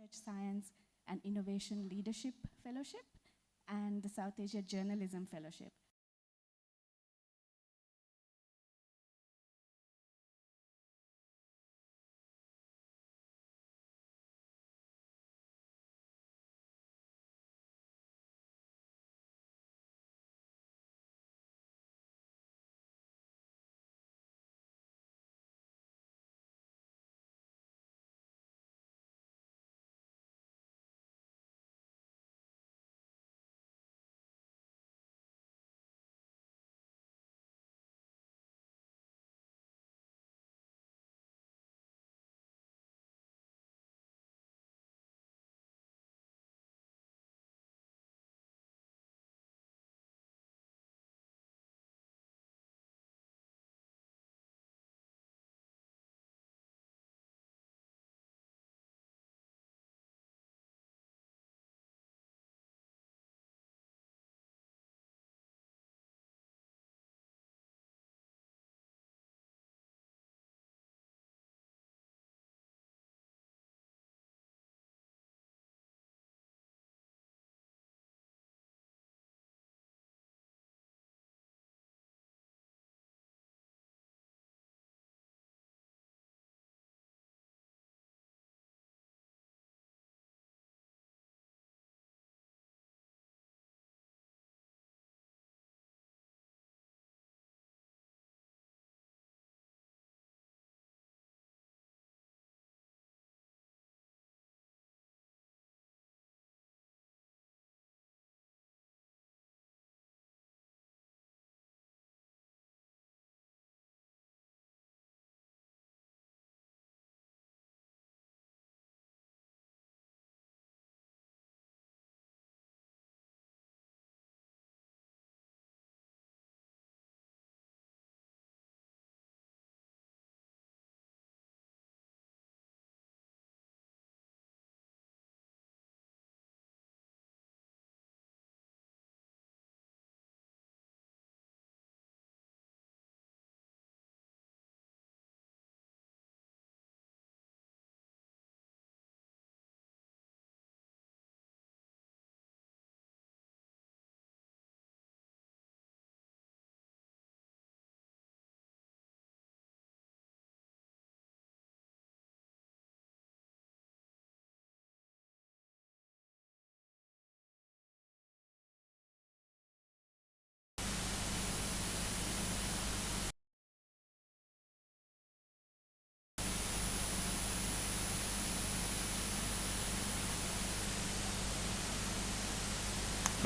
Research Science and Innovation Leadership Fellowship and the South Asia Journalism Fellowship.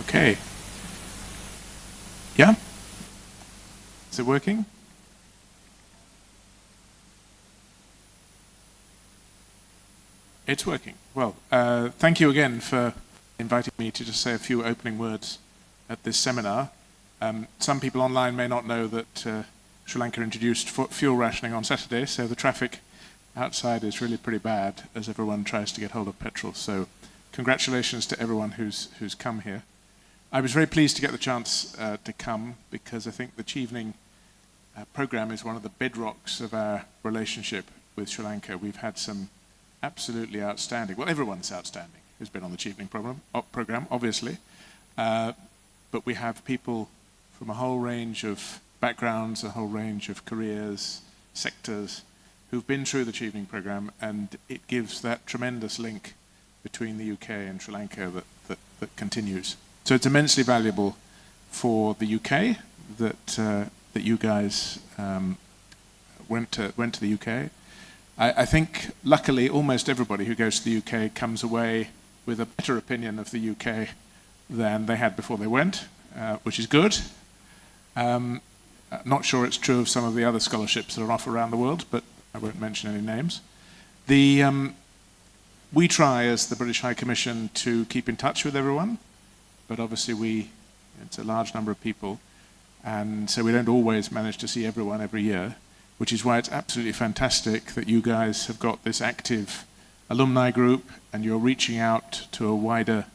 Okay. Yeah? Is it working? It's working. Well, thank you again for inviting me to just say a few opening words at this seminar. Some people online may not know that Sri Lanka introduced fuel rationing on Saturday, so the traffic outside is really pretty bad as everyone tries to get hold of petrol. So congratulations to everyone who's come here. I was very pleased to get the chance to come because I think the Chevening program is one of the bedrocks of our relationship with Sri Lanka. We've had some absolutely outstanding, well, everyone's outstanding who's been on the Chevening program, obviously, but we have people from a whole range of backgrounds, a whole range of careers, sectors, who've been through the Chevening program, and it gives that tremendous link between the UK and Sri Lanka that continues. So it's immensely valuable for the UK that you guys went to the UK. I think, luckily, almost everybody who goes to the UK comes away with a better opinion of the UK than they had before they went, which is good. Not sure it's true of some of the other scholarships that are offered around the world, but I won't mention any names. We try, as the British High Commission, to keep in touch with everyone, but obviously it's a large number of people, and so we don't always manage to see everyone every year, which is why it's absolutely fantastic that you guys have got this active alumni group and you're reaching out to a wider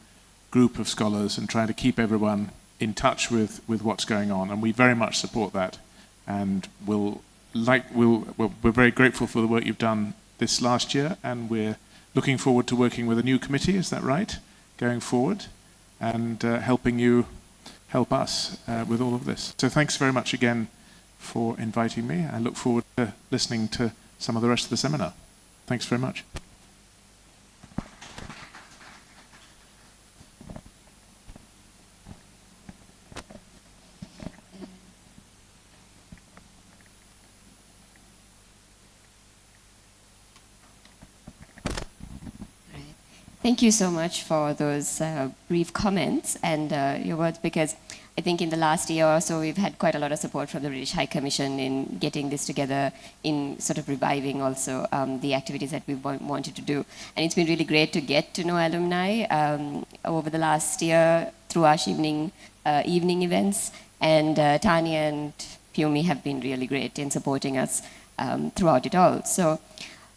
group of scholars and trying to keep everyone in touch with what's going on, and we very much support that, and we're very grateful for the work you've done this last year, and we're looking forward to working with a new committee, is that right, going forward, and helping you help us with all of this. So thanks very much again for inviting me. I look forward to listening to some of the rest of the seminar. Thanks very much. Thank you so much for those brief comments and your words, because I think in the last year or so we've had quite a lot of support from the British High Commission in getting this together, in sort of reviving also the activities that we wanted to do. And it's been really great to get to know alumni over the last year through our evening events. And Tanya and Pumi have been really great in supporting us throughout it all. So,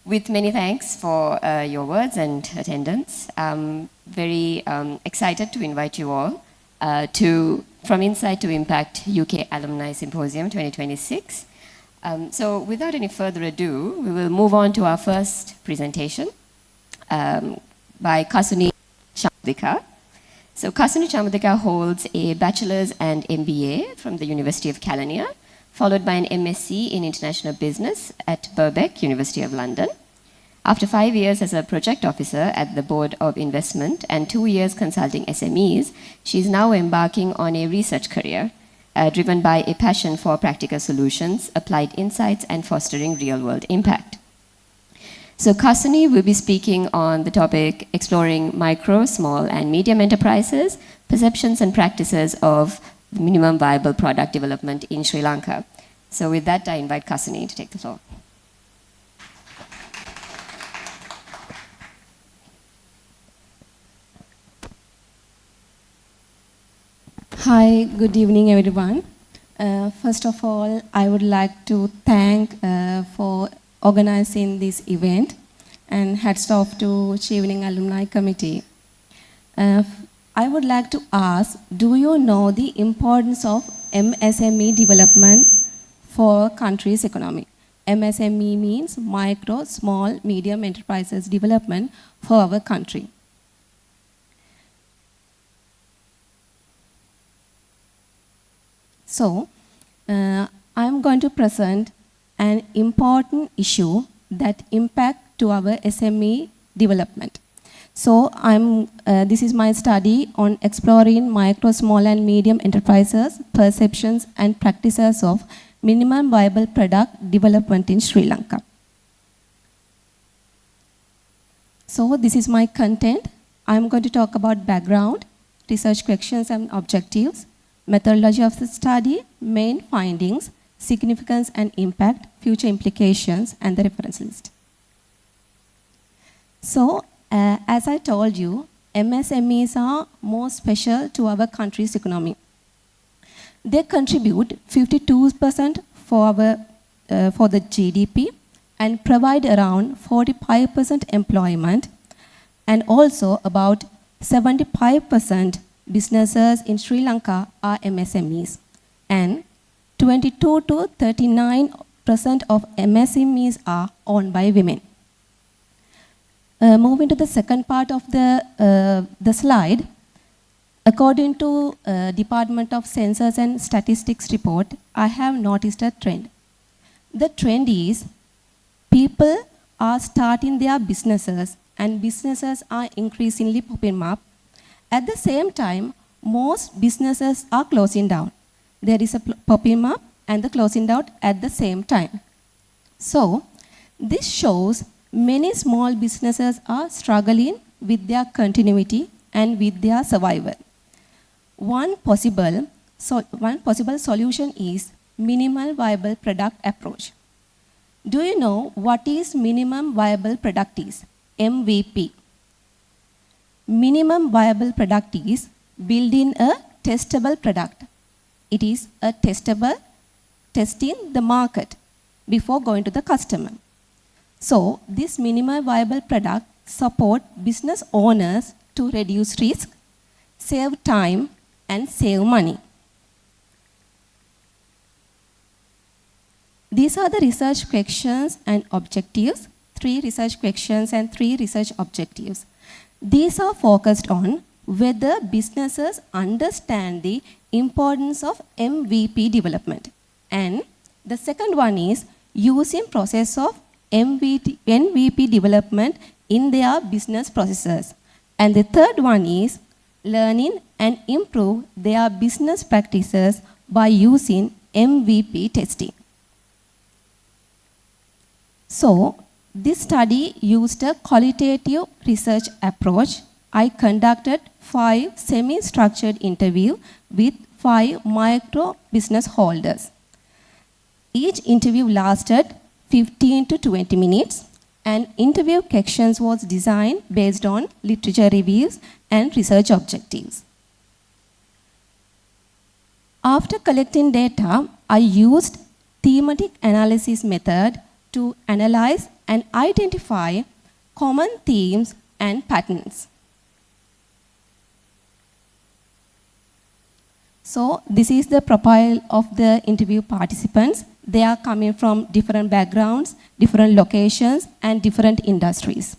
with many thanks for your words and attendance. I'm very excited to invite you all to From Insight to Impact UK Alumni Symposium 2026. So without any further ado, we will move on to our first presentation by Kasuni Chamadika. So Kasuni Chamadika holds a bachelor's and MBA from the University of Kelaniya, followed by an MSc in International Business at Birkbeck, University of London. After 5 years as a project officer at the Board of Investment and 2 years consulting SMEs, she is now embarking on a research career driven by a passion for practical solutions, applied insights, and fostering real-world impact. So Kasuni will be speaking on the topic exploring micro, small, and medium enterprises, perceptions and practices of minimum viable product development in Sri Lanka. So with that, I invite Kasuni to take the floor. Hi, good evening everyone. First of all, I would like to thank for organizing this event, and hats off to Chevening Alumni Committee. I would like to ask, do you know the importance of MSME development for country's economy? MSME means micro, small, medium enterprises development for our country. So, I'm going to present an important issue that impact to our SME development. So, this is my study on exploring micro, small and medium enterprises, perceptions and practices of minimum viable product development in Sri Lanka. So, this is my content. I'm going to talk about background, research questions and objectives, methodology of the study, main findings, significance and impact, future implications, and the reference list. So, as I told you, MSMEs are more special to our country's economy. They contribute 52% for the GDP and provide around 45% employment, and also about 75% businesses in Sri Lanka are MSMEs, and 22 to 39% of MSMEs are owned by women. Moving to the second part of the slide, according to Department of Census and Statistics report, I have noticed a trend. The trend is people are starting their businesses and businesses are increasingly popping up. At the same time, most businesses are closing down. There is a popping up and the closing down at the same time. So, this shows many small businesses are struggling with their continuity and with their survival. One possible solution is minimal viable product approach. Do you know what is minimum viable product is? MVP. Minimum viable product is building a testable product. It is a testing the market before going to the customer. So, this minimum viable product support business owners to reduce risk, save time, and save money. These are the research questions and objectives. 3 research questions and 3 research objectives. These are focused on whether businesses understand the importance of MVP development. And the second one is using process of MVP development in their business processes. And the third one is learning and improve their business practices by using MVP testing. So, this study used a qualitative research approach. I conducted 5 semi-structured interviews with 5 micro business holders. Each interview lasted 15 to 20 minutes, and interview questions was designed based on literature reviews and research objectives. After collecting data, I used thematic analysis method to analyze and identify common themes and patterns. So this is the profile of the interview participants. They are coming from different backgrounds, different locations, and different industries.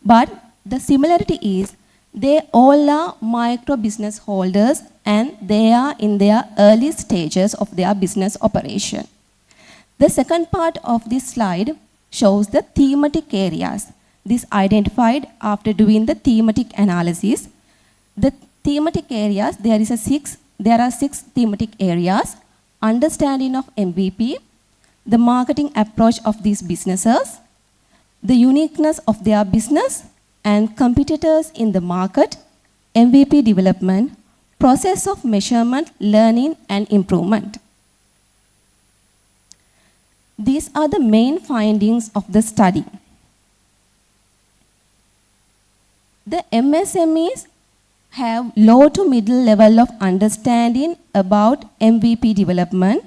But the similarity is they all are micro business holders and they are in their early stages of their business operation. The second part of this slide shows the thematic areas. This identified after doing the thematic analysis. The thematic areas, there are 6 thematic areas: understanding of MVP, the marketing approach of these businesses, the uniqueness of their business and competitors in the market, MVP development, process of measurement, learning and improvement. These are the main findings of the study. The MSMEs have low to middle level of understanding about MVP development.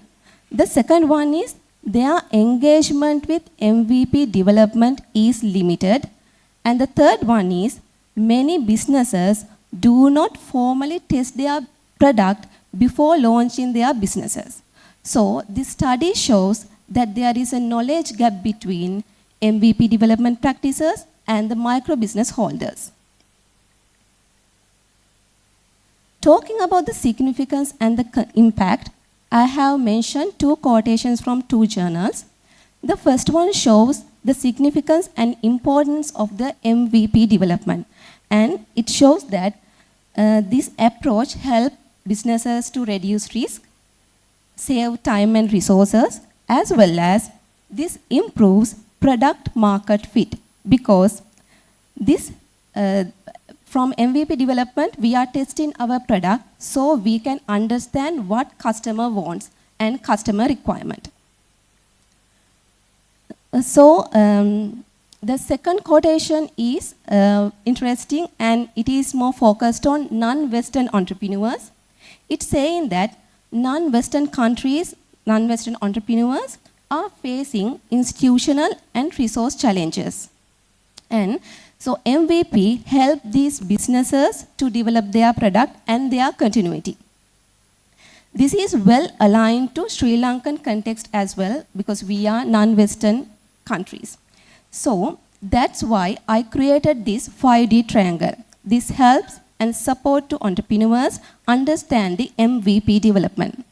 The second one is their engagement with MVP development is limited. And the third one is many businesses do not formally test their product before launching their businesses. So this study shows that there is a knowledge gap between MVP development practices and the micro business holders. Talking about the significance and the impact, I have mentioned 2 quotations from 2 journals. The first one shows the significance and importance of the MVP development. And it shows that this approach helps businesses to reduce risk, save time and resources, as well as this improves product market fit, because this from MVP development, we are testing our product so we can understand what customer wants and customer requirement. So the second quotation is interesting, and it is more focused on non-Western entrepreneurs. It's saying that non-Western countries, non-Western entrepreneurs are facing institutional and resource challenges. And so MVP help these businesses to develop their product and their continuity. This is well aligned to Sri Lankan context as well, because we are non-Western countries. So that's why I created this 5D triangle. This helps and support to entrepreneurs understand the MVP development.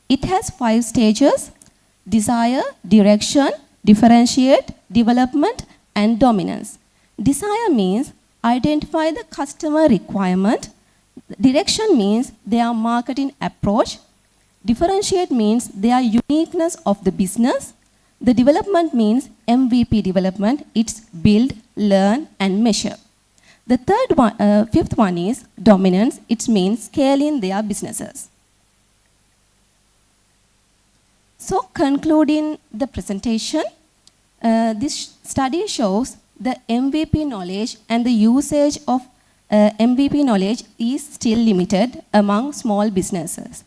It has 5 stages: desire, direction, differentiate, development, and dominance. Desire means identify the customer requirement. Direction means their marketing approach. Differentiate means their uniqueness of the business. The development means MVP development. It's build, learn, and measure. The fifth one is dominance. It means scaling their businesses. So concluding the presentation, this study shows the MVP knowledge and the usage of MVP knowledge is still limited among small businesses.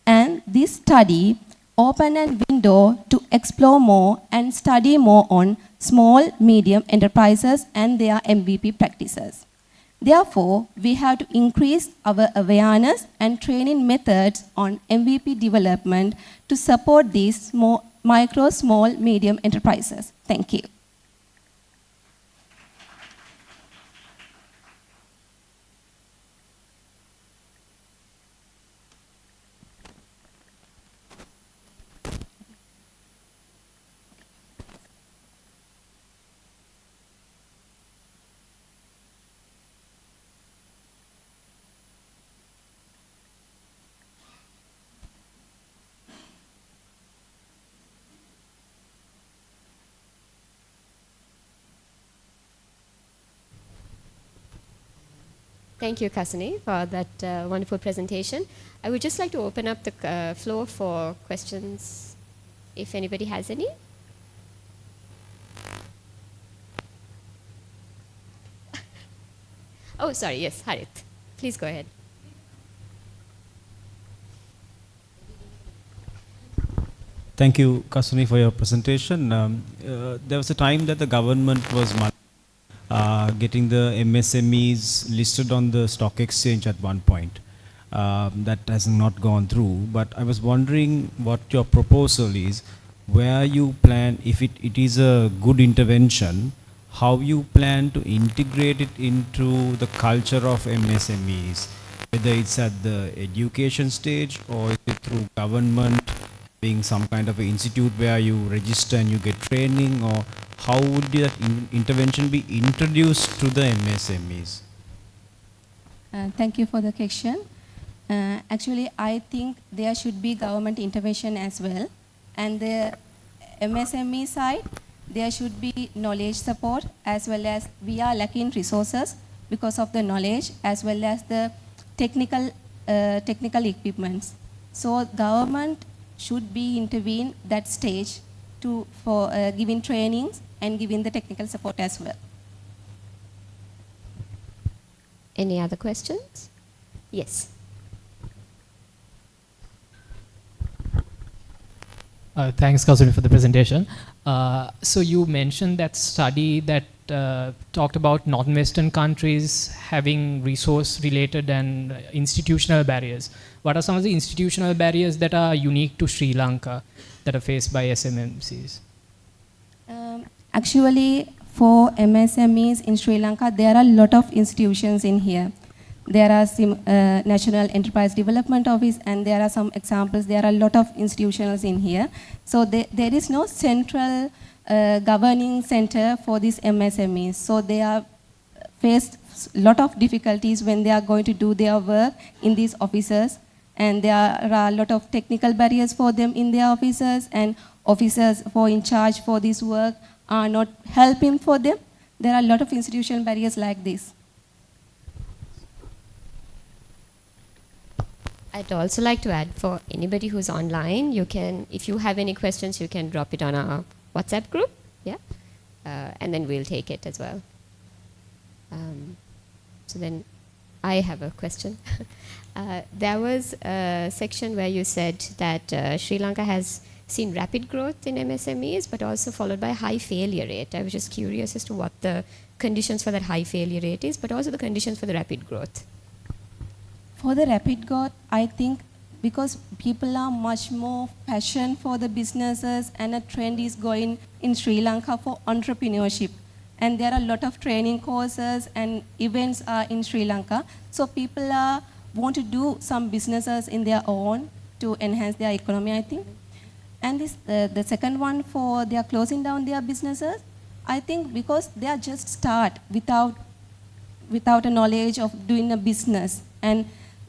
And this study opened a window to explore more and study more on small, medium enterprises and their MVP practices. Therefore, we have to increase our awareness and training methods on MVP development to support these micro, small, medium enterprises. Thank you. Thank you, Kasani, for that wonderful presentation. I would just like to open up the floor for questions, if anybody has any. Oh, sorry, yes, Harit. Please go ahead. Thank you, Kasuni, for your presentation. There was a time that the government was getting the MSMEs listed on the stock exchange at one point. That has not gone through, but I was wondering what your proposal is, where you plan, if it is a good intervention, how you plan to integrate it into the culture of MSMEs, whether it's at the education stage or is it through government being some kind of an institute where you register and you get training, or how would that intervention be introduced to the MSMEs? Thank you for the question. Actually, I think there should be government intervention as well. And the MSME side, there should be knowledge support, as well as we are lacking resources because of the knowledge as well as the technical equipments. So government should be intervene that stage for giving trainings and giving the technical support as well. Any other questions? Yes. Thanks, Kasuni, for the presentation. So you mentioned that study that talked about non-Western countries having resource-related and institutional barriers. What are some of the institutional barriers that are unique to Sri Lanka that are faced by SMMCs? Actually, for MSMEs in Sri Lanka, there are a lot of institutions in here. There are National Enterprise Development Office, and there are some examples. There are a lot of institutions in here. So there is no central governing center for these MSMEs. So they are faced a lot of difficulties when they are going to do their work in these offices. And there are a lot of technical barriers for them in their offices, and officers who are in charge for this work are not helping for them. There are a lot of institutional barriers like this. I'd also like to add, for anybody who's online, you can, if you have any questions, you can drop it on our WhatsApp group, yeah? And then we'll take it as well. So then I have a question. There was a section where you said that Sri Lanka has seen rapid growth in MSMEs, but also followed by high failure rate. I was just curious as to what the conditions for that high failure rate is, but also the conditions for the rapid growth. For the rapid growth, I think because people are much more passionate for the businesses, and a trend is going in Sri Lanka for entrepreneurship. And there are a lot of training courses and events are in Sri Lanka. So people want to do some businesses in their own to enhance their economy, I think. And the second one, for they are closing down their businesses, I think because they are just start without a knowledge of doing a business. And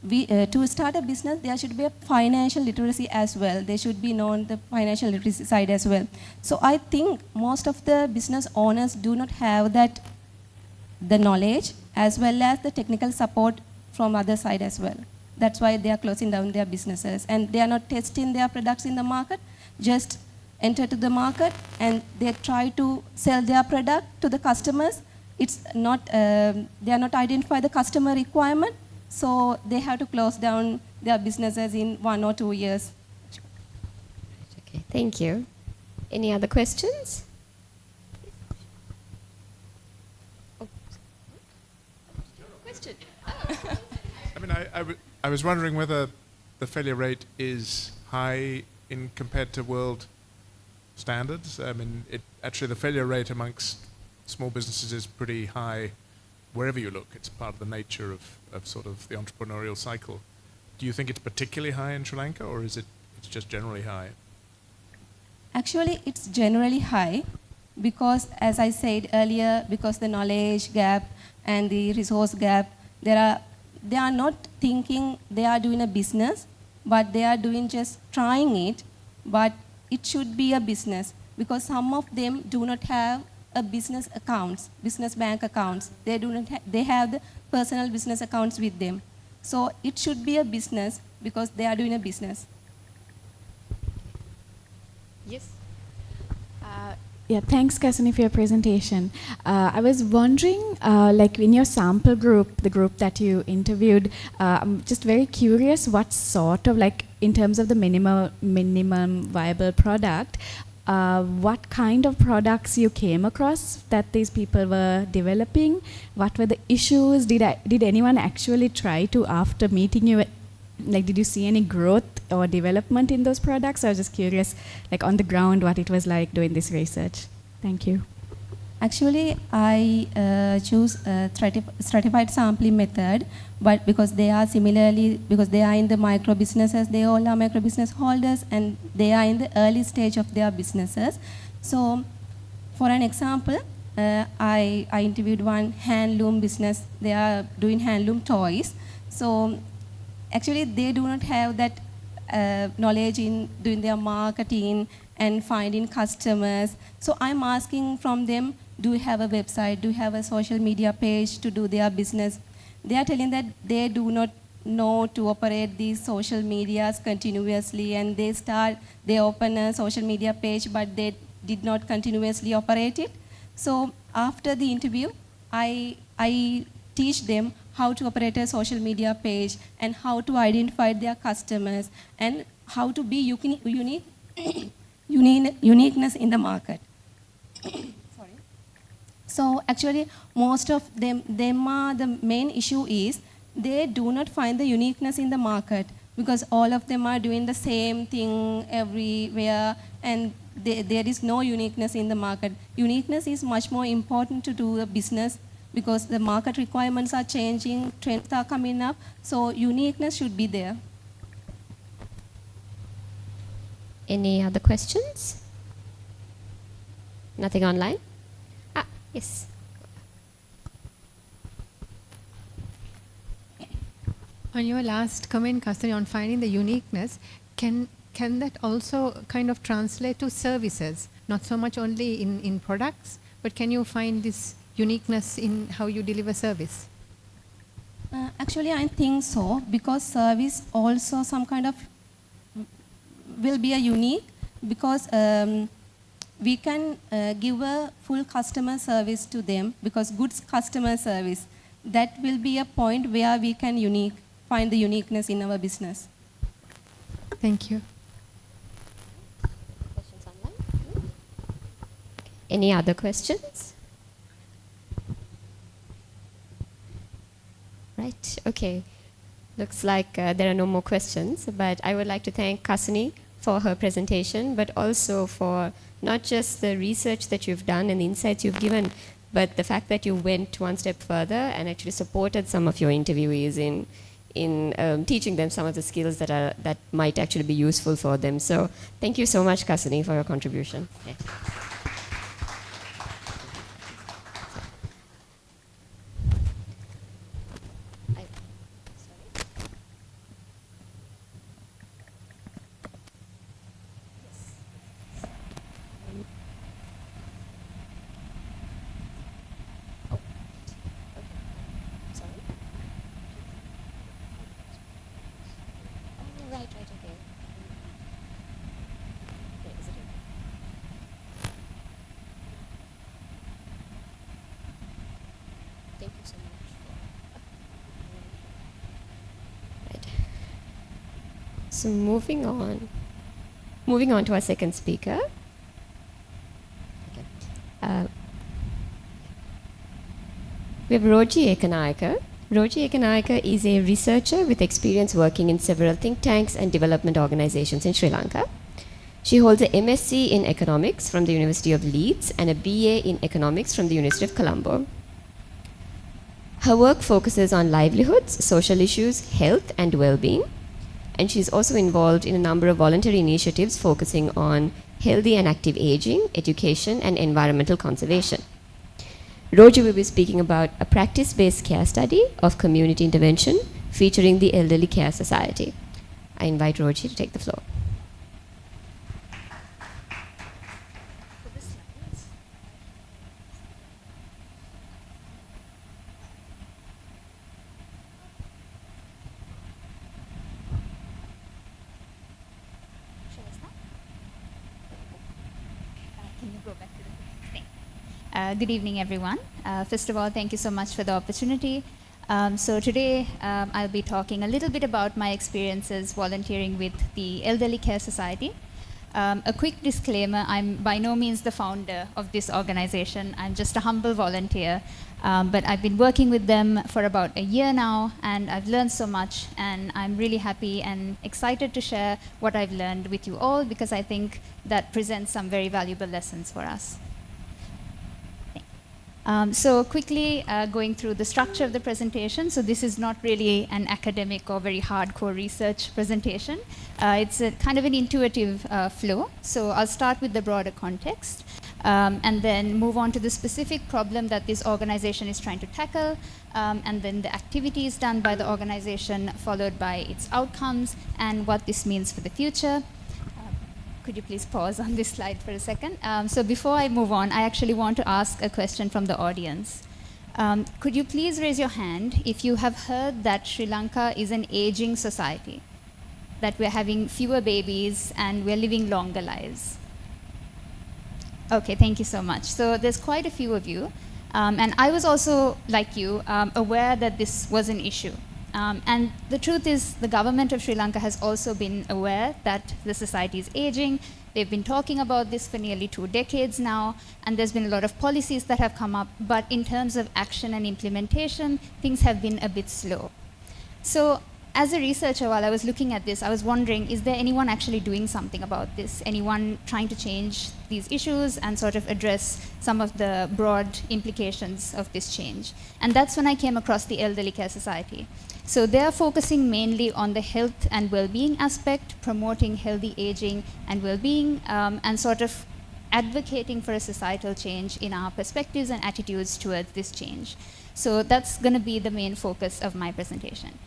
to start a business, there should be a financial literacy as well. They should be known the financial literacy side as well. So I think most of the business owners do not have the knowledge as well as the technical support from other side as well. That's why they are closing down their businesses, and they are not testing their products in the market. Just enter to the market and they try to sell their product to the customers. It's not they are not identify the customer requirement. So they have to close down their businesses in 1 or 2 years. Okay, thank you. Any other questions? Oh. Question. I mean, I was wondering whether the failure rate is high in compared to world standards. I mean, actually the failure rate amongst small businesses is pretty high wherever you look. It's part of the nature of sort of the entrepreneurial cycle. Do you think it's particularly high in Sri Lanka, or is it's just generally high? Actually, it's generally high because, as I said earlier, because the knowledge gap and the resource gap, they are not thinking they are doing a business, but they are doing just trying it, but it should be a business because some of them do not have a business accounts, business bank accounts. They do not. They have the personal business accounts with them. So it should be a business because they are doing a business. Yes. Yeah, thanks, Kasuni, for your presentation. I was wondering, like in your sample group, the group that you interviewed, I'm just very curious what sort of, like, in terms of the minimum viable product, what kind of products you came across that these people were developing? What were the issues? Did anyone actually try to, after meeting you, like, did you see any growth or development in those products? I was just curious, like, on the ground, what it was like doing this research. Thank you. Actually, I choose a stratified sampling method, but because they are because they are in the micro businesses, they all are micro business holders, and they are in the early stage of their businesses. So, for an example, I interviewed one handloom business. They are doing handloom toys. So, actually, they do not have that knowledge in doing their marketing and finding customers. So I'm asking from them, do you have a website? Do you have a social media page to do their business? They are telling that they do not know to operate these social medias continuously, and they open a social media page, but they did not continuously operate it. So after the interview, I teach them how to operate a social media page and how to identify their customers and how to be uniqueness in the market. Sorry. So actually, most of them are the main issue is they do not find the uniqueness in the market because all of them are doing the same thing everywhere, and there is no uniqueness in the market. Uniqueness is much more important to do a business because the market requirements are changing, trends are coming up, so uniqueness should be there. Any other questions? Nothing online? Yes. On your last comment, Kasuni, on finding the uniqueness, can that also kind of translate to services? Not so much only in products, but can you find this uniqueness in how you deliver service? Actually, I think so, because service also some kind of will be a unique, because we can give a full customer service to them, because good customer service, that will be a point where we can find the uniqueness in our business. Thank you. Questions online? Any other questions? Right, okay. Looks like there are no more questions, but I would like to thank Kasuni for her presentation, but also for not just the research that you've done and the insights you've given, but the fact that you went one step further and actually supported some of your interviewees in teaching them some of the skills that might actually be useful for them. So thank you so much, Kasuni, for your contribution. Yeah. Thank you so much. Right. So moving on to our second speaker. Okay. We have Roji Ekanayaka. Roji Ekanayaka is a researcher with experience working in several think tanks and development organizations in Sri Lanka. She holds a MSc in economics from the University of Leeds and a BA in economics from the University of Colombo. Her work focuses on livelihoods, social issues, health, and well-being. And she's also involved in a number of voluntary initiatives focusing on healthy and active aging, education, and environmental conservation. Roji will be speaking about a practice-based care study of community intervention featuring the Elderly Care Society. I invite Roji to take the floor. you go back to the thing? Good evening, everyone. First of all, thank you so much for the opportunity. So today, I'll be talking a little bit about my experiences volunteering with the Elderly Care Society. A quick disclaimer, I'm by no means the founder of this organization. I'm just a humble volunteer. But I've been working with them for about a year now, and I've learned so much, and I'm really happy and excited to share what I've learned with you all, because I think that presents some very valuable lessons for us. So quickly going through the structure of the presentation. So this is not really an academic or very hardcore research presentation. It's a kind of an intuitive flow. So I'll start with the broader context and then move on to the specific problem that this organization is trying to tackle, and then the activities done by the organization, followed by its outcomes and what this means for the future. Could you please pause on this slide for a second? So before I move on, I actually want to ask a question from the audience. Could you please raise your hand if you have heard that Sri Lanka is an aging society, that we're having fewer babies and we're living longer lives? Okay, thank you so much. So there's quite a few of you. And I was also, like you, aware that this was an issue. And the truth is, the government of Sri Lanka has also been aware that the society is aging. They've been talking about this for nearly 2 decades now, and there's been a lot of policies that have come up, but in terms of action and implementation, things have been a bit slow. So as a researcher, while I was looking at this, I was wondering, is there anyone actually doing something about this? Anyone trying to change these issues and sort of address some of the broad implications of this change? And that's when I came across the Elderly Care Society. So they are focusing mainly on the health and well-being aspect, promoting healthy aging and well-being, and sort of advocating for a societal change in our perspectives and attitudes towards this change. So that's going to be the main focus of my presentation.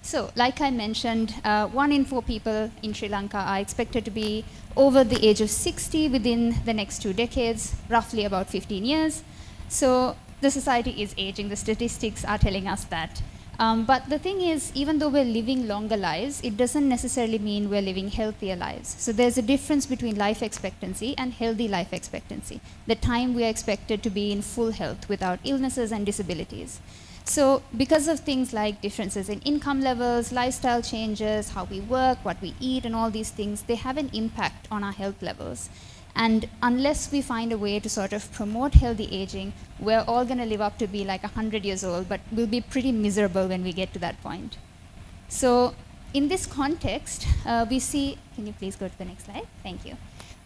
So, like I mentioned, 1 in 4 people in Sri Lanka are expected to be over the age of 60 within the next 2 decades, roughly about 15 years. So the society is aging. The statistics are telling us that. But the thing is, even though we're living longer lives, it doesn't necessarily mean we're living healthier lives. So there's a difference between life expectancy and healthy life expectancy, the time we are expected to be in full health without illnesses and disabilities. So because of things like differences in income levels, lifestyle changes, how we work, what we eat, and all these things, they have an impact on our health levels. And unless we find a way to sort of promote healthy aging, we're all going to live up to be like 100 years old, but we'll be pretty miserable when we get to that point. So in this context, we see, can you please go to the next slide? Thank you.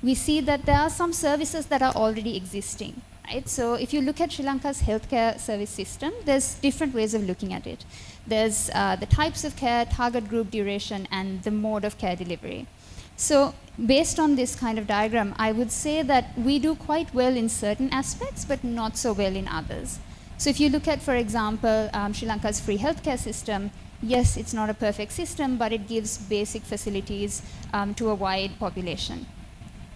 We see that there are some services that are already existing. Right? So if you look at Sri Lanka's healthcare service system, there's different ways of looking at it. There's the types of care, target group duration, and the mode of care delivery. So based on this kind of diagram, I would say that we do quite well in certain aspects, but not so well in others. So if you look at, for example, Sri Lanka's free healthcare system, yes, it's not a perfect system, but it gives basic facilities to a wide population,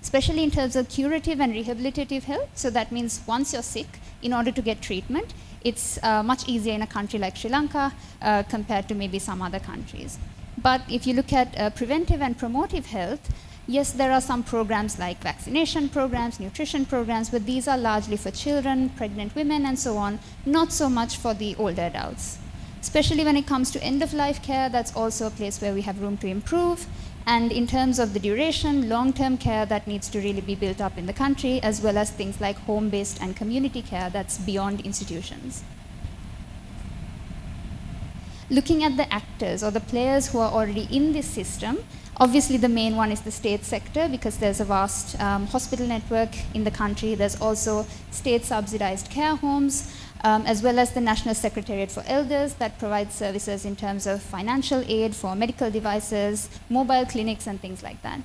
especially in terms of curative and rehabilitative health. So that means once you're sick, in order to get treatment, it's much easier in a country like Sri Lanka compared to maybe some other countries. But if you look at preventive and promotive health, yes, there are some programs like vaccination programs, nutrition programs, but these are largely for children, pregnant women, and so on, not so much for the older adults. Especially when it comes to end-of-life care, that's also a place where we have room to improve. And in terms of the duration, long-term care, that needs to really be built up in the country, as well as things like home-based and community care that's beyond institutions. Looking at the actors or the players who are already in this system, obviously the main one is the state sector, because there's a vast hospital network in the country. There's also state-subsidized care homes, as well as the National Secretariat for Elders that provides services in terms of financial aid for medical devices, mobile clinics, and things like that.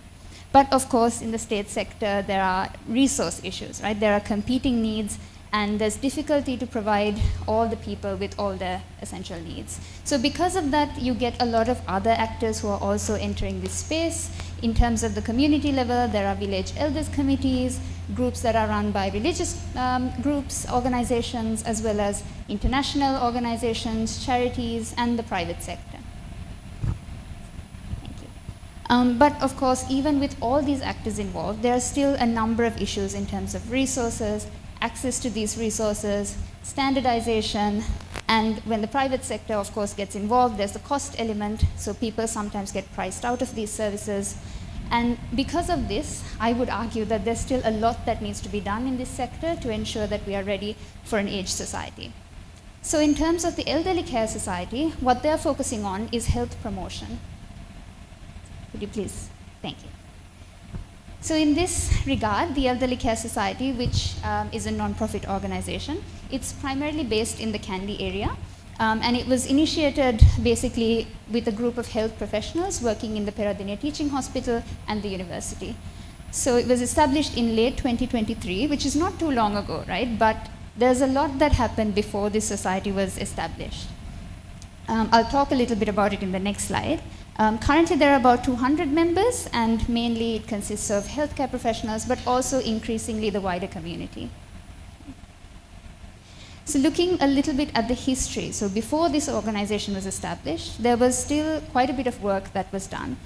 But of course, in the state sector, there are resource issues, right? There are competing needs, and there's difficulty to provide all the people with all their essential needs. So because of that, you get a lot of other actors who are also entering this space. In terms of the community level, there are village elders committees, groups that are run by religious groups, organizations, as well as international organizations, charities, and the private sector. Thank But of course, even with all these actors involved, there are still a number of issues in terms of resources, access to these resources, standardization, and when the private sector, of course, gets involved, there's the cost element, so people sometimes get priced out of these services. And because of this, I would argue that there's still a lot that needs to be done in this sector to ensure that we are ready for an aged society. So in terms of the Elderly Care Society, what they're focusing on is health promotion. Could you please? Thank you. So in this regard, the Elderly Care Society, which is a non-profit organization, it's primarily based in the Kandy area, and it was initiated basically with a group of health professionals working in the Peradeniya Teaching Hospital and the university. So it was established in late 2023, which is not too long ago, right? But there's a lot that happened before this society was established. I'll talk a little bit about it in the next slide. Currently, there are about 200 members, and mainly it consists of healthcare professionals, but also increasingly the wider community. So looking a little bit at the history, so before this organization was established, there was still quite a bit of work that was done.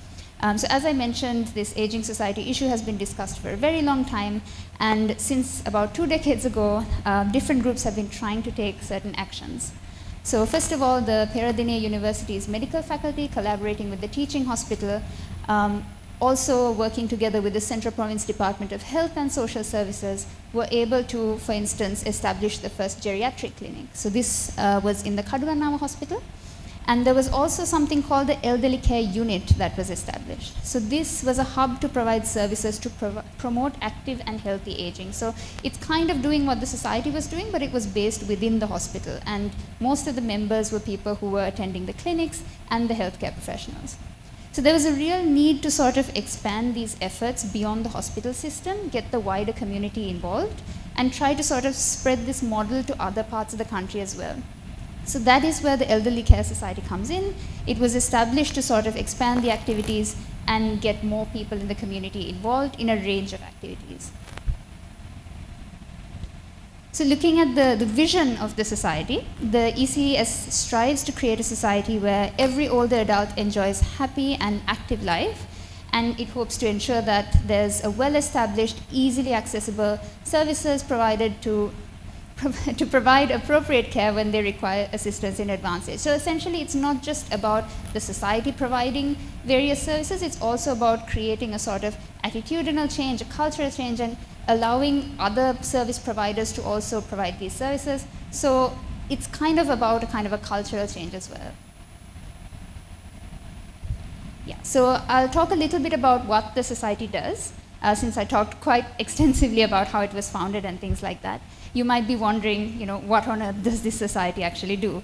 So as I mentioned, this aging society issue has been discussed for a very long time, and since about 2 decades ago, different groups have been trying to take certain actions. So first of all, the Peradeniya University's medical faculty, collaborating with the teaching hospital, also working together with the Central Province Department of Health and Social Services, were able to, for instance, establish the first geriatric clinic. So this was in the Kadugannawa Hospital. And there was also something called the Elderly Care Unit that was established. So this was a hub to provide services to promote active and healthy aging. So it's kind of doing what the society was doing, but it was based within the hospital. And most of the members were people who were attending the clinics and the healthcare professionals. So there was a real need to sort of expand these efforts beyond the hospital system, get the wider community involved, and try to sort of spread this model to other parts of the country as well. So that is where the Elderly Care Society comes in. It was established to sort of expand the activities and get more people in the community involved in a range of activities. So looking at the vision of the society, the ECES strives to create a society where every older adult enjoys happy and active life, and it hopes to ensure that there's a well-established, easily accessible services provided to provide appropriate care when they require assistance in advanced age. So essentially, it's not just about the society providing various services, it's also about creating a sort of attitudinal change, a cultural change, and allowing other service providers to also provide these services. So it's kind of about a cultural change as well. Yeah, so I'll talk a little bit about what the society does, since I talked quite extensively about how it was founded and things like that. You might be wondering, what on earth does this society actually do?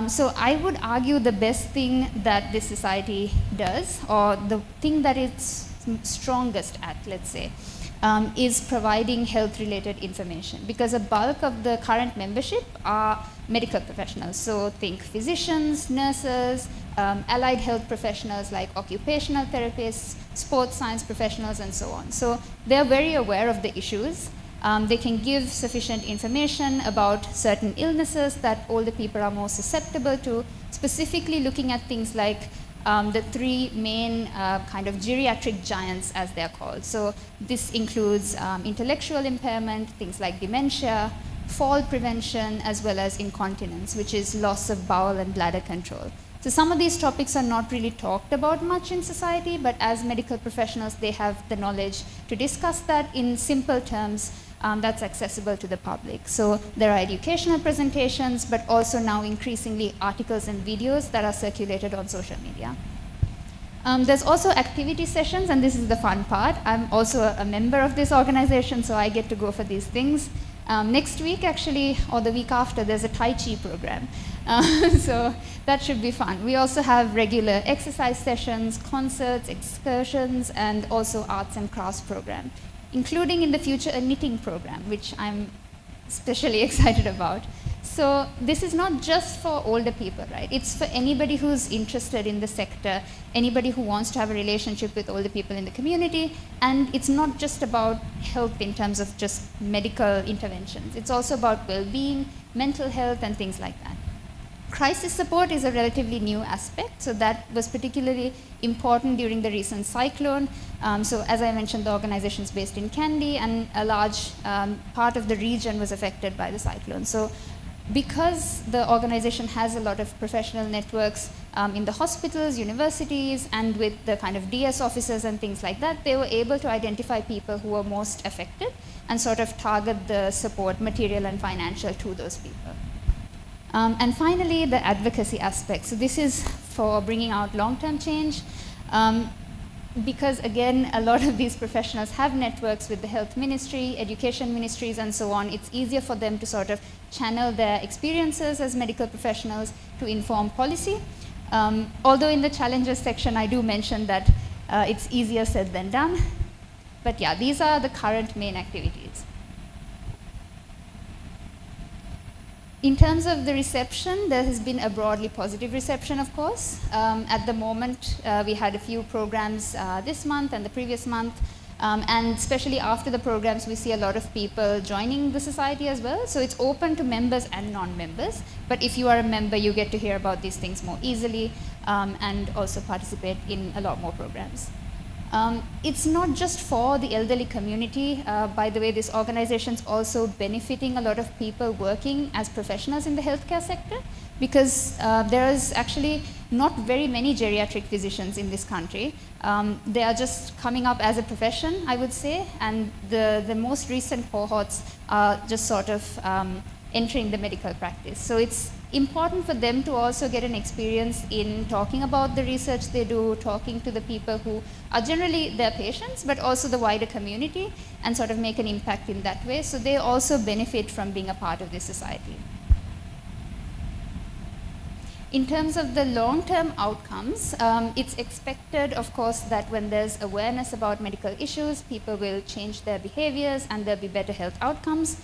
So I would argue the best thing that this society does, or the thing that it's strongest at, let's say, is providing health-related information, because a bulk of the current membership are medical professionals. So think physicians, nurses, allied health professionals like occupational therapists, sports science professionals, and so on. So they're very aware of the issues. They can give sufficient information about certain illnesses that older people are more susceptible to, specifically looking at things like the 3 main kind of geriatric giants, as they're called. So this includes intellectual impairment, things like dementia, fall prevention, as well as incontinence, which is loss of bowel and bladder control. So some of these topics are not really talked about much in society, but as medical professionals, they have the knowledge to discuss that in simple terms that's accessible to the public. So there are educational presentations, but also now increasingly articles and videos that are circulated on social media. There's also activity sessions, and this is the fun part. I'm also a member of this organization, so I get to go for these things. Next week, actually, or the week after, there's a Tai Chi program. So that should be fun. We also have regular exercise sessions, concerts, excursions, and also arts and crafts program, including in the future a knitting program, which I'm especially excited about. So this is not just for older people, right? It's for anybody who's interested in the sector, anybody who wants to have a relationship with older people in the community, and it's not just about health in terms of just medical interventions. It's also about well-being, mental health, and things like that. Crisis support is a relatively new aspect, so that was particularly important during the recent cyclone. So as I mentioned, the organization is based in Kandy, and a large part of the region was affected by the cyclone. So because the organization has a lot of professional networks in the hospitals, universities, and with the kind of DS officers and things like that, they were able to identify people who were most affected and sort of target the support, material and financial, to those people. And finally, the advocacy aspect. So this is for bringing out long-term change. Because again, a lot of these professionals have networks with the health ministry, education ministries, and so on. It's easier for them to sort of channel their experiences as medical professionals to inform policy. Although in the challenges section, I do mention that it's easier said than done. But yeah, these are the current main activities. In terms of the reception, there has been a broadly positive reception, of course. At the moment, we had a few programs this month and the previous month. And especially after the programs, we see a lot of people joining the society as well. So it's open to members and non-members. But if you are a member, you get to hear about these things more easily and also participate in a lot more programs. It's not just for the elderly community. By the way, this organization is also benefiting a lot of people working as professionals in the healthcare sector, because there is actually not very many geriatric physicians in this country. They are just coming up as a profession, I would say, and the most recent cohorts are just sort of entering the medical practice. So it's important for them to also get an experience in talking about the research they do, talking to the people who are generally their patients, but also the wider community, and sort of make an impact in that way. So they also benefit from being a part of this society. In terms of the long-term outcomes, it's expected, of course, that when there's awareness about medical issues, people will change their behaviors and there'll be better health outcomes.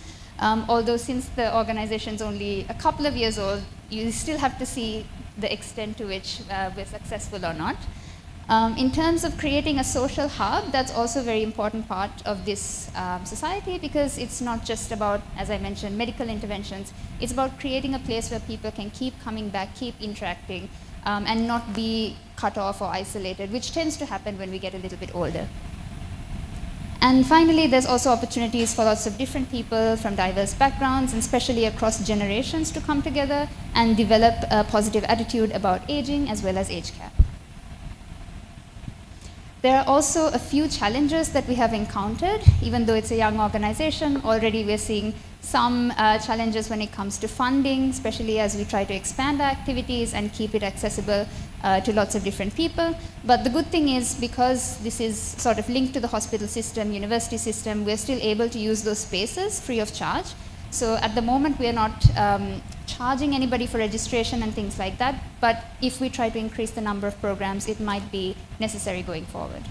Although since the organization is only a couple of years old, you still have to see the extent to which we're successful or not. In terms of creating a social hub, that's also a very important part of this society, because it's not just about, as I mentioned, medical interventions. It's about creating a place where people can keep coming back, keep interacting, and not be cut off or isolated, which tends to happen when we get a little bit older. And finally, there's also opportunities for lots of different people from diverse backgrounds, and especially across generations, to come together and develop a positive attitude about aging as well as aged care. There are also a few challenges that we have encountered. Even though it's a young organization, already we're seeing some challenges when it comes to funding, especially as we try to expand our activities and keep it accessible to lots of different people. But the good thing is, because this is sort of linked to the hospital system, university system, we're still able to use those spaces free of charge. So at the moment, we are not charging anybody for registration and things like that. But if we try to increase the number of programs, it might be necessary going forward.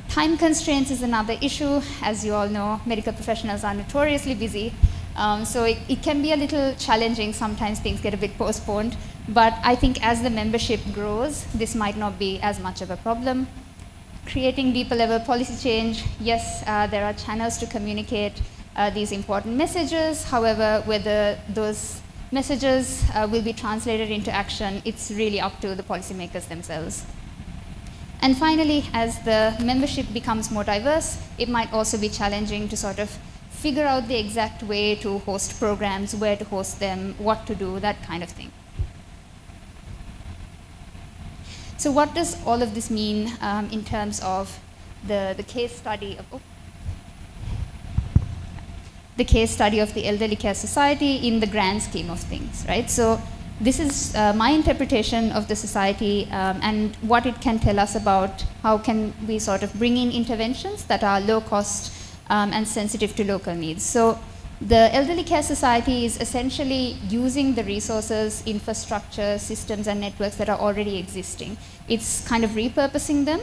Time constraints is another issue. As you all know, medical professionals are notoriously busy. So it can be a little challenging. Sometimes things get a bit postponed. But I think as the membership grows, this might not be as much of a problem. Creating deeper level policy change, yes, there are channels to communicate these important messages. However, whether those messages will be translated into action, it's really up to the policymakers themselves. And finally, as the membership becomes more diverse, it might also be challenging to sort of figure out the exact way to host programs, where to host them, what to do, that kind of thing. So what does all of this mean in terms of the case study of the Elderly Care Society in the grand scheme of things, right? So this is my interpretation of the society and what it can tell us about how can we sort of bring in interventions that are low cost and sensitive to local needs. So the Elderly Care Society is essentially using the resources, infrastructure, systems and networks that are already existing. It's kind of repurposing them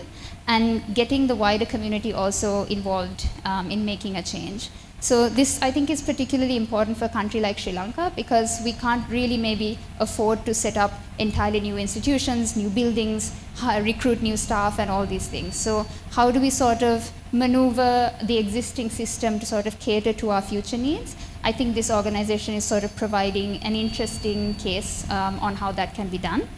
and getting the wider community also involved in making a change. So this, I think, is particularly important for a country like Sri Lanka, because we can't really maybe afford to set up entirely new institutions, new buildings, recruit new staff and all these things. So how do we sort of maneuver the existing system to sort of cater to our future needs? I think this organization is sort of providing an interesting case on how that can be done.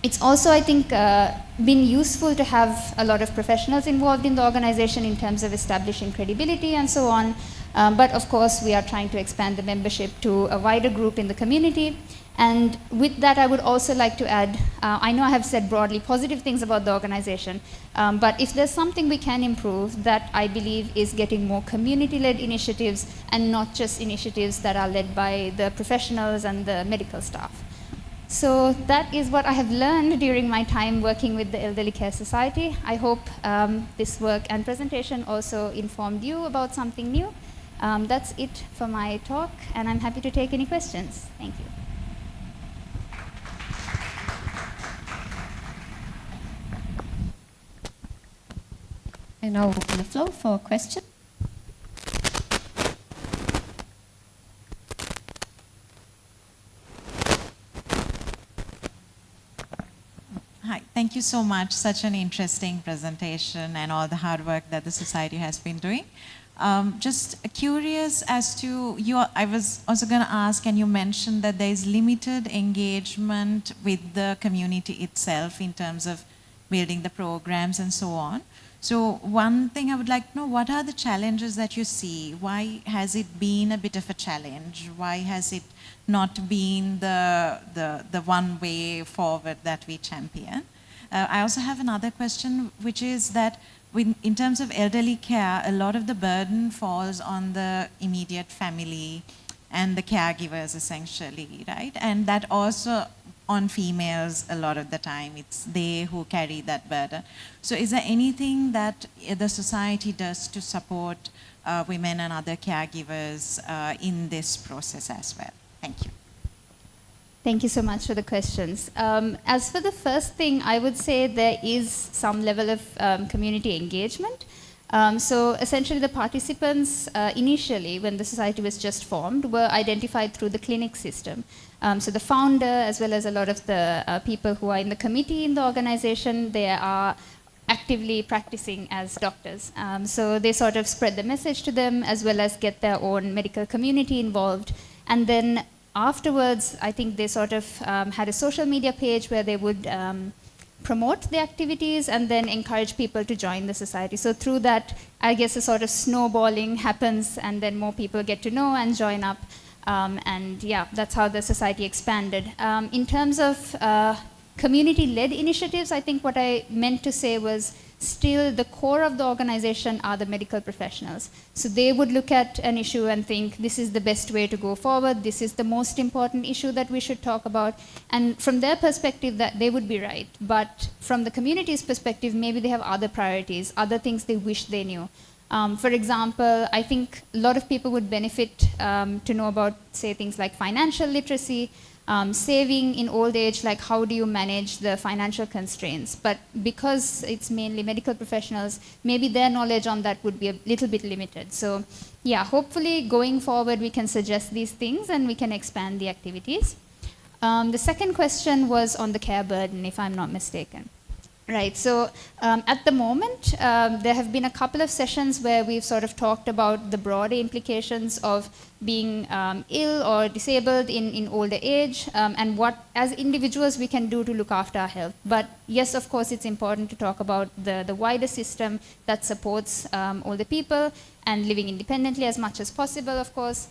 It's also, I think, been useful to have a lot of professionals involved in the organization in terms of establishing credibility and so on. But of course, we are trying to expand the membership to a wider group in the community. And with that, I would also like to add, I know I have said broadly positive things about the organization, but if there's something we can improve, that I believe is getting more community-led initiatives and not just initiatives that are led by the professionals and the medical staff. So that is what I have learned during my time working with the Elderly Care Society. I hope this work and presentation also informed you about something new. That's it for my talk, and I'm happy to take any questions. Thank you. I now open the floor for questions. Hi, thank you so much. Such an interesting presentation and all the hard work that the society has been doing. Just curious as to I was also going to ask, and you mentioned that there is limited engagement with the community itself in terms of building the programs and so on. So one thing I would like to know, what are the challenges that you see? Why has it been a bit of a challenge? Why has it not been the one way forward that we champion? I also have another question, which is that in terms of elderly care, a lot of the burden falls on the immediate family and the caregivers essentially, right? And that also on females a lot of the time, it's they who carry that burden. So is there anything that the society does to support women and other caregivers in this process as well? Thank you. Thank you so much for the questions. As for the first thing, I would say there is some level of community engagement. So essentially the participants initially, when the society was just formed, were identified through the clinic system. So the founder, as well as a lot of the people who are in the committee in the organization, they are actively practicing as doctors. So they sort of spread the message to them, as well as get their own medical community involved. And then afterwards, I think they sort of had a social media page where they would promote the activities and then encourage people to join the society. So through that, I guess a sort of snowballing happens, and then more people get to know and join up. And yeah, that's how the society expanded. In terms of community-led initiatives, I think what I meant to say was still the core of the organization are the medical professionals. So they would look at an issue and think, this is the best way to go forward, this is the most important issue that we should talk about. And from their perspective, that they would be right. But from the community's perspective, maybe they have other priorities, other things they wish they knew. For example, I think a lot of people would benefit to know about, say, things like financial literacy, saving in old age, like how do you manage the financial constraints. But because it's mainly medical professionals, maybe their knowledge on that would be a little bit limited. So yeah, hopefully going forward we can suggest these things and we can expand the activities. The second question was on the care burden, if I'm not mistaken. Right, so at the moment, there have been a couple of sessions where we've sort of talked about the broader implications of being ill or disabled in older age, and what, as individuals, we can do to look after our health. But yes, of course, it's important to talk about the wider system that supports older people and living independently as much as possible, of course.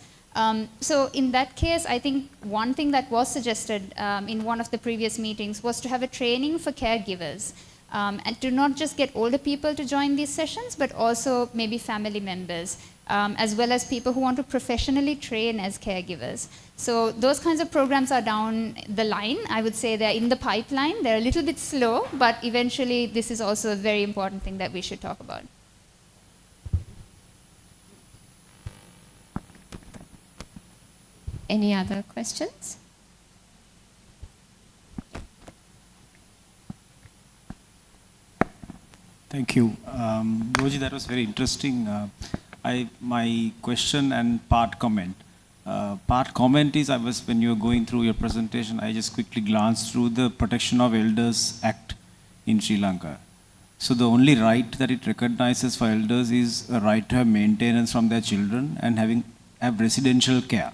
So in that case, I think one thing that was suggested in one of the previous meetings was to have a training for caregivers, and to not just get older people to join these sessions, but also maybe family members, as well as people who want to professionally train as caregivers. So those kinds of programs are down the line. I would say they're in the pipeline. They're a little bit slow, but eventually this is also a very important thing that we should talk about. Any other questions? Thank you. Roji, that was very interesting. My question and part comment. Part comment is, when you were going through your presentation, I just quickly glanced through the Protection of Elders Act in Sri Lanka. So the only right that it recognizes for elders is a right to have maintenance from their children and having have residential care.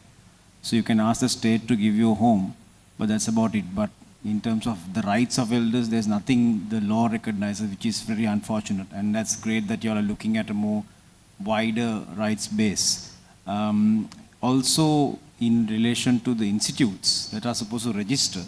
So you can ask the state to give you a home, but that's about it. But in terms of the rights of elders, there's nothing the law recognizes, which is very unfortunate. And that's great that you all are looking at a more wider rights base. Also, in relation to the institutes that are supposed to register,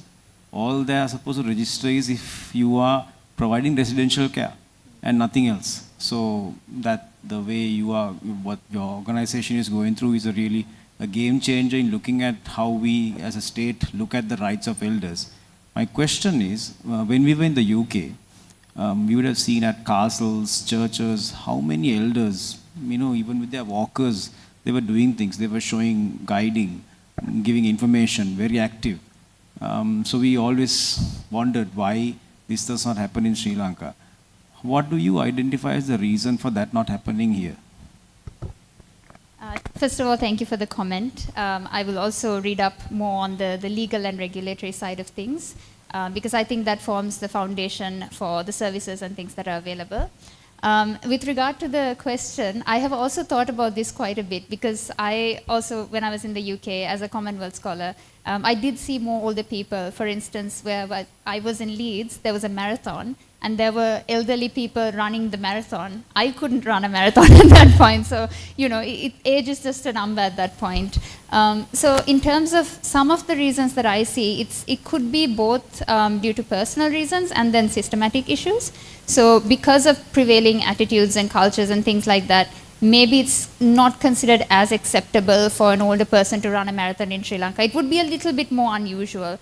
all they are supposed to register is if you are providing residential care and nothing else. So that the way you are, what your organization is going through is a really a game changer in looking at how we as a state look at the rights of elders. My question is, when we were in the UK, we would have seen at castles, churches, how many elders, even with their walkers, they were doing things, they were showing, guiding, giving information, very active. So we always wondered why this does not happen in Sri Lanka. What do you identify as the reason for that not happening here? First of all, thank you for the comment. I will also read up more on the legal and regulatory side of things, because I think that forms the foundation for the services and things that are available. With regard to the question, I have also thought about this quite a bit, because I also, when I was in the UK as a Commonwealth scholar, I did see more older people. For instance, where I was in Leeds, there was a marathon, and there were elderly people running the marathon. I couldn't run a marathon at that point, so age is just a number at that point. So in terms of some of the reasons that I see, it could be both due to personal reasons and then systematic issues. So because of prevailing attitudes and cultures and things like that, maybe it's not considered as acceptable for an older person to run a marathon in Sri Lanka. It would be a little bit more unusual.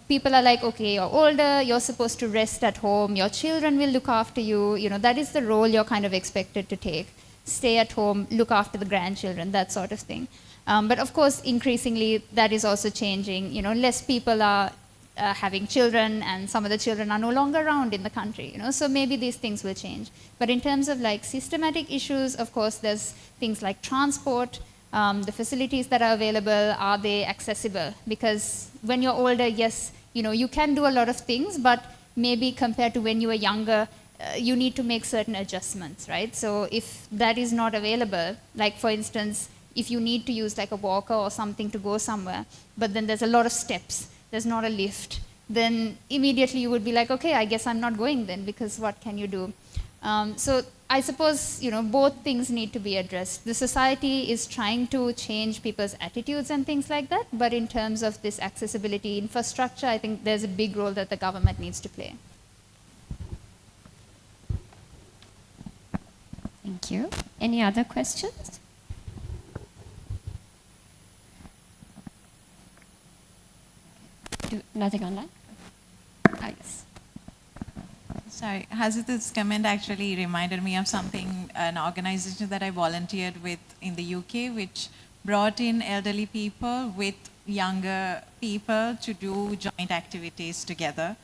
People are like, okay, you're older, you're supposed to rest at home, your children will look after you, that is the role you're kind of expected to take. Stay at home, look after the grandchildren, that sort of thing. But of course, increasingly, that is also changing. Less people are having children, and some of the children are no longer around in the country, so maybe these things will change. But in terms of like systematic issues, of course, there's things like transport, the facilities that are available, are they accessible? Because when you're older, yes, you can do a lot of things, but maybe compared to when you were younger, you need to make certain adjustments, right? So if that is not available, like for instance, if you need to use like a walker or something to go somewhere, but then there's a lot of steps, there's not a lift, then immediately you would be like, okay, I guess I'm not going then, because what can you do? So I suppose, both things need to be addressed. The society is trying to change people's attitudes and things like that, but in terms of this accessibility infrastructure, I think there's a big role that the government needs to play. Thank you. Any other questions? Nothing online? Yes. Sorry, Hazit's comment actually reminded me of something, an organization that I volunteered with in the UK, which brought in elderly people with younger people to do joint activities together.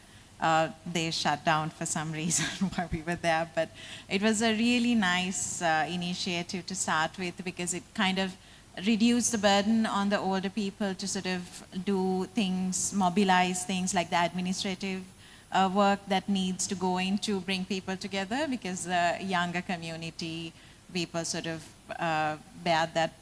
They shut down for some reason while we were there, but it was a really nice initiative to start with, because it kind of reduced the burden on the older people to sort of do things, mobilize things like the administrative work that needs to go in to bring people together, because the younger community people sort of bear that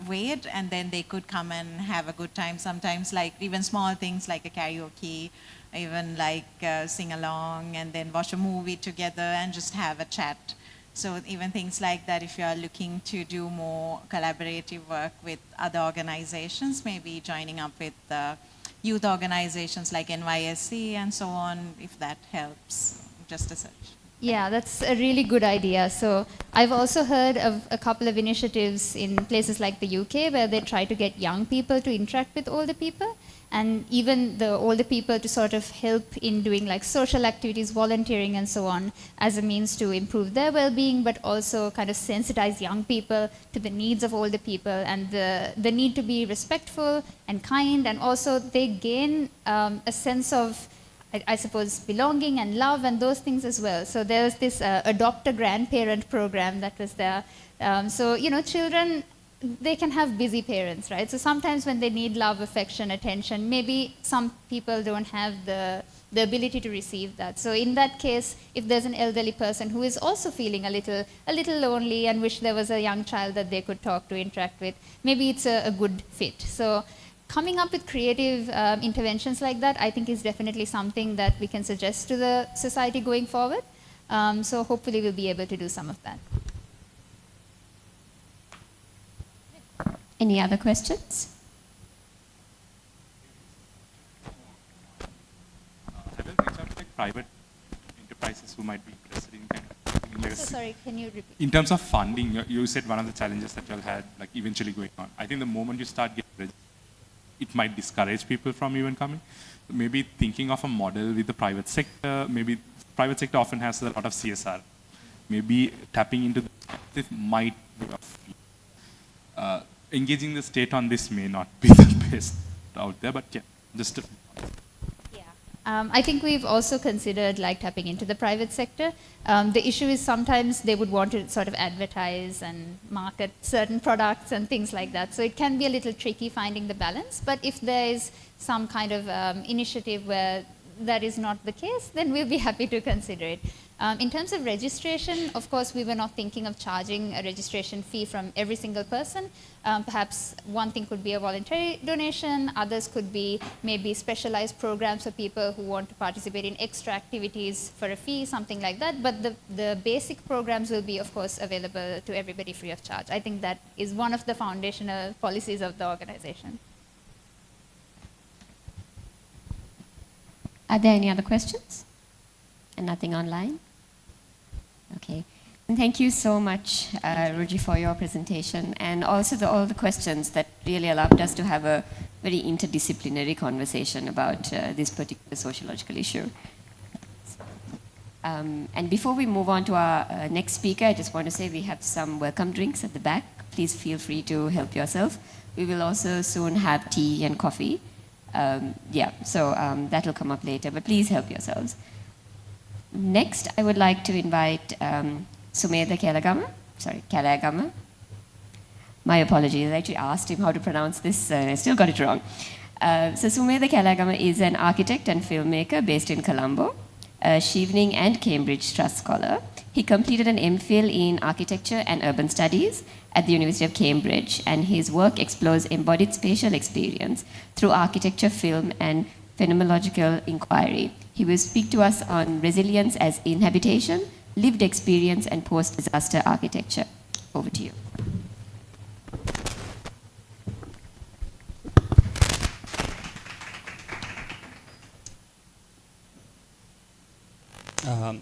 weight, and then they could come and have a good time sometimes, like even small things like a karaoke, even like sing along and then watch a movie together and just have a chat. So even things like that, if you are looking to do more collaborative work with other organizations, maybe joining up with youth organizations like NYSC and so on, if that helps, just as such. Yeah, that's a really good idea. So I've also heard of a couple of initiatives in places like the UK where they try to get young people to interact with older people, and even the older people to sort of help in doing like social activities, volunteering and so on, as a means to improve their well-being, but also kind of sensitize young people to the needs of older people and the need to be respectful and kind, and also they gain a sense of, I suppose, belonging and love and those things as well. So there was this adopt a grandparent program that was there. So, children they can have busy parents, right? So sometimes when they need love, affection, attention, maybe some people don't have the ability to receive that. So in that case, if there's an elderly person who is also feeling a little lonely and wish there was a young child that they could talk to, interact with, maybe it's a good fit. So coming up with creative interventions like that, I think is definitely something that we can suggest to the society going forward. So hopefully we'll be able to do some of that. Any other questions? I don't think it's like private enterprises who might be interested in kind of So sorry, can you repeat? In terms of funding, you said one of the challenges that you all had, like eventually going on. I think the moment you start getting, it might discourage people from even coming. Maybe thinking of a model with the private sector. Maybe private sector often has a lot of CSR. Maybe tapping into this might be engaging the state on this may not be the best out there, but yeah, just a I think we've also considered like tapping into the private sector. The issue is sometimes they would want to sort of advertise and market certain products and things like that. So it can be a little tricky finding the balance. But if there is some kind of initiative where that is not the case, then we'll be happy to consider it. In terms of registration, of course, we were not thinking of charging a registration fee from every single person. Perhaps one thing could be a voluntary donation, others could be maybe specialized programs for people who want to participate in extra activities for a fee, something like that. But the basic programs will be, of course, available to everybody free of charge. I think that is one of the foundational policies of the organization. Are there any other questions? And nothing online? Okay. And thank you so much, Ruji, for your presentation, and also all the questions that really allowed us to have a very interdisciplinary conversation about this particular sociological issue. And before we move on to our next speaker, I just want to say we have some welcome drinks at the back. Please feel free to help yourself. We will also soon have tea and coffee. That will come up later, but please help yourselves. Next, I would like to invite Sumedha Kalagama. My apologies, I actually asked him how to pronounce this, and I still got it wrong. So Sumedha Kalagama is an architect and filmmaker based in Colombo, a Chevening and Cambridge Trust Scholar. He completed an MPhil in Architecture and Urban Studies at the University of Cambridge, and his work explores embodied spatial experience through architecture, film, and phenomenological inquiry. He will speak to us on resilience as inhabitation, lived experience, and post-disaster architecture. Over to you.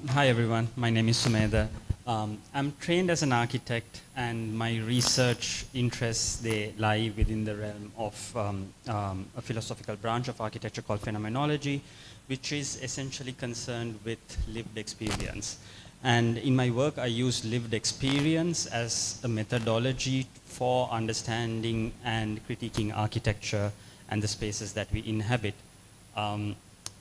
Hi everyone, my name is Sumedha. I'm trained as an architect, and my research interests, they lie within the realm of a philosophical branch of architecture called phenomenology, which is essentially concerned with lived experience. And in my work, I use lived experience as a methodology for understanding and critiquing architecture and the spaces that we inhabit.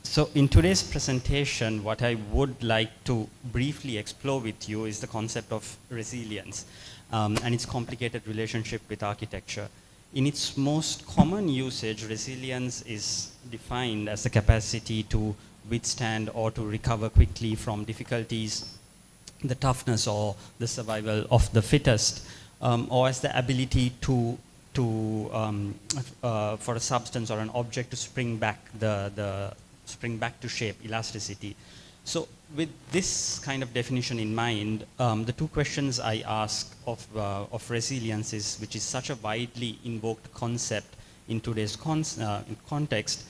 So in today's presentation, what I would like to briefly explore with you is the concept of resilience and its complicated relationship with architecture. In its most common usage, resilience is defined as the capacity to withstand or to recover quickly from difficulties, the toughness or the survival of the fittest, or as the ability for a substance or an object to spring back to shape, elasticity. So with this kind of definition in mind, the two questions I ask of resilience is, which is such a widely invoked concept in today's context,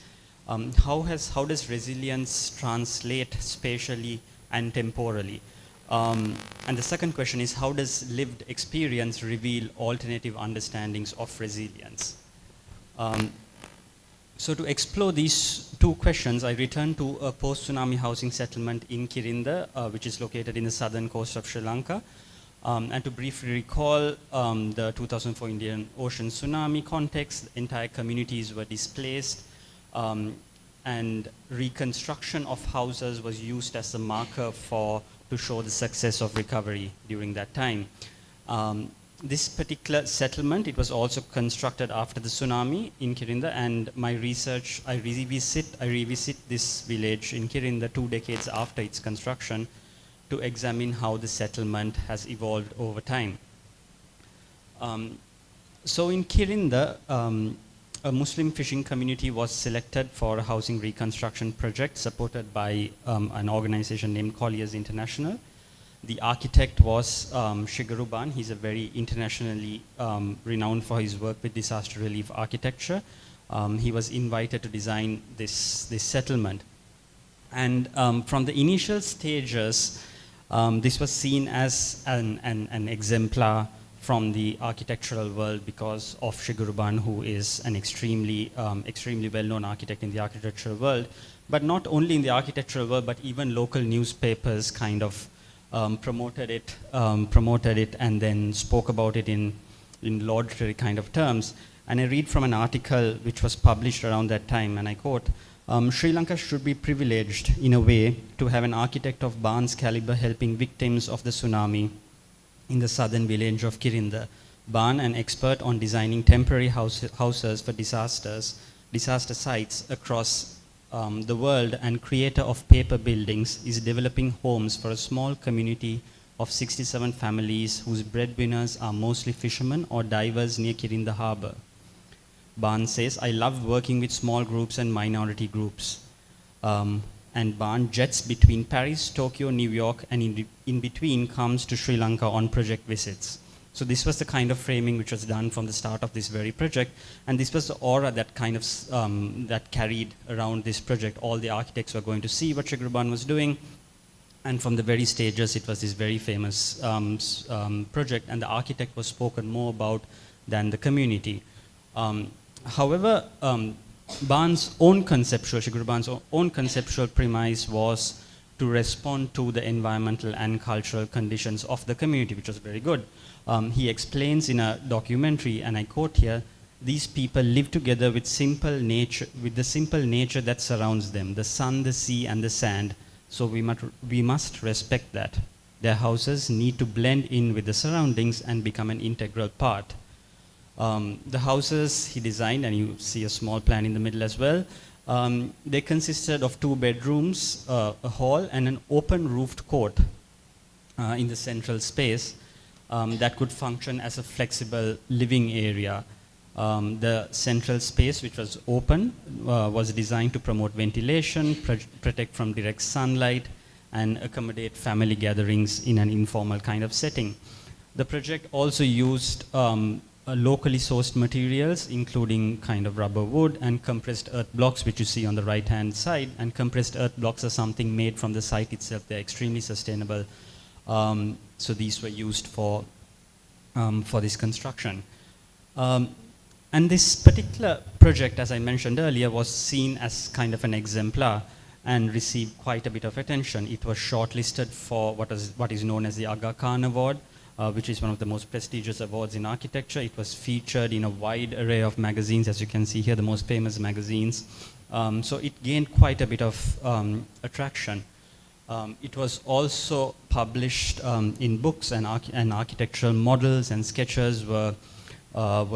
how does resilience translate spatially and temporally? And the second question is, how does lived experience reveal alternative understandings of resilience? So to explore these two questions, I return to a post-tsunami housing settlement in Kirinda, which is located in the southern coast of Sri Lanka. And to briefly recall the 2004 Indian Ocean tsunami context, entire communities were displaced, and reconstruction of houses was used as a marker to show the success of recovery during that time. this particular settlement, it was also constructed after the tsunami in Kirinda, and my research, I revisit this village in Kirinda 2 decades after its construction to examine how the settlement has evolved over time. So in Kirinda, a Muslim fishing community was selected for a housing reconstruction project supported by an organization named Colliers International. The architect was Shigeru Ban. He's a very internationally renowned for his work with disaster relief architecture. He was invited to design this settlement. And from the initial stages, this was seen as an exemplar from the architectural world because of Shigeru Ban, who is an extremely well-known architect in the architectural world. But not only in the architectural world, but even local newspapers kind of promoted it and then spoke about it in laudatory kind of terms. And I read from an article which was published around that time, and I quote, Sri Lanka should be privileged in a way to have an architect of Ban's caliber helping victims of the tsunami in the southern village of Kirinda. Ban, an expert on designing temporary houses for disaster sites across the world and creator of paper buildings, is developing homes for a small community of 67 families whose breadwinners are mostly fishermen or divers near Kirinda Harbour. Ban says, I love working with small groups and minority groups. And Ban jets between Paris, Tokyo, New York, and in between comes to Sri Lanka on project visits. So this was the kind of framing which was done from the start of this very project, and this was the aura that kind of that carried around this project. All the architects were going to see what Shigeru Ban was doing, and from the very stages, it was this very famous project, and the architect was spoken more about than the community. However, Shigeru Ban's own conceptual premise was to respond to the environmental and cultural conditions of the community, which was very good. He explains in a documentary, and I quote here, these people live together with the simple nature that surrounds them, the sun, the sea, and the sand. So we must respect that. Their houses need to blend in with the surroundings and become an integral part. The houses he designed, and you see a small plan in the middle as well, they consisted of 2 bedrooms, a hall, and an open roofed court in the central space that could function as a flexible living area. The central space, which was open, was designed to promote ventilation, protect from direct sunlight, and accommodate family gatherings in an informal kind of setting. The project also used locally sourced materials, including kind of rubber wood and compressed earth blocks, which you see on the right-hand side. And compressed earth blocks are something made from the site itself. They're extremely sustainable. So these were used for this construction. And this particular project, as I mentioned earlier, was seen as kind of an exemplar and received quite a bit of attention. It was shortlisted for what is known as the Aga Khan Award, which is one of the most prestigious awards in architecture. It was featured in a wide array of magazines, as you can see here, the most famous magazines. So it gained quite a bit of attraction. It was also published in books, and architectural models and sketches were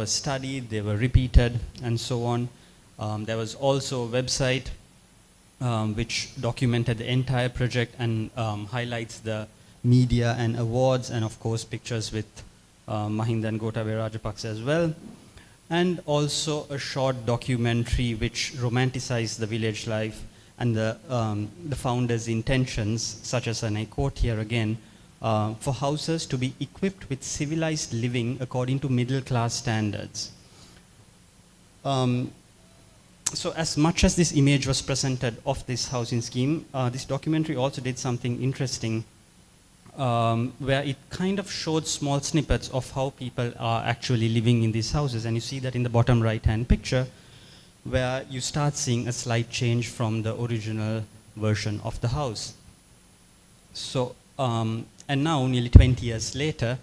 studied, they were repeated, and so on. There was also a website which documented the entire project and highlights the media and awards, and of course pictures with Mahinda and Gotabaya Rajapaksa as well. And also a short documentary which romanticized the village life and the founder's intentions, such as, and I quote here again, for houses to be equipped with civilized living according to middle class standards. So as much as this image was presented of this housing scheme, this documentary also did something interesting, where it kind of showed small snippets of how people are actually living in these houses. And you see that in the bottom right-hand picture, where you start seeing a slight change from the original version of the house. So, and now, nearly 20 years later,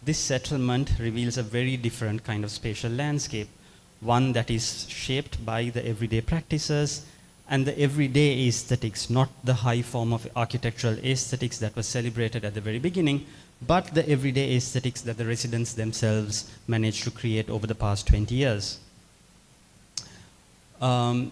this settlement reveals a very different kind of spatial landscape, one that is shaped by the everyday practices and the everyday aesthetics, not the high form of architectural aesthetics that was celebrated at the very beginning, but the everyday aesthetics that the residents themselves managed to create over the past 20 years. The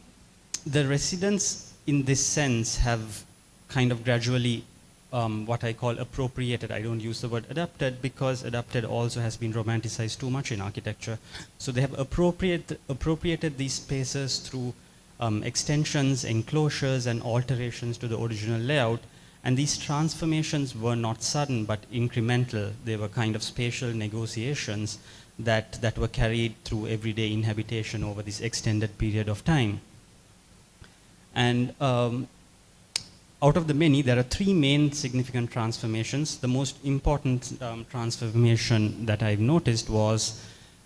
residents in this sense have kind of gradually what I call appropriated. I don't use the word adapted because adapted also has been romanticized too much in architecture. So they have appropriated these spaces through extensions, enclosures, and alterations to the original layout. And these transformations were not sudden but incremental. They were kind of spatial negotiations that were carried through everyday inhabitation over this extended period of time. And out of the many, there are three main significant transformations. The most important transformation that I've noticed was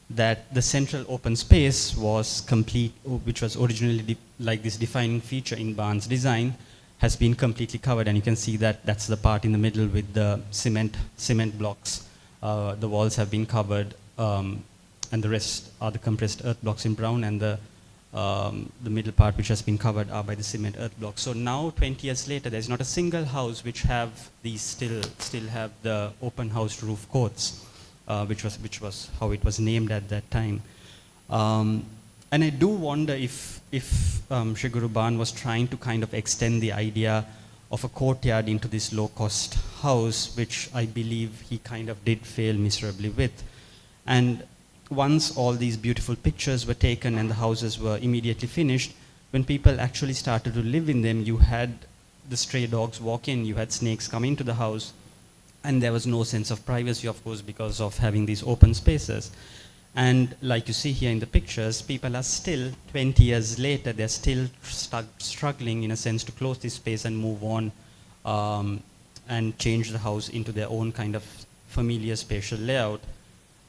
that the central open space was complete, which was originally like this defining feature in Barnes' design, has been completely covered. And you can see that that's the part in the middle with the cement blocks. The walls have been covered, and the rest are the compressed earth blocks in brown, and the middle part which has been covered are by the cement earth blocks. So now, 20 years later, there's not a single house which have these still have the open house roof courts, which was how it was named at that time. And I do wonder if Shiguru Ban was trying to kind of extend the idea of a courtyard into this low-cost house, which I believe he kind of did fail miserably with. And once all these beautiful pictures were taken and the houses were immediately finished, when people actually started to live in them, you had the stray dogs walk in, you had snakes come into the house, and there was no sense of privacy, of course, because of having these open spaces. And like you see here in the pictures, people are still, 20 years later, they're still struggling in a sense to close this space and move on and change the house into their own kind of familiar spatial layout.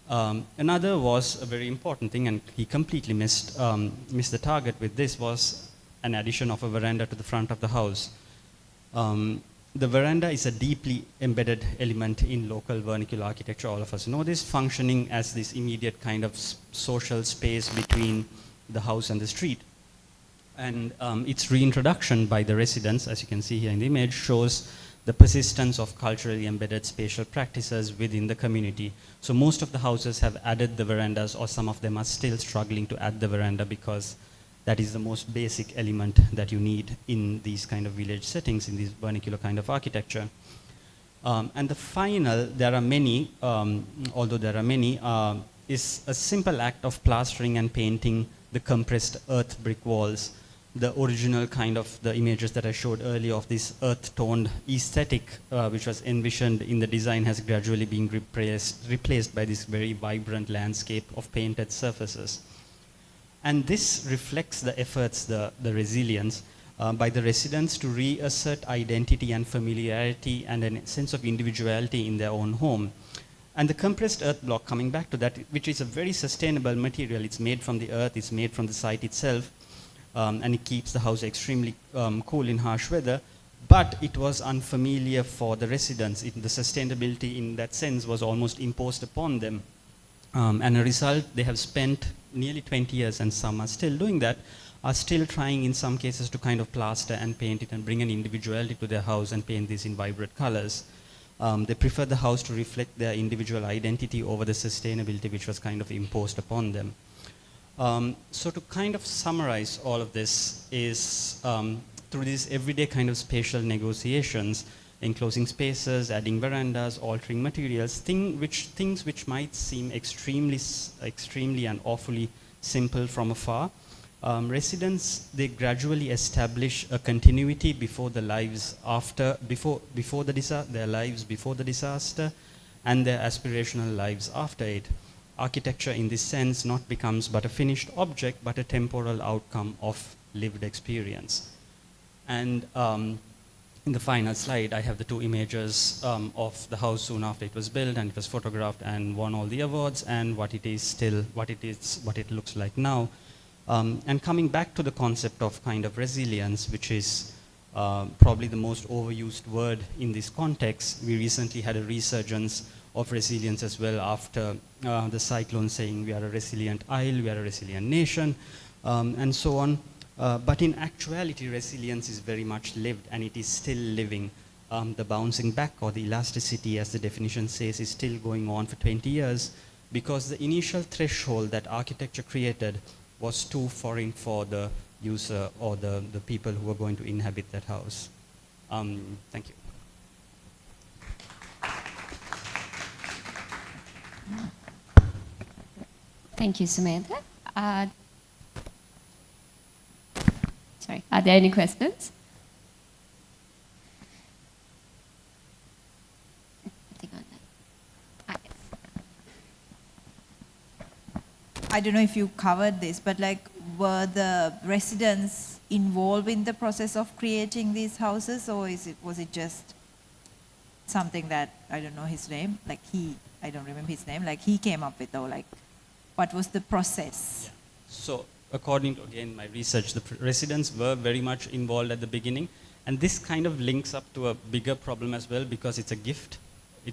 Another was a very important thing, and he completely missed the target with this, was an addition of a veranda to the front of the house. The veranda is a deeply embedded element in local vernacular architecture. All of us know this, functioning as this immediate kind of social space between the house and the street. And its reintroduction by the residents, as you can see here in the image, shows the persistence of culturally embedded spatial practices within the community. So most of the houses have added the verandas, or some of them are still struggling to add the veranda because that is the most basic element that you need in these kind of village settings, in this vernacular kind of architecture. And the final, there are many, although there are many, is a simple act of plastering and painting the compressed earth brick walls. The original kind of the images that I showed earlier of this earth-toned aesthetic, which was envisioned in the design, has gradually been replaced by this very vibrant landscape of painted surfaces. And this reflects the efforts, the resilience by the residents to reassert identity and familiarity and a sense of individuality in their own home. And the compressed earth block, coming back to that, which is a very sustainable material, it's made from the earth, it's made from the site itself, and it keeps the house extremely cool in harsh weather, but it was unfamiliar for the residents. The sustainability in that sense was almost imposed upon them. And a result, they have spent nearly 20 years, and some are still doing that, are still trying in some cases to kind of plaster and paint it and bring an individuality to their house and paint this in vibrant colors. They prefer the house to reflect their individual identity over the sustainability which was kind of imposed upon them. So to kind of summarize all of this is through these everyday kind of spatial negotiations, enclosing spaces, adding verandas, altering materials, things which might seem extremely and awfully simple from afar. Residents, they gradually establish a continuity before the lives after, their lives before the disaster, and their aspirational lives after it. Architecture in this sense not becomes but a finished object, but a temporal outcome of lived experience. And in the final slide, I have the two images of the house soon after it was built, and it was photographed and won all the awards, and what it looks like now. And coming back to the concept of kind of resilience, which is probably the most overused word in this context. We recently had a resurgence of resilience as well after the cyclone, saying we are a resilient isle, we are a resilient nation, and so on. But in actuality, resilience is very much lived, and it is still living. the bouncing back or the elasticity, as the definition says, is still going on for 20 years because the initial threshold that architecture created was too foreign for the user or the people who are going to inhabit that house. Thank you. Thank you, Sumedha. Sorry, are there any questions? I don't know if you covered this, but like, were the residents involved in the process of creating these houses, or was it just something that, I don't know his name, like I don't remember his name, like he came up with, or like, what was the process? Yeah. So according to, again, my research, the residents were very much involved at the beginning, and this kind of links up to a bigger problem as well because it's a gift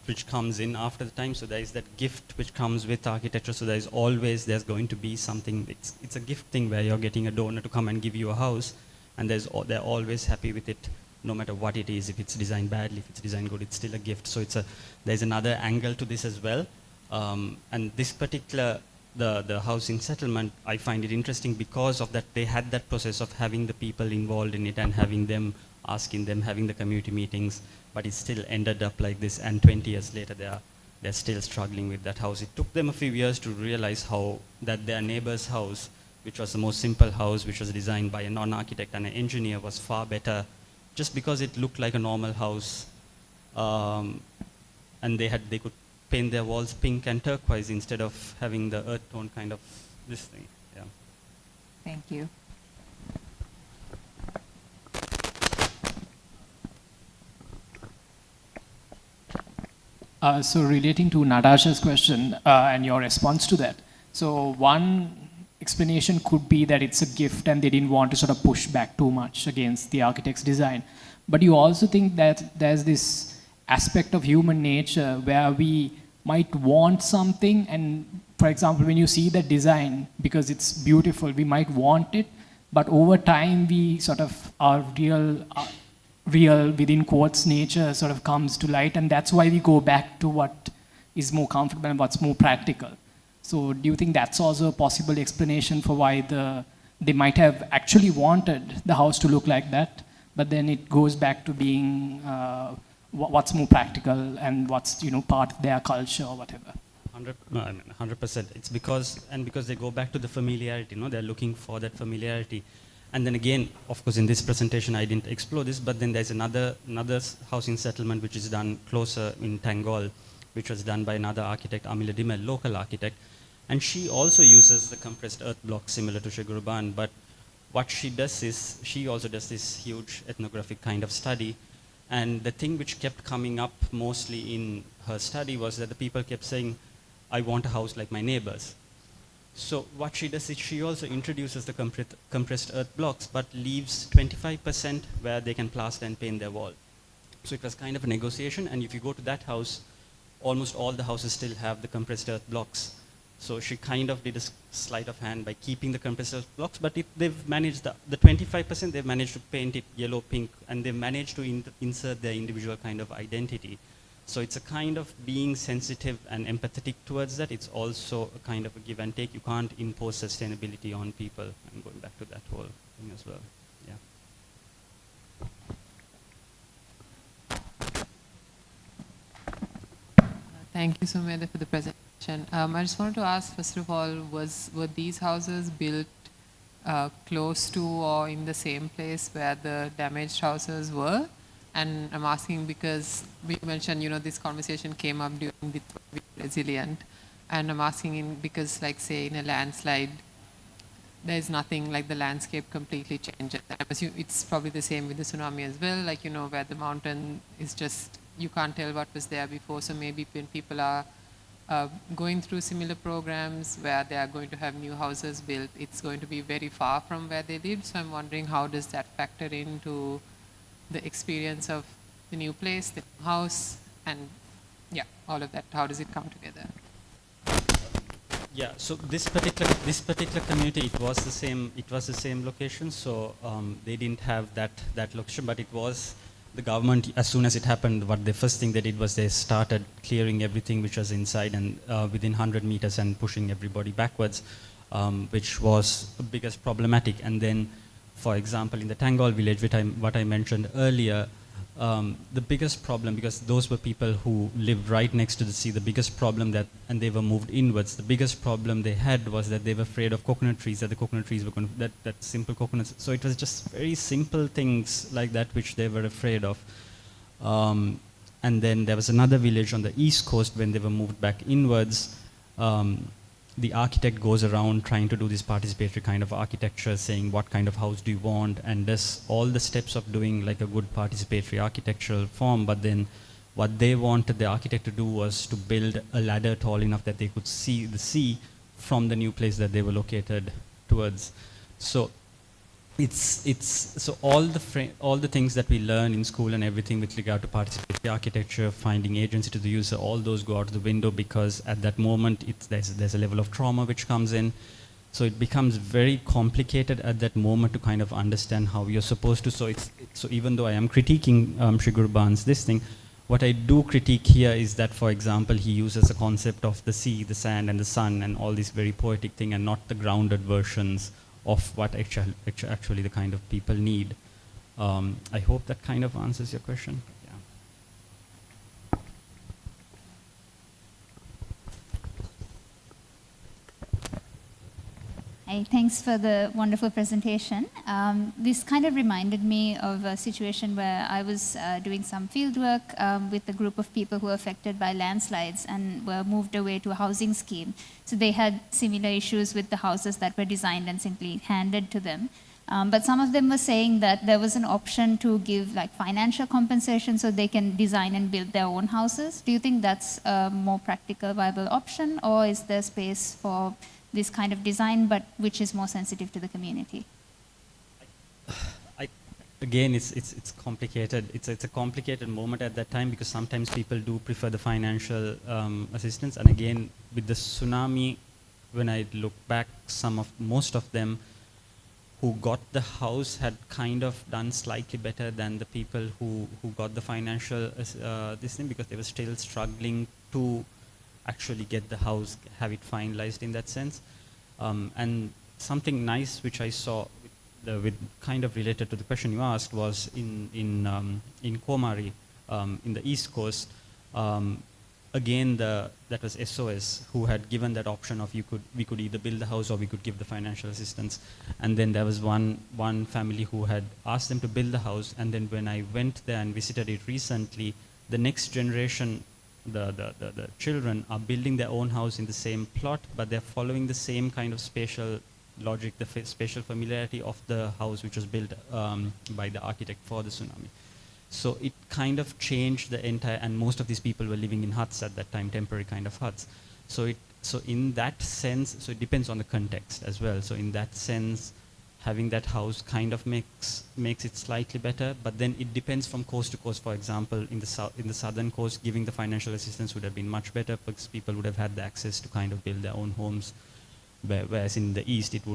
which comes in after the time. So there is that gift which comes with architecture. So there's going to be something. It's a gift thing where you're getting a donor to come and give you a house, and they're always happy with it, no matter what it is. If it's designed badly, if it's designed good, it's still a gift. So there's another angle to this as well. And this particular the housing settlement, I find it interesting because of that. They had that process of having the people involved in it and having them asking them, having the community meetings, but it still ended up like this, and 20 years later they're still struggling with that house. It took them a few years to realize that their neighbor's house, which was the most simple house, which was designed by a non-architect and an engineer, was far better just because it looked like a normal house, and they could paint their walls pink and turquoise instead of having the earth tone kind of this thing. Yeah. Thank you. So relating to Natasha's question and your response to that, so one explanation could be that it's a gift and they didn't want to sort of push back too much against the architect's design. But you also think that there's this aspect of human nature where we might want something, and for example, when you see the design, because it's beautiful, we might want it, but over time we sort of our real within quotes nature sort of comes to light, and that's why we go back to what is more comfortable and what's more practical. So do you think that's also a possible explanation for why they might have actually wanted the house to look like that, but then it goes back to being what's more practical and what's part of their culture or whatever? 100%. It's because they go back to the familiarity. They're looking for that familiarity. And then again, of course, in this presentation, I didn't explore this, but then there's another housing settlement which is done closer in Tangol, which was done by another architect, Amila Dimel, local architect. And she also uses the compressed earth block similar to Shagurban, but what she does is, she also does this huge ethnographic kind of study. And the thing which kept coming up mostly in her study was that the people kept saying, I want a house like my neighbors. So what she does is she also introduces the compressed earth blocks, but leaves 25% where they can plaster and paint their wall. So it was kind of a negotiation, and if you go to that house, almost all the houses still have the compressed earth blocks. So she kind of did a sleight of hand by keeping the compressed earth blocks, but they've managed the 25%, they've managed to paint it yellow, pink, and they've managed to insert their individual kind of identity. So it's a kind of being sensitive and empathetic towards that. It's also a kind of a give and take. You can't impose sustainability on people. I'm going back to that whole thing as well. Yeah. Thank you, Sumedha, for the presentation. I just wanted to ask, first of all, were these houses built close to or in the same place where the damaged houses were? And I'm asking because we mentioned, this conversation came up during the resilient. And I'm asking because, like, say, in a landslide, there's nothing like the landscape completely changes. I assume it's probably the same with the tsunami as well, like, where the mountain is just, you can't tell what was there before. So maybe when people are going through similar programs where they are going to have new houses built, it's going to be very far from where they lived. So I'm wondering, how does that factor into the experience of the new place, the new house, and all of that? How does it come together? Yeah. So this particular community, it was the same location. So they didn't have that location, but it was the government, as soon as it happened, what the first thing they did was they started clearing everything which was inside and within 100 meters and pushing everybody backwards, which was the biggest problematic. And then, for example, in the Tangol village, what I mentioned earlier, the biggest problem, because those were people who lived right next to the sea, the biggest problem and they were moved inwards, the biggest problem they had was that they were afraid of coconut trees, that the coconut trees were going to, that simple coconuts. So it was just very simple things like that which they were afraid of. And then there was another village on the east coast when they were moved back inwards. The architect goes around trying to do this participatory kind of architecture, saying what kind of house do you want, and does all the steps of doing like a good participatory architectural form. But then what they wanted the architect to do was to build a ladder tall enough that they could see the sea from the new place that they were located towards. So so all the things that we learn in school and everything with regard to participatory architecture, finding agency to the user, all those go out the window, because at that moment there's a level of trauma which comes in. So it becomes very complicated at that moment to kind of understand how you're supposed to. So even though I am critiquing Shri Guru Ban's this thing, what I do critique here is that, for example, he uses a concept of the sea, the sand, and the sun, and all these very poetic thing, and not the grounded versions of what actually the kind of people need. I hope that kind of answers your question. Yeah. Hey, thanks for the wonderful presentation. This kind of reminded me of a situation where I was doing some field work with a group of people who were affected by landslides and were moved away to a housing scheme. So they had similar issues with the houses that were designed and simply handed to them. But some of them were saying that there was an option to give like financial compensation so they can design and build their own houses. Do you think that's a more practical, viable option, or is there space for this kind of design, but which is more sensitive to the community? Again, it's complicated. It's a complicated moment at that time, because sometimes people do prefer the financial assistance. And again, with the tsunami, when I look back, most of them who got the house had kind of done slightly better than the people who got the financial this thing, because they were still struggling to actually get the house, have it finalized in that sense. And something nice which I saw with kind of related to the question you asked was in Komari, in the East Coast. Again, that was SOS who had given that option of we could either build the house or we could give the financial assistance. And then there was one family who had asked them to build the house, and then when I went there and visited it recently, the next generation, the children are building their own house in the same plot, but they're following the same kind of spatial logic, the spatial familiarity of the house which was built by the architect for the tsunami. So it kind of changed the entire, and most of these people were living in huts at that time, temporary kind of huts. So in that sense, so it depends on the context as well. So in that sense, having that house kind of makes it slightly better, but then it depends from coast to coast. For example, in the southern coast, giving the financial assistance would have been much better, because people would have had the access to kind of build their own homes, whereas in the east it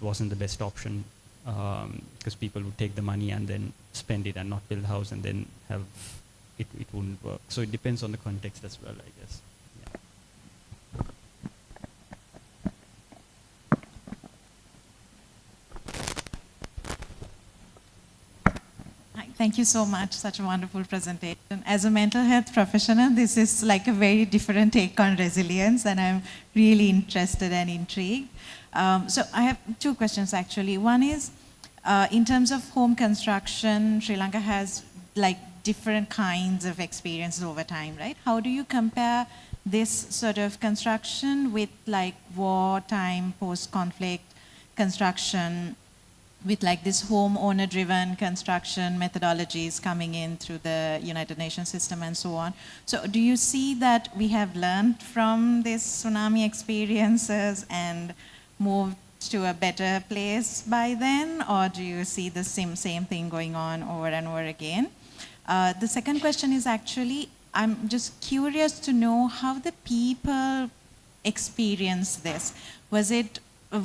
wasn't the best option, because people would take the money and then spend it and not build a house, and then have it wouldn't work. So it depends on the context as well, I guess. Thank you so much. Such a wonderful presentation. As a mental health professional, this is like a very different take on resilience, and I'm really interested and intrigued. So I have two questions actually. One is, in terms of home construction, Sri Lanka has like different kinds of experiences over time, right? How do you compare this sort of construction with like wartime, post-conflict construction, with like this homeowner-driven construction methodologies coming in through the United Nations system and so on? So do you see that we have learned from this tsunami experiences and moved to a better place by then, or do you see the same thing going on over and over again? The second question is actually, I'm just curious to know how the people experience this. Was it,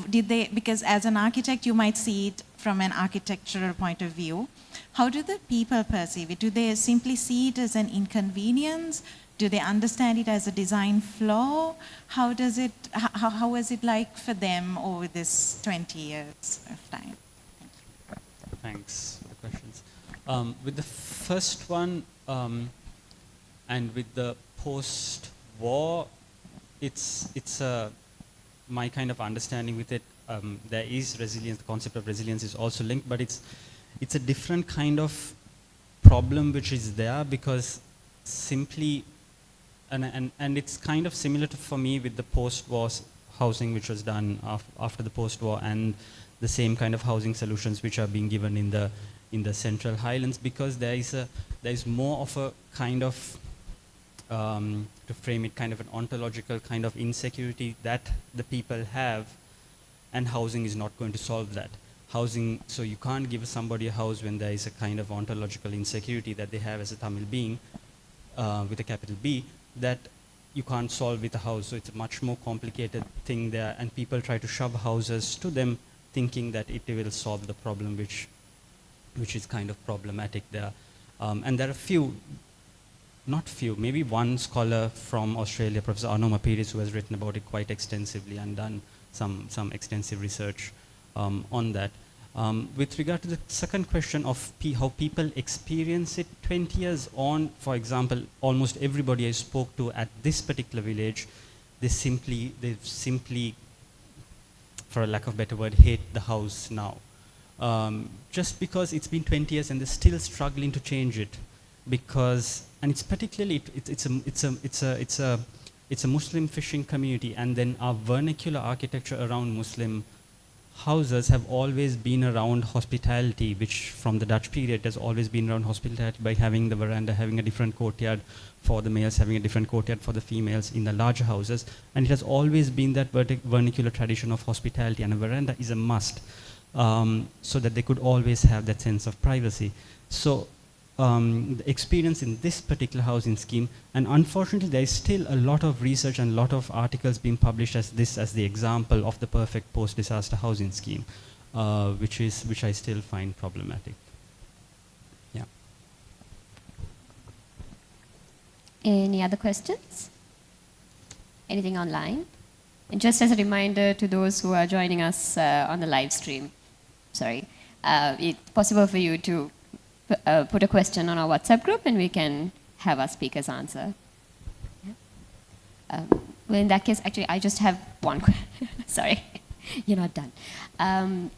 did they, because as an architect you might see it from an architectural point of view. How do the people perceive it? Do they simply see it as an inconvenience? Do they understand it as a design flaw? How was it like for them over this 20 years of time? Thanks for the questions. With the first one, and with the post-war, it's my kind of understanding with it. There is resilience. The concept of resilience is also linked, but it's a different kind of problem which is there, because simply, and it's kind of similar to, for me, with the post-war housing which was done after the post-war, and the same kind of housing solutions which are being given in the Central Highlands, because there is more of a kind of, to frame it, kind of an ontological kind of insecurity that the people have, and housing is not going to solve that. Housing, so you can't give somebody a house when there is a kind of ontological insecurity that they have as a Tamil being, with a capital B, that you can't solve with a house. So it's a much more complicated thing there, and people try to shove houses to them, thinking that it will solve the problem, which is kind of problematic there. And there are maybe one scholar from Australia, Professor Arno Mapiris, who has written about it quite extensively and done some extensive research on that. With regard to the second question of how people experience it 20 years on, for example, almost everybody I spoke to at this particular village, they simply, for a lack of a better word, hate the house now. Just because it's been 20 years and they're still struggling to change it, because, and it's particularly, it's a Muslim fishing community, and then our vernacular architecture around Muslim houses have always been around hospitality, which from the Dutch period has always been around hospitality, by having the veranda, having a different courtyard for the males, having a different courtyard for the females in the larger houses. And it has always been that vernacular tradition of hospitality, and a veranda is a must, so that they could always have that sense of privacy. So the experience in this particular housing scheme, and unfortunately there is still a lot of research and a lot of articles being published as the example of the perfect post-disaster housing scheme, which I still find problematic. Yeah. Any other questions? Anything online? And just as a reminder to those who are joining us on the live stream, it's possible for you to put a question on our WhatsApp group, and we can have our speakers answer. Yeah. Well, in that case, actually, I just have one question. Sorry, you're not done.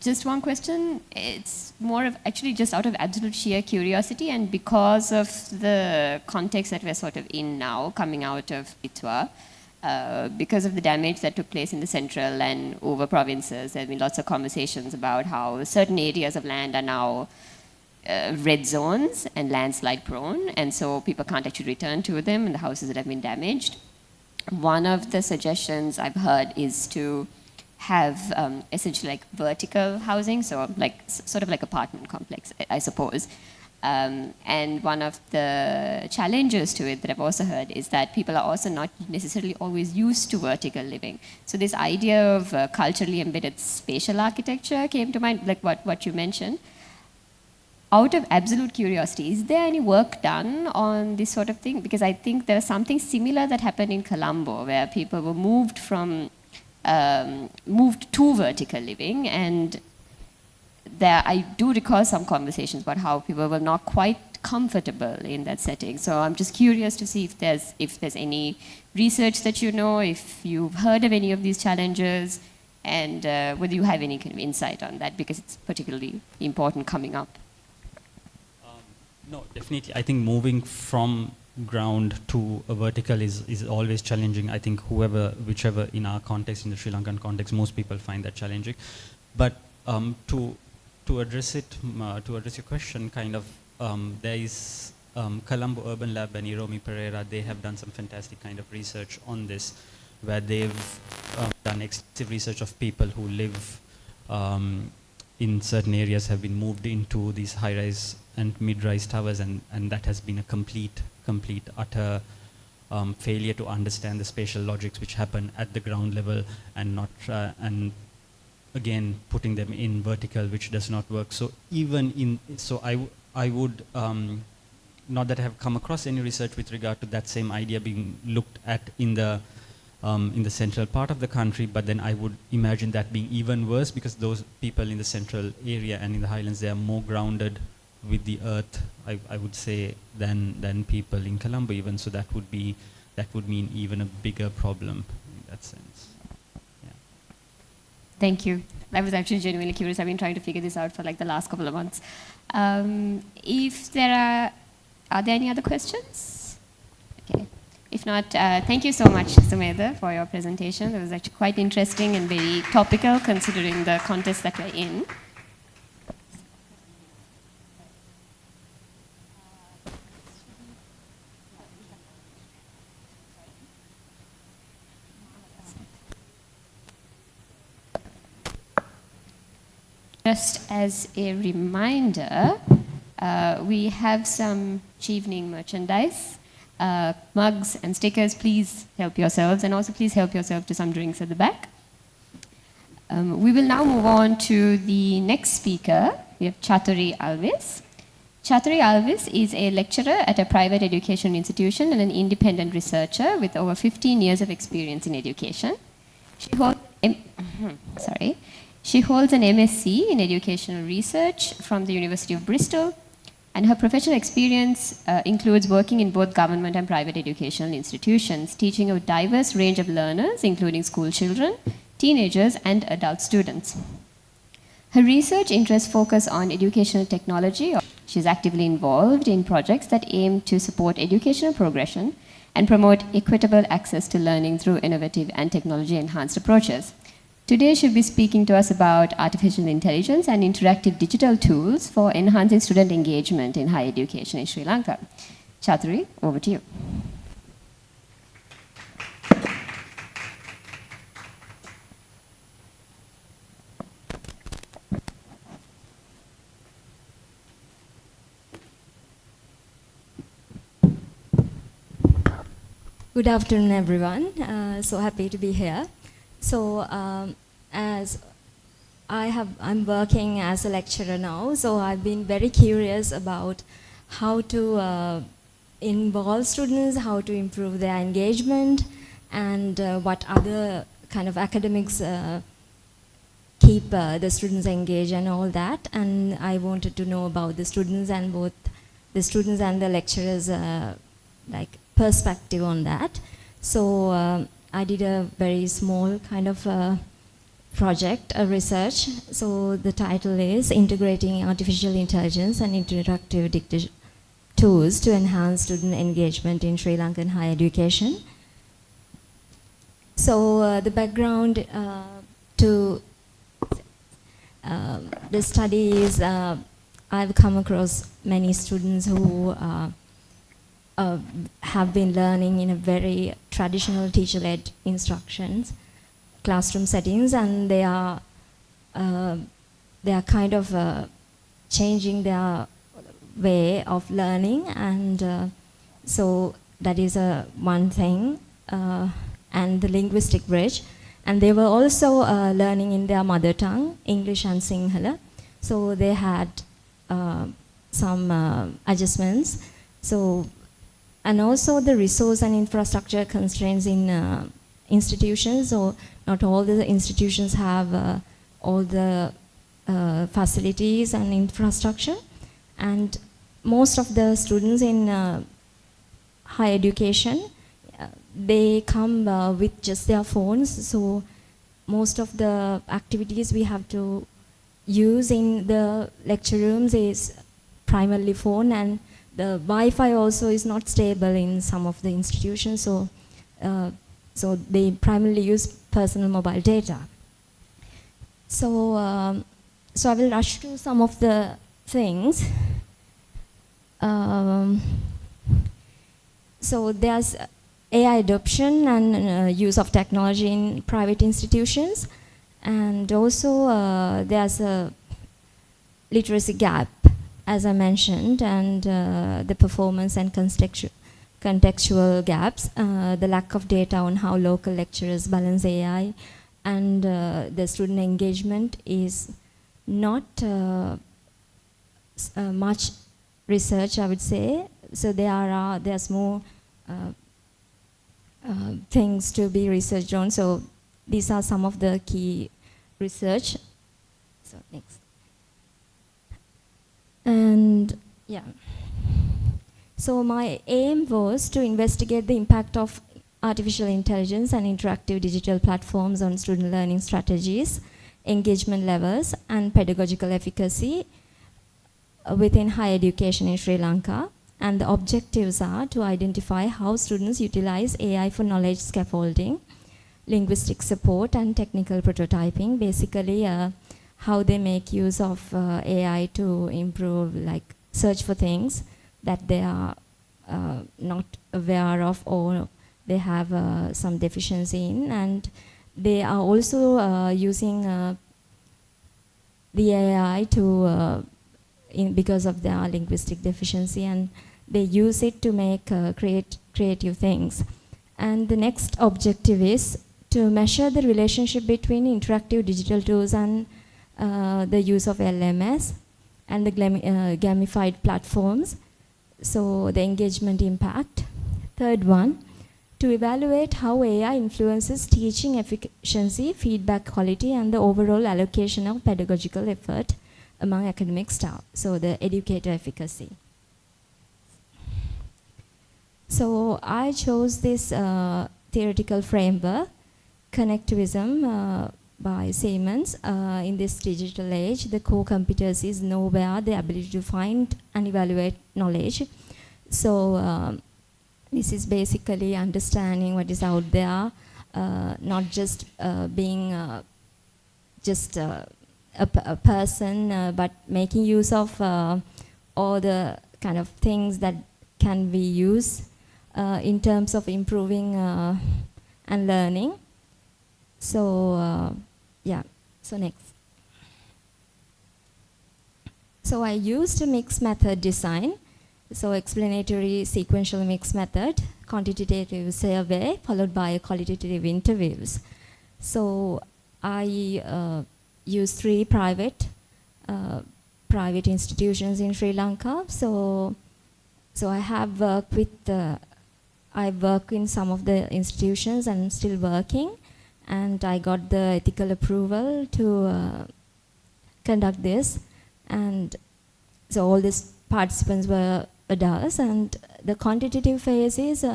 Just one question. It's more of actually just out of absolute sheer curiosity, and because of the context that we're sort of in now, coming out of Itwa, because of the damage that took place in the central and over provinces, there have been lots of conversations about how certain areas of land are now red zones and landslide prone, and so people can't actually return to them, and the houses that have been damaged. One of the suggestions I've heard is to have essentially like vertical housing, so like sort of like apartment complex, I suppose. And one of the challenges to it that I've also heard is that people are also not necessarily always used to vertical living. So this idea of culturally embedded spatial architecture came to mind, like what you mentioned. Out of absolute curiosity, is there any work done on this sort of thing? Because I think there's something similar that happened in Colombo, where people were moved to vertical living, and there I do recall some conversations about how people were not quite comfortable in that setting. So I'm just curious to see if there's any research that you know, if you've heard of any of these challenges, and whether you have any kind of insight on that, because it's particularly important coming up. No, definitely. I think moving from ground to a vertical is always challenging. I think whichever in our context, in the Sri Lankan context, most people find that challenging. But to address your question, kind of, there is Colombo Urban Lab and Iromi Pereira. They have done some fantastic kind of research on this, where they've done extensive research of people who live in certain areas, have been moved into these high-rise and mid-rise towers, and that has been a complete utter failure to understand the spatial logics which happen at the ground level, and not again putting them in vertical, which does not work. So even in, so I would, not that I have come across any research with regard to that same idea being looked at in the central part of the country, but then I would imagine that being even worse, because those people in the central area and in the highlands, they are more grounded with the earth, I would say, than people in Colombo even. So that would mean even a bigger problem in that sense. Yeah. Thank you. I was actually genuinely curious. I've been trying to figure this out for like the last couple of months. If there are there any other questions? Okay. If not, thank you so much, Sumedha, for your presentation. It was actually quite interesting and very topical considering the context that we're in. Just as a reminder, we have some Chevening merchandise, mugs and stickers. Please help yourselves, and also please help yourself to some drinks at the back. We will now move on to the next speaker. We have Chaturi Alvis. Chaturi Alvis is a lecturer at a private education institution and an independent researcher with over 15 years of experience in education. She holds an MSc in Educational Research from the University of Bristol, and her professional experience includes working in both government and private educational institutions, teaching a diverse range of learners, including school children, teenagers, and adult students. Her research interests focus on educational technology. She is actively involved in projects that aim to support educational progression and promote equitable access to learning through innovative and technology-enhanced approaches. Today she'll be speaking to us about artificial intelligence and interactive digital tools for enhancing student engagement in higher education in Sri Lanka. Chaturi, over to you. Good afternoon, everyone. So happy to be here. So as I'm working as a lecturer now, so I've been very curious about how to involve students, how to improve their engagement, and what other kind of academics keep the students engaged and all that. And I wanted to know about the students and both the students and the lecturers like perspective on that. So I did a very small kind of project, a research. So the title is Integrating Artificial Intelligence and Interactive Tools to Enhance Student Engagement in Sri Lankan Higher Education. So the background to the study is I've come across many students who have been learning in a very traditional teacher-led instructions, classroom settings, and they are kind of changing their way of learning, and so that is one thing, and the linguistic bridge. And they were also learning in their mother tongue, English and Sinhala, so they had some adjustments. So, and also the resource and infrastructure constraints in institutions. So not all the institutions have all the facilities and infrastructure. And most of the students in higher education, they come with just their phones. So most of the activities we have to use in the lecture rooms is primarily phone, and the Wi-Fi also is not stable in some of the institutions, so so they primarily use personal mobile data. So so I will rush through some of the things. So there's AI adoption and use of technology in private institutions, and also there's a literacy gap, as I mentioned, and the performance and contextual gaps, the lack of data on how local lecturers balance AI and the student engagement is not much research, I would say. So there's more things to be researched on. So these are some of the key research. So next. And yeah. So my aim was to investigate the impact of artificial intelligence and interactive digital platforms on student learning strategies, engagement levels, and pedagogical efficacy within higher education in Sri Lanka. And the objectives are to identify how students utilize AI for knowledge scaffolding, linguistic support, and technical prototyping. Basically, how they make use of AI to improve, like search for things that they are not aware of or they have some deficiency in. And they are also using the AI to, because of their linguistic deficiency, and they use it to make creative things. And the next objective is to measure the relationship between interactive digital tools and the use of LMS and the gamified platforms. So the engagement impact. Third one, to evaluate how AI influences teaching efficiency, feedback quality, and the overall allocation of pedagogical effort among academic staff. So the educator efficacy. So I chose this theoretical framework, connectivism by Siemens. In this digital age, the core competency is nowhere, the ability to find and evaluate knowledge. So this is basically understanding what is out there, not just being just a person, but making use of all the kind of things that can be used in terms of improving and learning. So yeah, so next. So I used a mixed method design. So explanatory sequential mixed method, quantitative survey, followed by qualitative interviews. So I use 3 private institutions in Sri Lanka. So I have worked with, I work in some of the institutions and I'm still working, and I got the ethical approval to conduct this. And so all these participants were adults, and the quantitative phase is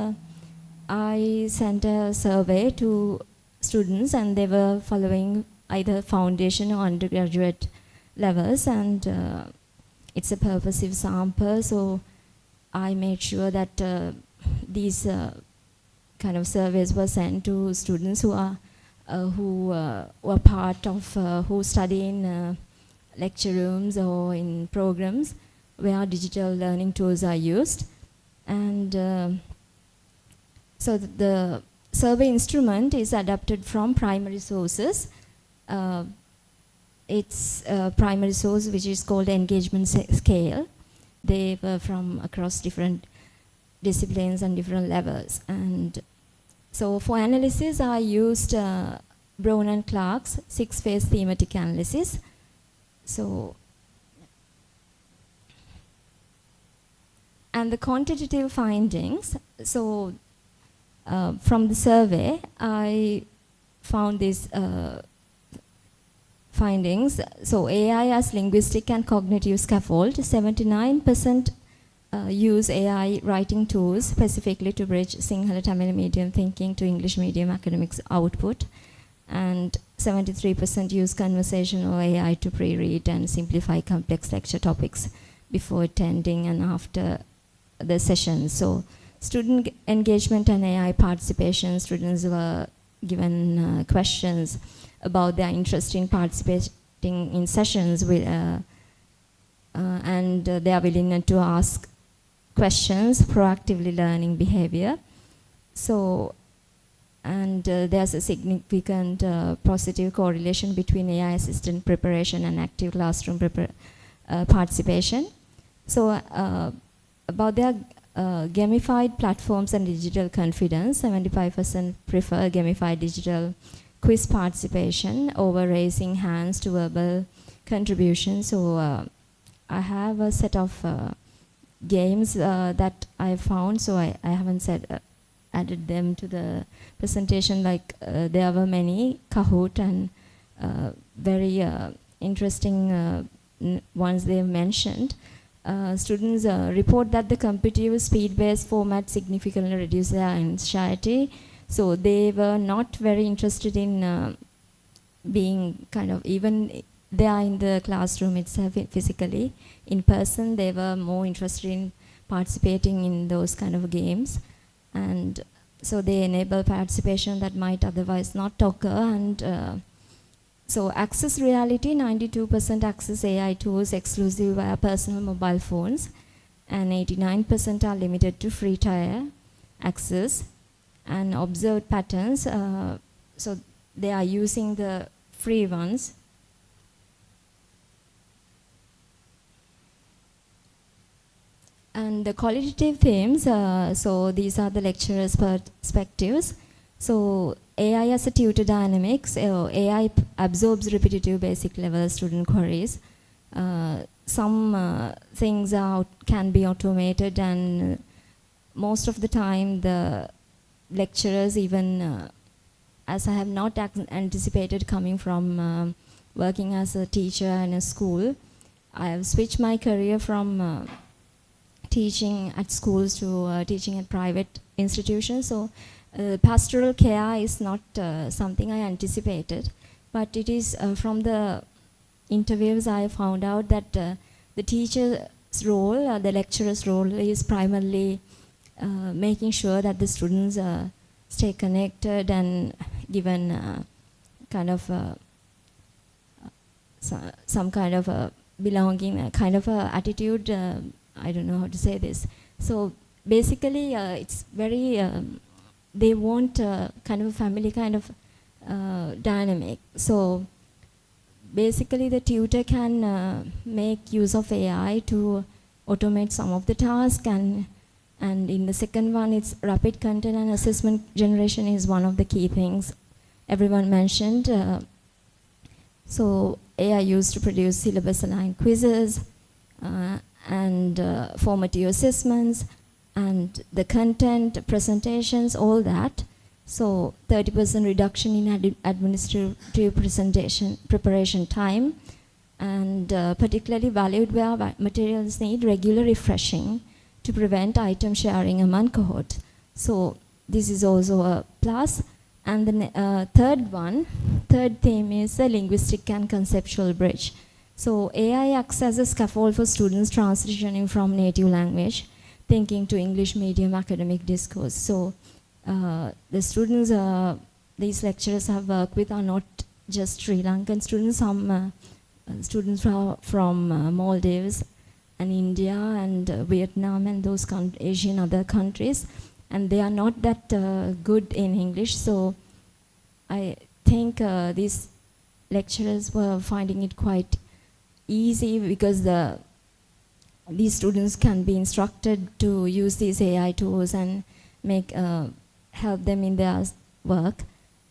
I sent a survey to students, and they were following either foundation or undergraduate levels, and it's a purposive sample. So I made sure that these kind of surveys were sent to students who were part of, who study in lecture rooms or in programs where digital learning tools are used. And so the survey instrument is adapted from primary sources. It's a primary source which is called engagement scale. They were from across different disciplines and different levels. And so for analysis, I used Brown and Clark's 6-phase thematic analysis. So, and the quantitative findings, so from the survey, I found these findings. So AI as linguistic and cognitive scaffold, 79% use AI writing tools specifically to bridge Sinhala Tamil medium thinking to English medium academics output, and 73% use conversational AI to pre-read and simplify complex lecture topics before attending and after the session. So student engagement and AI participation, students were given questions about their interest in participating in sessions with, and their willingness to ask questions, proactively learning behavior. So, and there's a significant positive correlation between AI assistant preparation and active classroom participation. So about their gamified platforms and digital confidence, 75% prefer gamified digital quiz participation over raising hands to verbal contribution. So I have a set of games that I found, so I haven't added them to the presentation. Like there were many Kahoot and very interesting ones they have mentioned. Students report that the competitive speed-based format significantly reduced their anxiety. So they were not very interested in being kind of, even they are in the classroom itself physically. In person, they were more interested in participating in those kind of games. And so they enable participation that might otherwise not occur. And so access reality, 92% access AI tools exclusive via personal mobile phones, and 89% are limited to free tier access. And observed patterns, so they are using the free ones. And the qualitative themes, so these are the lecturer's perspectives. So AI as a tutor dynamics, AI absorbs repetitive basic level student queries. Some things can be automated, and most of the time the lecturers, even as I have not anticipated coming from working as a teacher in a school, I have switched my career from teaching at schools to teaching at private institutions. So pastoral care is not something I anticipated, but it is from the interviews I found out that the teacher's role, the lecturer's role is primarily making sure that the students stay connected and given kind of some kind of a belonging, kind of a attitude. I don't know how to say this. So basically, it's very, they want kind of a family kind of dynamic. So basically, the tutor can make use of AI to automate some of the tasks, and in the second one, it's rapid content and assessment generation is one of the key things everyone mentioned. So AI used to produce syllabus-aligned quizzes and formative assessments, and the content, presentations, all that. So 30% reduction in administrative preparation time, and particularly valued where materials need regular refreshing to prevent item sharing among cohorts. So this is also a plus. And the third theme is the linguistic and conceptual bridge. So AI acts as a scaffold for students transitioning from native language thinking to English medium academic discourse. So the students these lecturers have worked with are not just Sri Lankan students, some students from Maldives and India and Vietnam and those Asian other countries, and they are not that good in English. So I think these lecturers were finding it quite easy because these students can be instructed to use these AI tools and help them in their work.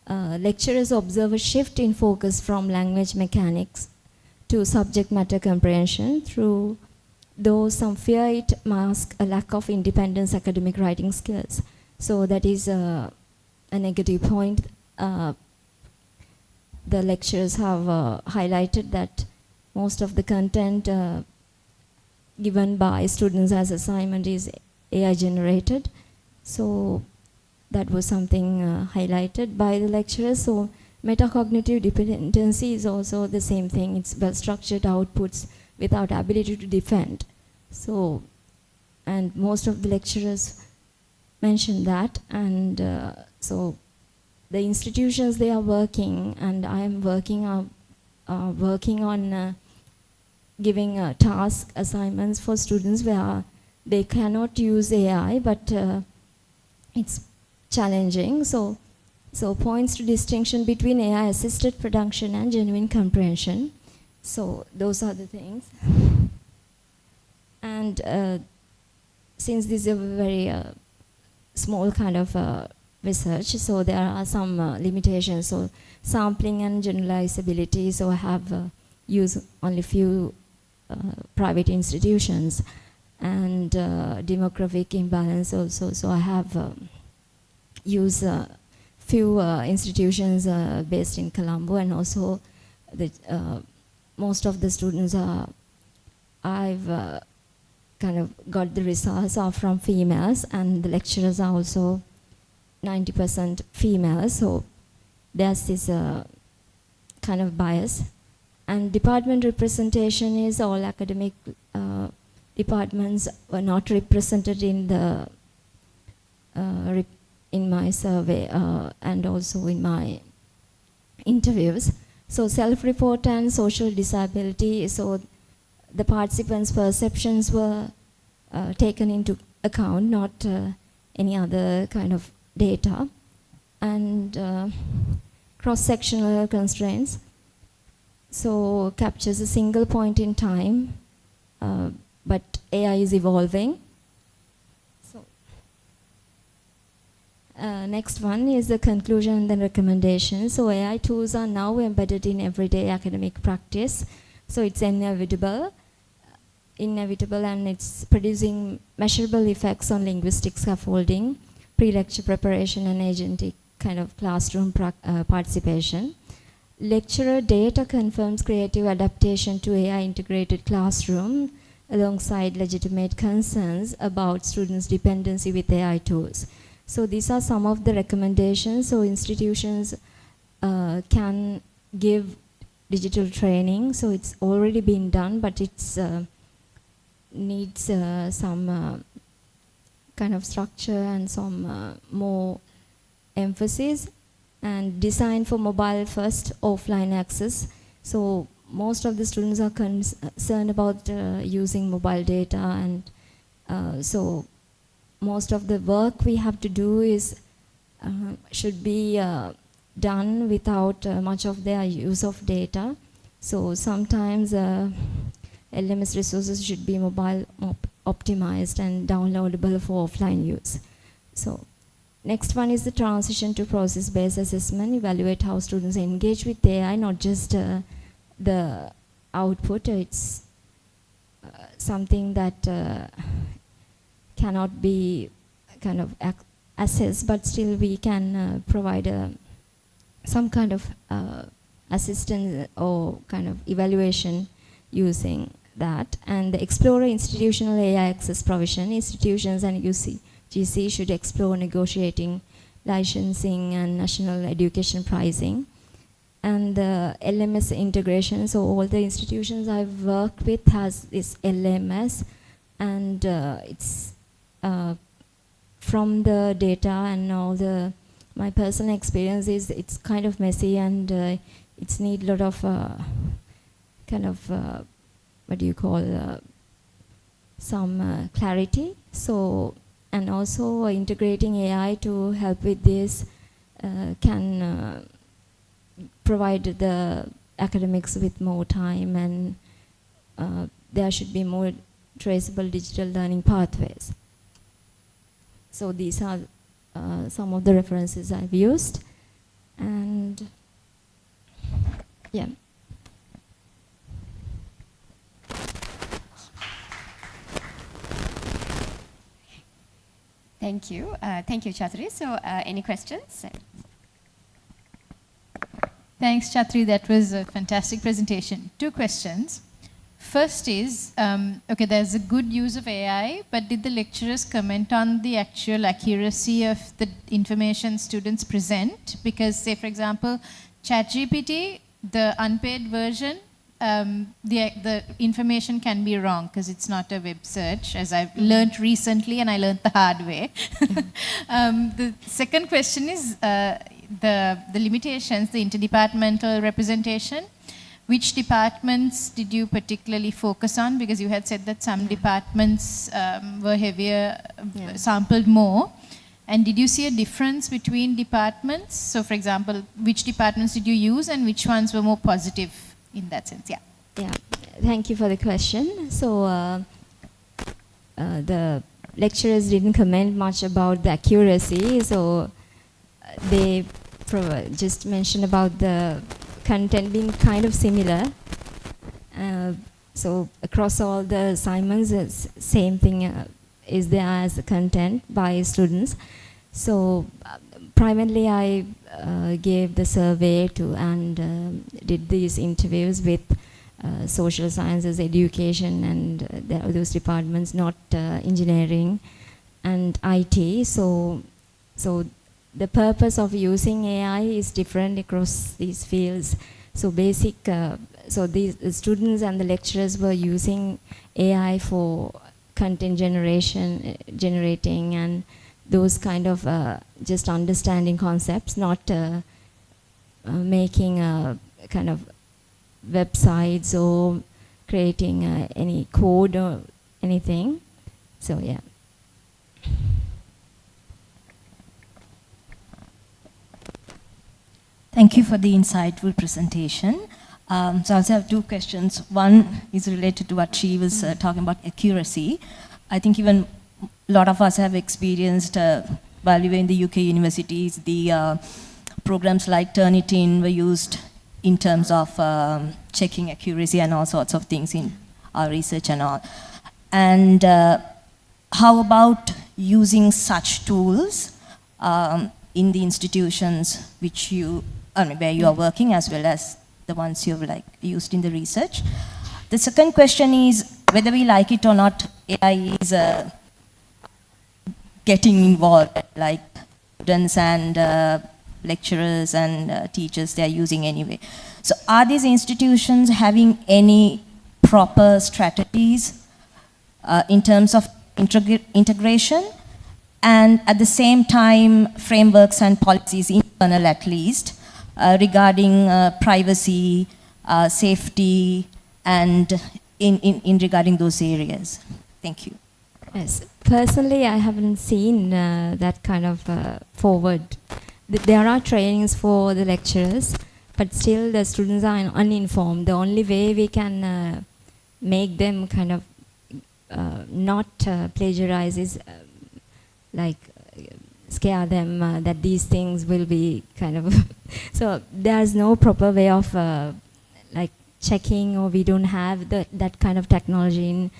Lecturers observe a shift in focus from language mechanics to subject matter comprehension, though some fear it masks a lack of independent academic writing skills. So that is a negative point. The lecturers have highlighted that most of the content given by students as assignment is AI generated. So that was something highlighted by the lecturers. So metacognitive dependency is also the same thing. It's well-structured outputs without ability to defend. So, and most of the lecturers mentioned that. And so the institutions they are working, and I am working on giving task assignments for students where they cannot use AI, but it's challenging. So points to distinction between AI-assisted production and genuine comprehension. So those are the things. And since this is a very small kind of research, so there are some limitations. So sampling and generalizability. So I have used only few private institutions, and demographic imbalance also. So I have used few institutions based in Colombo, and also the, most of the students I've kind of got the results are from females, and the lecturers are also 90% females, so there's this kind of bias. And department representation is all academic departments were not represented in the in my survey and also in my interviews. So self-report and social disability, so the participants' perceptions were taken into account, not any other kind of data. And cross-sectional constraints, so captures a single point in time, but AI is evolving. So next one is the conclusion and the recommendation. So AI tools are now embedded in everyday academic practice. So it's inevitable, and it's producing measurable effects on linguistic scaffolding, pre-lecture preparation, and agentic kind of classroom participation. Lecturer data confirms creative adaptation to AI integrated classroom alongside legitimate concerns about students' dependency with AI tools. So these are some of the recommendations. So institutions can give digital training. So it's already been done, but it's needs some kind of structure and some more emphasis. And design for mobile first offline access. So most of the students are concerned about using mobile data, and so most of the work we have to do is should be done without much of their use of data. So sometimes LMS resources should be mobile optimized and downloadable for offline use. So next one is the transition to process-based assessment. Evaluate how students engage with AI, not just the output. It's something that cannot be kind of assessed, but still we can provide some kind of assistance or kind of evaluation using that. And the Explorer institutional AI access provision. Institutions and UGC should explore negotiating licensing and national education pricing. And the LMS integration, so all the institutions I've worked with has this LMS, and it's from the data and all my personal experience is it's kind of messy, and it's need a lot of kind of what do you call some clarity. So, and also integrating AI to help with this can provide the academics with more time, and there should be more traceable digital learning pathways. So these are some of the references I've used, and yeah. Thank you. Thank you, Chatri. So any questions? Thanks, Chatri. That was a fantastic presentation. 2 questions. First is, okay, there's a good use of AI, but did the lecturers comment on the actual accuracy of the information students present? Because, say, for example, ChatGPT, the unpaid version, the information can be wrong because it's not a web search, as I've learned recently, and I learned the hard way. The second question is the limitations, the interdepartmental representation. Which departments did you particularly focus on? Because you had said that some departments were heavier, sampled more. And did you see a difference between departments? So, for example, which departments did you use and which ones were more positive in that sense? Yeah. Yeah. Thank you for the question. So, the lecturers didn't comment much about the accuracy. So, they just mentioned about the content being kind of similar. So across all the assignments, same thing is there as the content by students. So primarily I gave the survey to and did these interviews with social sciences, education, and those departments, not engineering and IT. So the purpose of using AI is different across these fields. So so these students and the lecturers were using AI for content generating and those kind of just understanding concepts, not making a kind of websites or creating any code or anything. So yeah. Thank you for the insightful presentation. So I also have two questions. One is related to what she was talking about, accuracy. I think even a lot of us have experienced while we were in the UK universities, the programs like Turnitin were used in terms of checking accuracy and all sorts of things in our research and all. And how about using such tools in the institutions which where you are working, as well as the ones you've used in the research? The second question is, whether we like it or not, AI is getting involved, like students and lecturers and teachers, they are using anyway. So are these institutions having any proper strategies in terms of integration, and at the same time frameworks and policies, internal at least, regarding privacy, safety, and in regarding those areas? Thank you. Yes, personally I haven't seen that kind of forward. There are trainings for the lecturers, but still the students are uninformed. The only way we can make them kind of not plagiarize is scare them that these things will be kind of so there's no proper way of checking, or we don't have that kind of technology in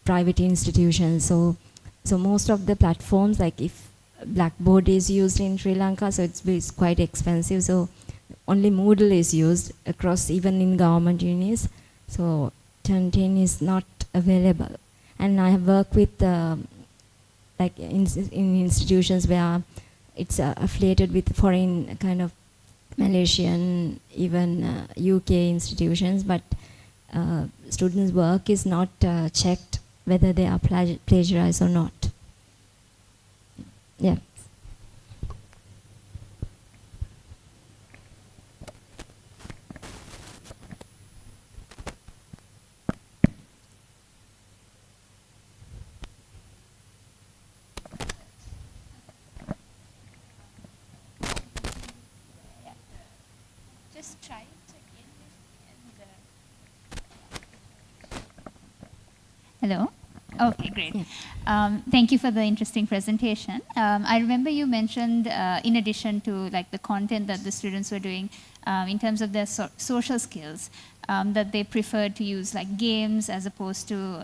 private institutions. So most of the platforms, like if Blackboard is used in Sri Lanka, so it's quite expensive, so only Moodle is used across, even in government unis. So Turnitin is not available. And I have worked with in institutions where it's affiliated with foreign kind of Malaysian, even UK institutions, but students' work is not checked whether they are plagiarized or not. Yeah. Just try it again. Hello? Okay, great. Thank you for the interesting presentation. I remember you mentioned, in addition to the content that the students were doing, in terms of their social skills, that they preferred to use games as opposed to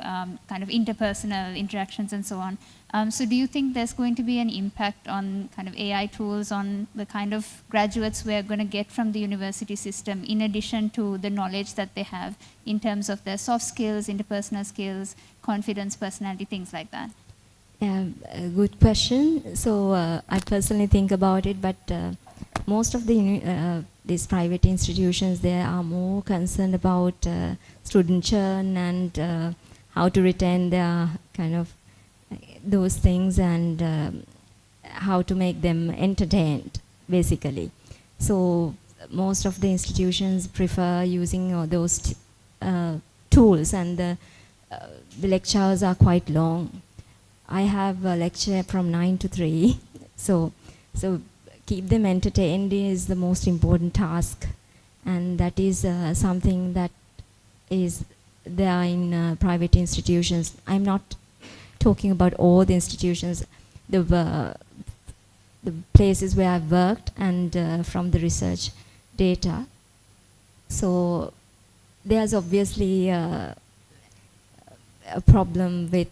kind of interpersonal interactions and so on. So do you think there's going to be an impact on kind of AI tools on the kind of graduates we're going to get from the university system, in addition to the knowledge that they have in terms of their soft skills, interpersonal skills, confidence, personality, things like that? Yeah, a good question. So I personally think about it, but most of these private institutions, they are more concerned about student churn and how to retain their kind of those things, and how to make them entertained, basically. So most of the institutions prefer using those tools, and the lectures are quite long. I have a lecture from 9 to 3, so keep them entertained is the most important task, and that is something that is there in private institutions. I'm not talking about all the institutions. The the places where I've worked and from the research data. So there's obviously a problem with,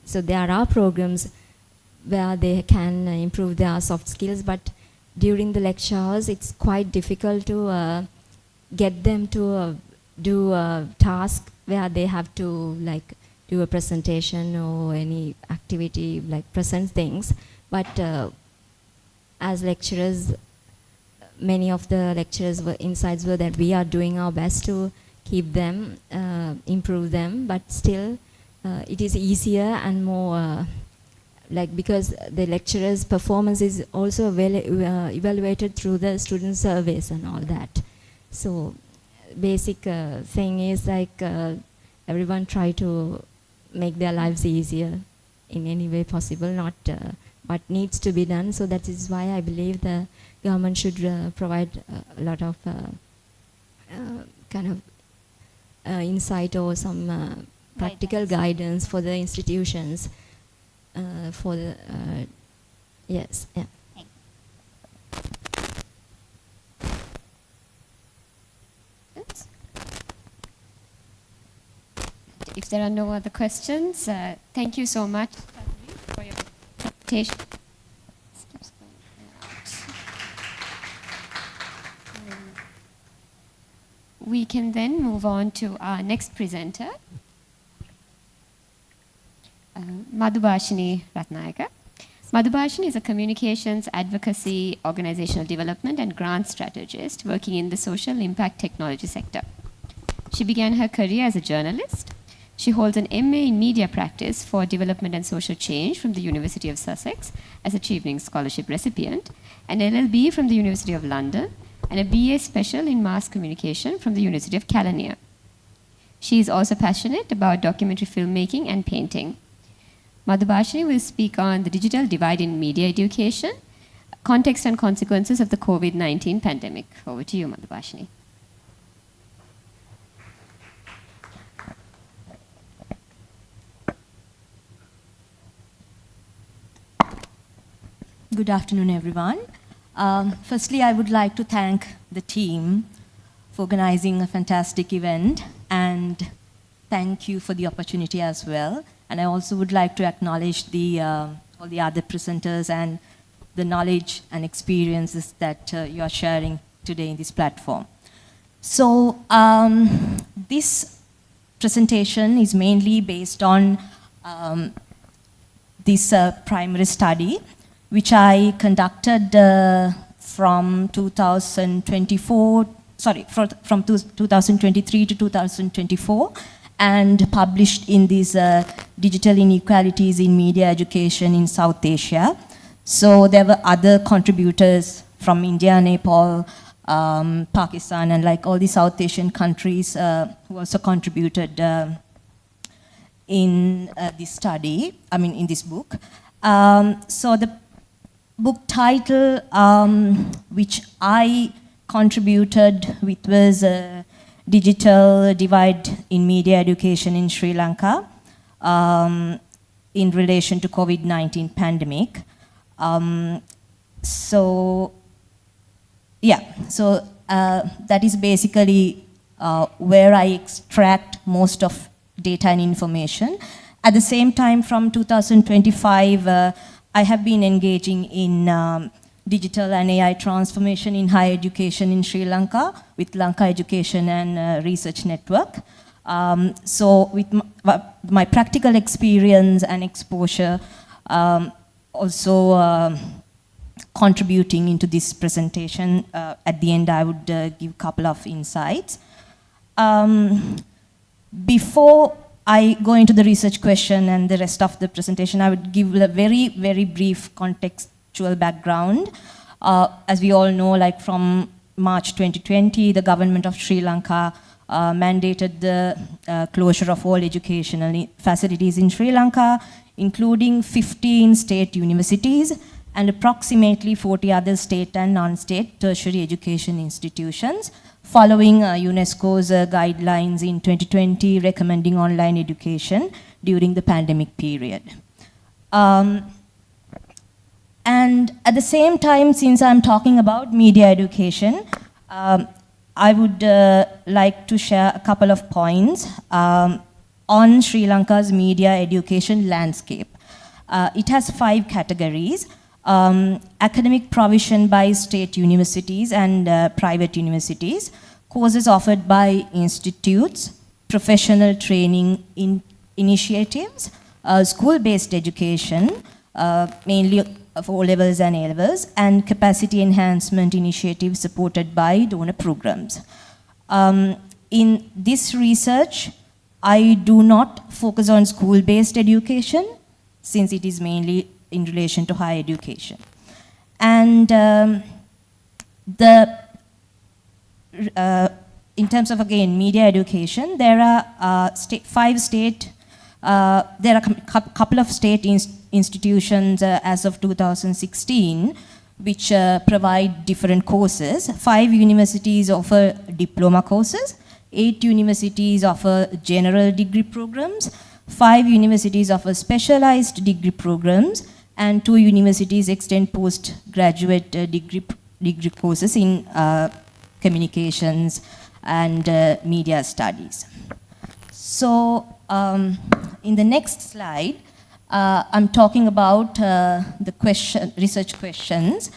so there are programs where they can improve their soft skills, but during the lectures it's quite difficult to get them to do a task where they have to like do a presentation or any activity like present things. But as lecturers, many of the lecturers' insights were that we are doing our best to keep them, improve them, but still it is easier and more like, because the lecturer's performance is also evaluated through the student surveys and all that. So basic thing is like everyone try to make their lives easier in any way possible, not what needs to be done. So that is why I believe the government should provide a lot of kind of insight or some practical guidance for the institutions. For the yes, yeah. If there are no other questions, thank you so much for your presentation. We can then move on to our next presenter, Madhubhashini Ratnayaka. Madhubhashini is a communications, advocacy, organizational development and grant strategist working in the social impact technology sector. She began her career as a journalist. She holds an MA in media practice for development and social change from the University of Sussex as a Chevening scholarship recipient, an LLB from the University of London, and a BA special in mass communication from the University of California. She is also passionate about documentary filmmaking and painting. Madhubhashini will speak on the digital divide in media education, context and consequences of the COVID-19 pandemic. Over to you, Madhubhashini. Good afternoon, everyone. Firstly, I would like to thank the team for organizing a fantastic event, and thank you for the opportunity as well. And I also would like to acknowledge all the other presenters and the knowledge and experiences that you are sharing today in this platform. So this presentation is mainly based on this primary study, which I conducted from 2023 to 2024, and published in these digital inequalities in media education in South Asia. So there were other contributors from India, Nepal, Pakistan, and like all the South Asian countries who also contributed in this study, in this book. So the book title, which I contributed with, was Digital Divide in Media Education in Sri Lanka in relation to COVID-19 pandemic. So that is basically where I extract most of data and information. At the same time, from 2025, I have been engaging in digital and AI transformation in higher education in Sri Lanka with Lanka Education and Research Network. So with my practical experience and exposure, also contributing into this presentation. At the end, I would give a couple of insights. Before I go into the research question and the rest of the presentation, I would give a very, very brief contextual background. As we all know, like from March 2020, the government of Sri Lanka mandated the closure of all educational facilities in Sri Lanka, including 15 state universities and approximately 40 other state and non-state tertiary education institutions, following UNESCO's guidelines in 2020 recommending online education during the pandemic period. And at the same time, since I'm talking about media education, I would like to share a couple of points on Sri Lanka's media education landscape. It has 5 categories: academic provision by state universities and private universities, courses offered by institutes, professional training initiatives, school-based education, mainly of O-levels and A-levels, and capacity enhancement initiatives supported by donor programs. In this research, I do not focus on school-based education, since it is mainly in relation to higher education. And in terms of, again, media education, there are there are a couple of state institutions as of 2016 which provide different courses. 5 universities offer diploma courses, 8 universities offer general degree programs, 5 universities offer specialized degree programs, and 2 universities extend postgraduate degree courses in communications and media studies. So in the next slide, I'm talking about the research questions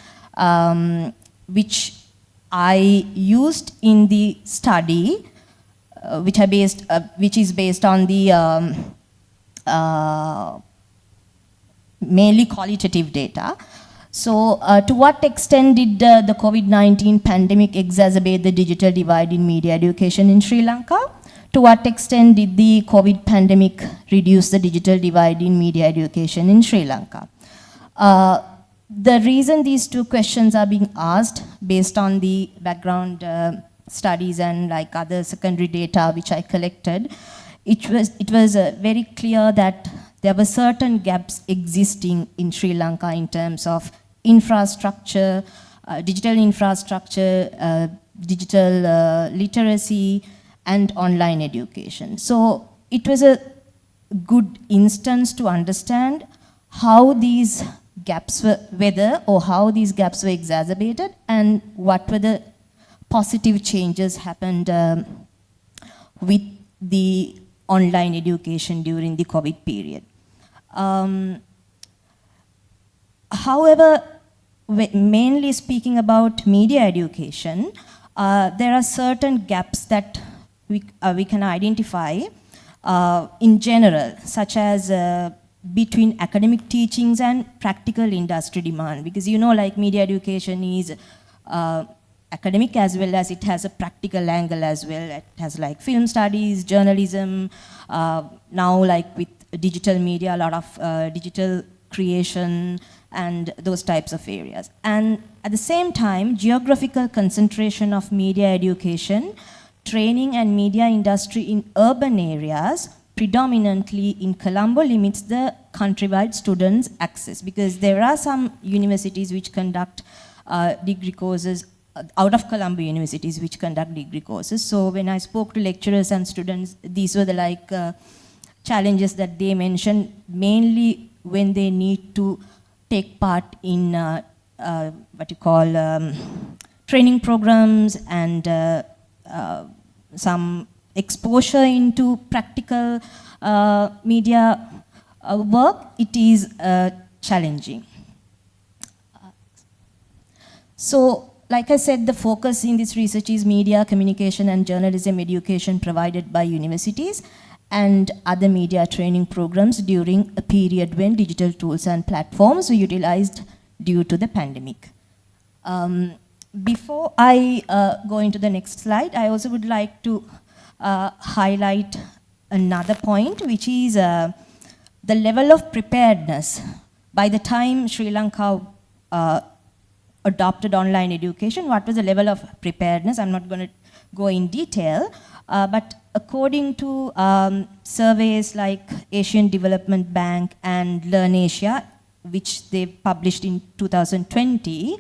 which I used in the study, which is based on the mainly qualitative data. So to what extent did the COVID-19 pandemic exacerbate the digital divide in media education in Sri Lanka? To what extent did the COVID pandemic reduce the digital divide in media education in Sri Lanka? The reason these 2 questions are being asked, based on the background studies and like other secondary data which I collected, it was very clear that there were certain gaps existing in Sri Lanka in terms of infrastructure, digital infrastructure, digital literacy, and online education. So it was a good instance to understand how these gaps how these gaps were exacerbated and what were the positive changes happened with the online education during the COVID period. However, mainly speaking about media education, there are certain gaps that we can identify in general, such as between academic teachings and practical industry demand. Because like media education is academic as well as it has a practical angle as well. It has like film studies, journalism, now like with digital media, a lot of digital creation and those types of areas. And at the same time, geographical concentration of media education, training and media industry in urban areas, predominantly in Colombo, limits the countrywide students' access, because there are some universities which conduct degree courses out of Colombo universities which conduct degree courses. So when I spoke to lecturers and students, these were the challenges that they mentioned, mainly when they need to take part in what you call training programs and some exposure into practical media work. It is challenging. So, like I said, the focus in this research is media, communication and journalism education provided by universities and other media training programs during a period when digital tools and platforms were utilized due to the pandemic. Before I go into the next slide, I also would like to highlight another point, which is the level of preparedness. By the time Sri Lanka adopted online education, what was the level of preparedness? I'm not going to go in detail, but according to surveys like Asian Development Bank and Learn Asia, which they published in 2020,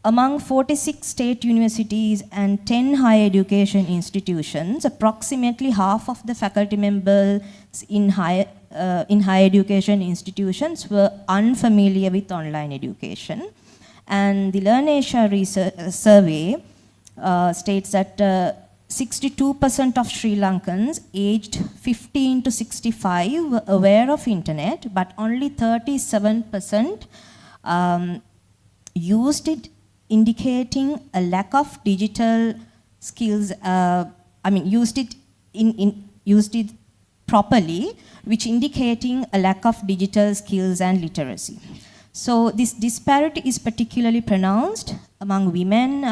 among 46 state universities and 10 higher education institutions, approximately half of the faculty members in higher education institutions were unfamiliar with online education. And the Learn Asia research survey states that 62% of Sri Lankans aged 15 to 65 were aware of internet, but only 37% used it, indicating a lack of digital skills. Used it properly, which indicating a lack of digital skills and literacy. So this disparity is particularly pronounced among women,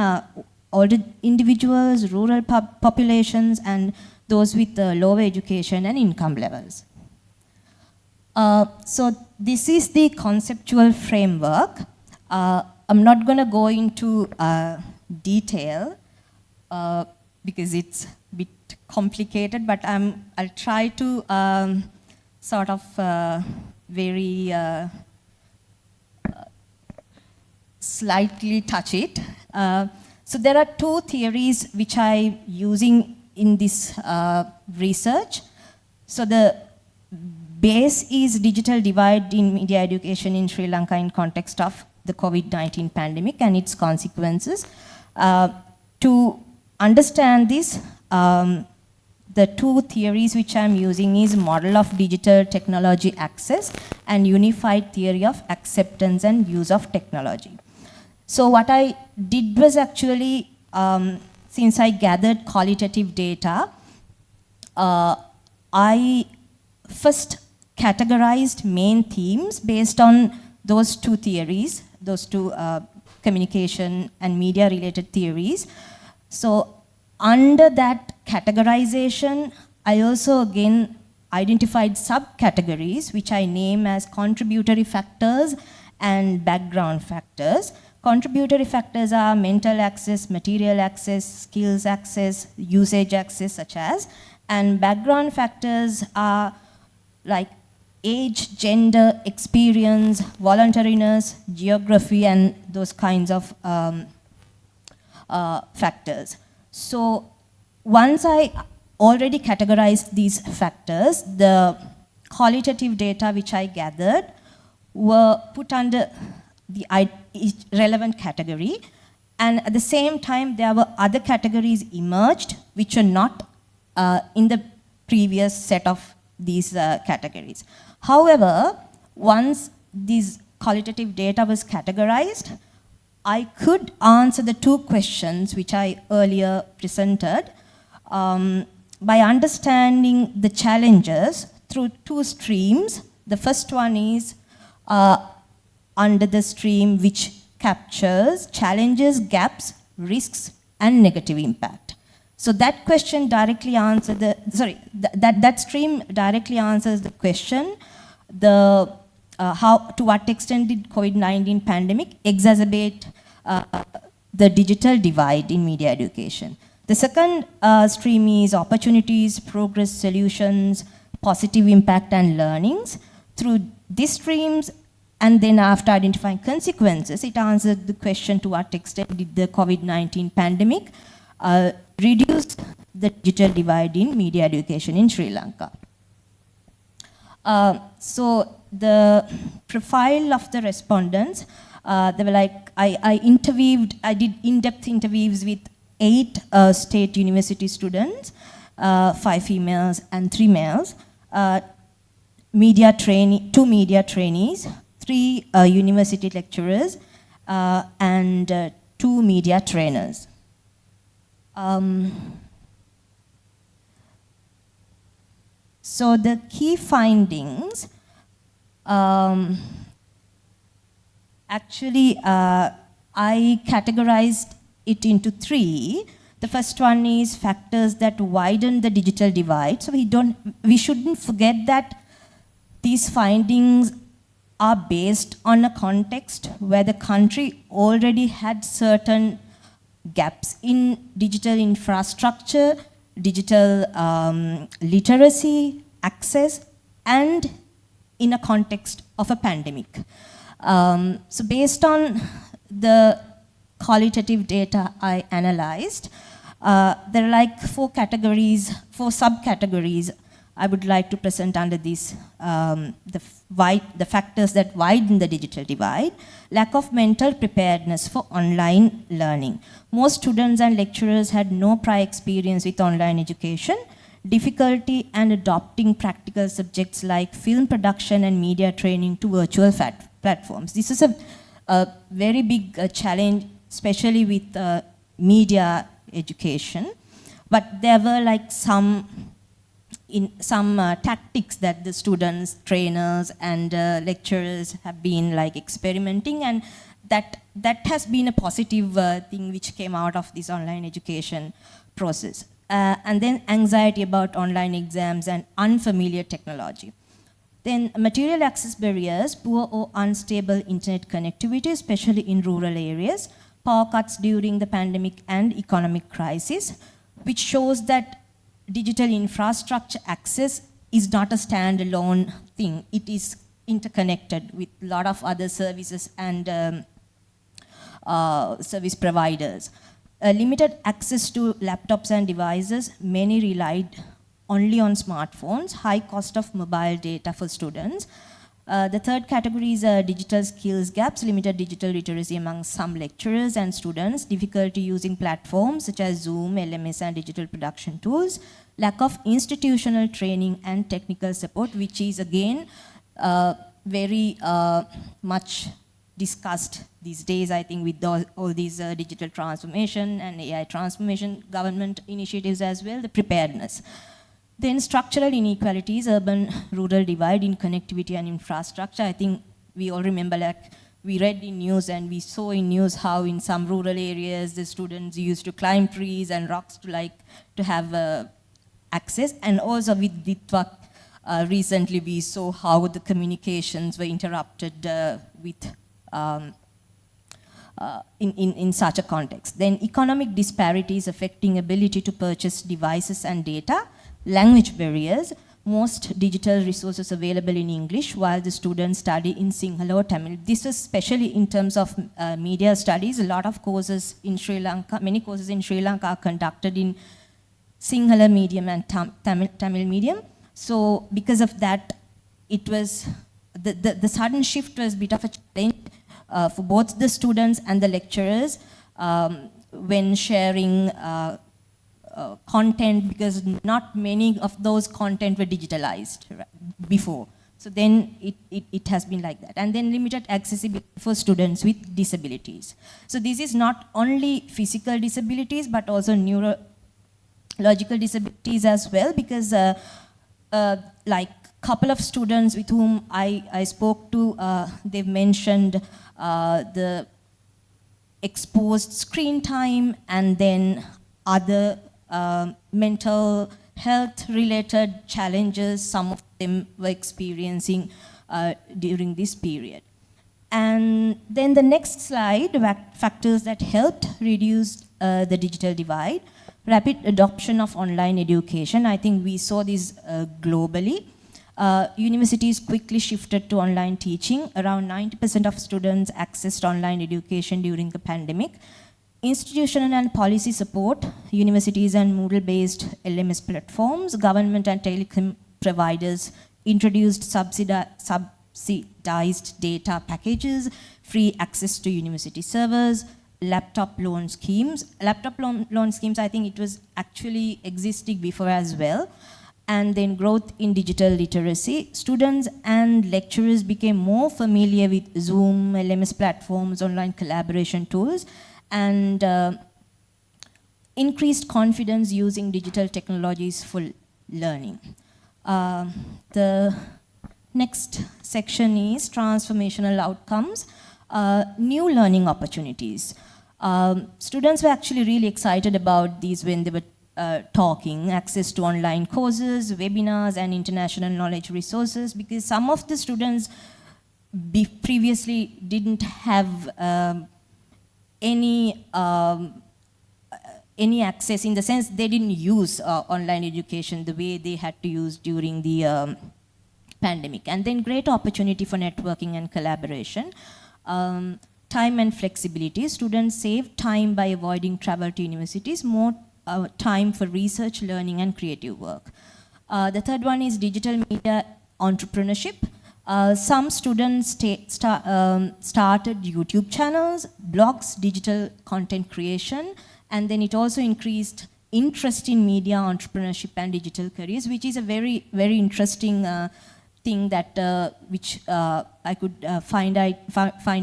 older individuals, rural populations, and those with lower education and income levels. So this is the conceptual framework. I'm not going to go into detail because it's a bit complicated, but I'll try to sort of very slightly touch it. So there are two theories which I'm using in this research. So the base is digital divide in media education in Sri Lanka in context of the COVID-19 pandemic and its consequences. To understand this, the two theories which I'm using is model of digital technology access and unified theory of acceptance and use of technology. So what I did was actually, since I gathered qualitative data, I first categorized main themes based on those two theories, those two communication and media related theories. So under that categorization, I also again identified subcategories which I name as contributory factors and background factors. Contributory factors are mental access, material access, skills access, usage access such as, and background factors are like age, gender, experience, voluntariness, geography, and those kinds of factors. So once I already categorized these factors, the qualitative data which I gathered were put under the relevant category, and at the same time there were other categories emerged which are not in the previous set of these categories. However, once these qualitative data was categorized, I could answer the two questions which I earlier presented by understanding the challenges through two streams. The first one is under the stream which captures challenges, gaps, risks, and negative impact. So that question directly answers that stream directly answers the question, how, to what extent did COVID-19 pandemic exacerbate the digital divide in media education. The second stream is opportunities, progress, solutions, positive impact, and learnings. Through these streams, and then after identifying consequences, it answered the question to what extent did the COVID-19 pandemic reduce the digital divide in media education in Sri Lanka. So the profile of the respondents, they were like, I did in-depth interviews with 8 state university students, 5 females and 3 males, 2 media trainees, 3 university lecturers, and 2 media trainers. So the key findings, actually I categorized it into 3. The first one is factors that widen the digital divide. So we shouldn't forget that these findings are based on a context where the country already had certain gaps in digital infrastructure, digital literacy, access, and in a context of a pandemic. So based on the qualitative data I analyzed, there are like four subcategories I would like to present under this, the factors that widen the digital divide. Lack of mental preparedness for online learning. Most students and lecturers had no prior experience with online education. Difficulty in adopting practical subjects like film production and media training to virtual platforms. This is a very big challenge, especially with media education. But there were like some tactics that the students, trainers, and lecturers have been like experimenting, and that has been a positive thing which came out of this online education process. And then anxiety about online exams and unfamiliar technology. Then material access barriers, poor or unstable internet connectivity, especially in rural areas, power cuts during the pandemic and economic crisis, which shows that digital infrastructure access is not a standalone thing. It is interconnected with a lot of other services and service providers. Limited access to laptops and devices, many relied only on smartphones, high cost of mobile data for students. The third category is digital skills gaps, limited digital literacy among some lecturers and students, difficulty using platforms such as Zoom, LMS, and digital production tools, lack of institutional training and technical support, which is again very much discussed these days, I think, with all these digital transformation and AI transformation, government initiatives as well, the preparedness. Then structural inequalities, urban-rural divide in connectivity and infrastructure. I think we all remember, like, we read in news and we saw in news how in some rural areas the students used to climb trees and rocks to have access. And also with Ditwak, recently we saw how the communications were interrupted in such a context. Then economic disparities affecting ability to purchase devices and data, language barriers, most digital resources available in English while the students study in Sinhala or Tamil. This is especially in terms of media studies. A lot of courses in Sri Lanka, many courses in Sri Lanka are conducted in Sinhala medium and Tamil medium. So because of that, it was, the sudden shift was a bit of a challenge for both the students and the lecturers when sharing content, because not many of those content were digitalized before. So then it has been like that. And then limited accessibility for students with disabilities. So this is not only physical disabilities, but also neurological disabilities as well, because like couple of students with whom I spoke to, they've mentioned the exposed screen time and then other mental health related challenges some of them were experiencing during this period. And then the next slide, factors that helped reduce the digital divide. Rapid adoption of online education. I think we saw this globally. Universities quickly shifted to online teaching. Around 90% of students accessed online education during the pandemic. Institutional and policy support, universities and Moodle-based LMS platforms, government and telecom providers introduced subsidized data packages, free access to university servers, laptop loan schemes. Laptop loan schemes, I think it was actually existing before as well. And then growth in digital literacy. Students and lecturers became more familiar with Zoom, LMS platforms, online collaboration tools, and increased confidence using digital technologies for learning. The next section is transformational outcomes, new learning opportunities. Students were actually really excited about these when they were talking, access to online courses, webinars, and international knowledge resources, because some of the students previously didn't have any access, in the sense they didn't use online education the way they had to use during the pandemic. And then great opportunity for networking and collaboration. time and flexibility. Students save time by avoiding travel to universities, more time for research, learning, and creative work. The third one is digital media entrepreneurship. Some students started YouTube channels, blogs, digital content creation, and then it also increased interest in media entrepreneurship and digital careers, which is a very, very interesting thing that which I could find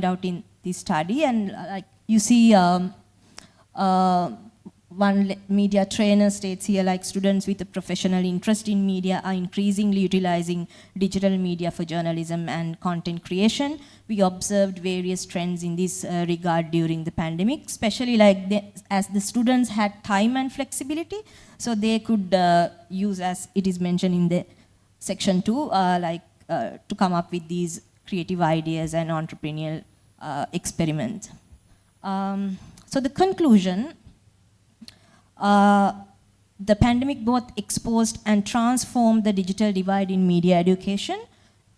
out in this study. And like you see, one media trainer states here, like students with a professional interest in media are increasingly utilizing digital media for journalism and content creation. We observed various trends in this regard during the pandemic, especially like as the students had time and flexibility, so they could use, as it is mentioned in the section 2, to come up with these creative ideas and entrepreneurial experiments. So the conclusion, the pandemic both exposed and transformed the digital divide in media education.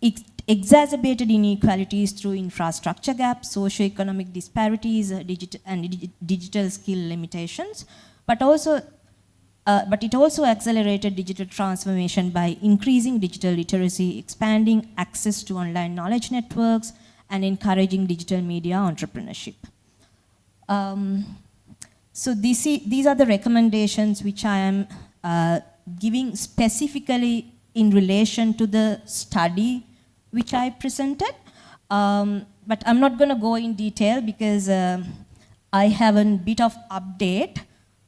It exacerbated inequalities through infrastructure gaps, socio-economic disparities, digital skill limitations, but it also accelerated digital transformation by increasing digital literacy, expanding access to online knowledge networks, and encouraging digital media entrepreneurship. So these are the recommendations which I am giving specifically in relation to the study which I presented. But I'm not going to go in detail because I have a bit of update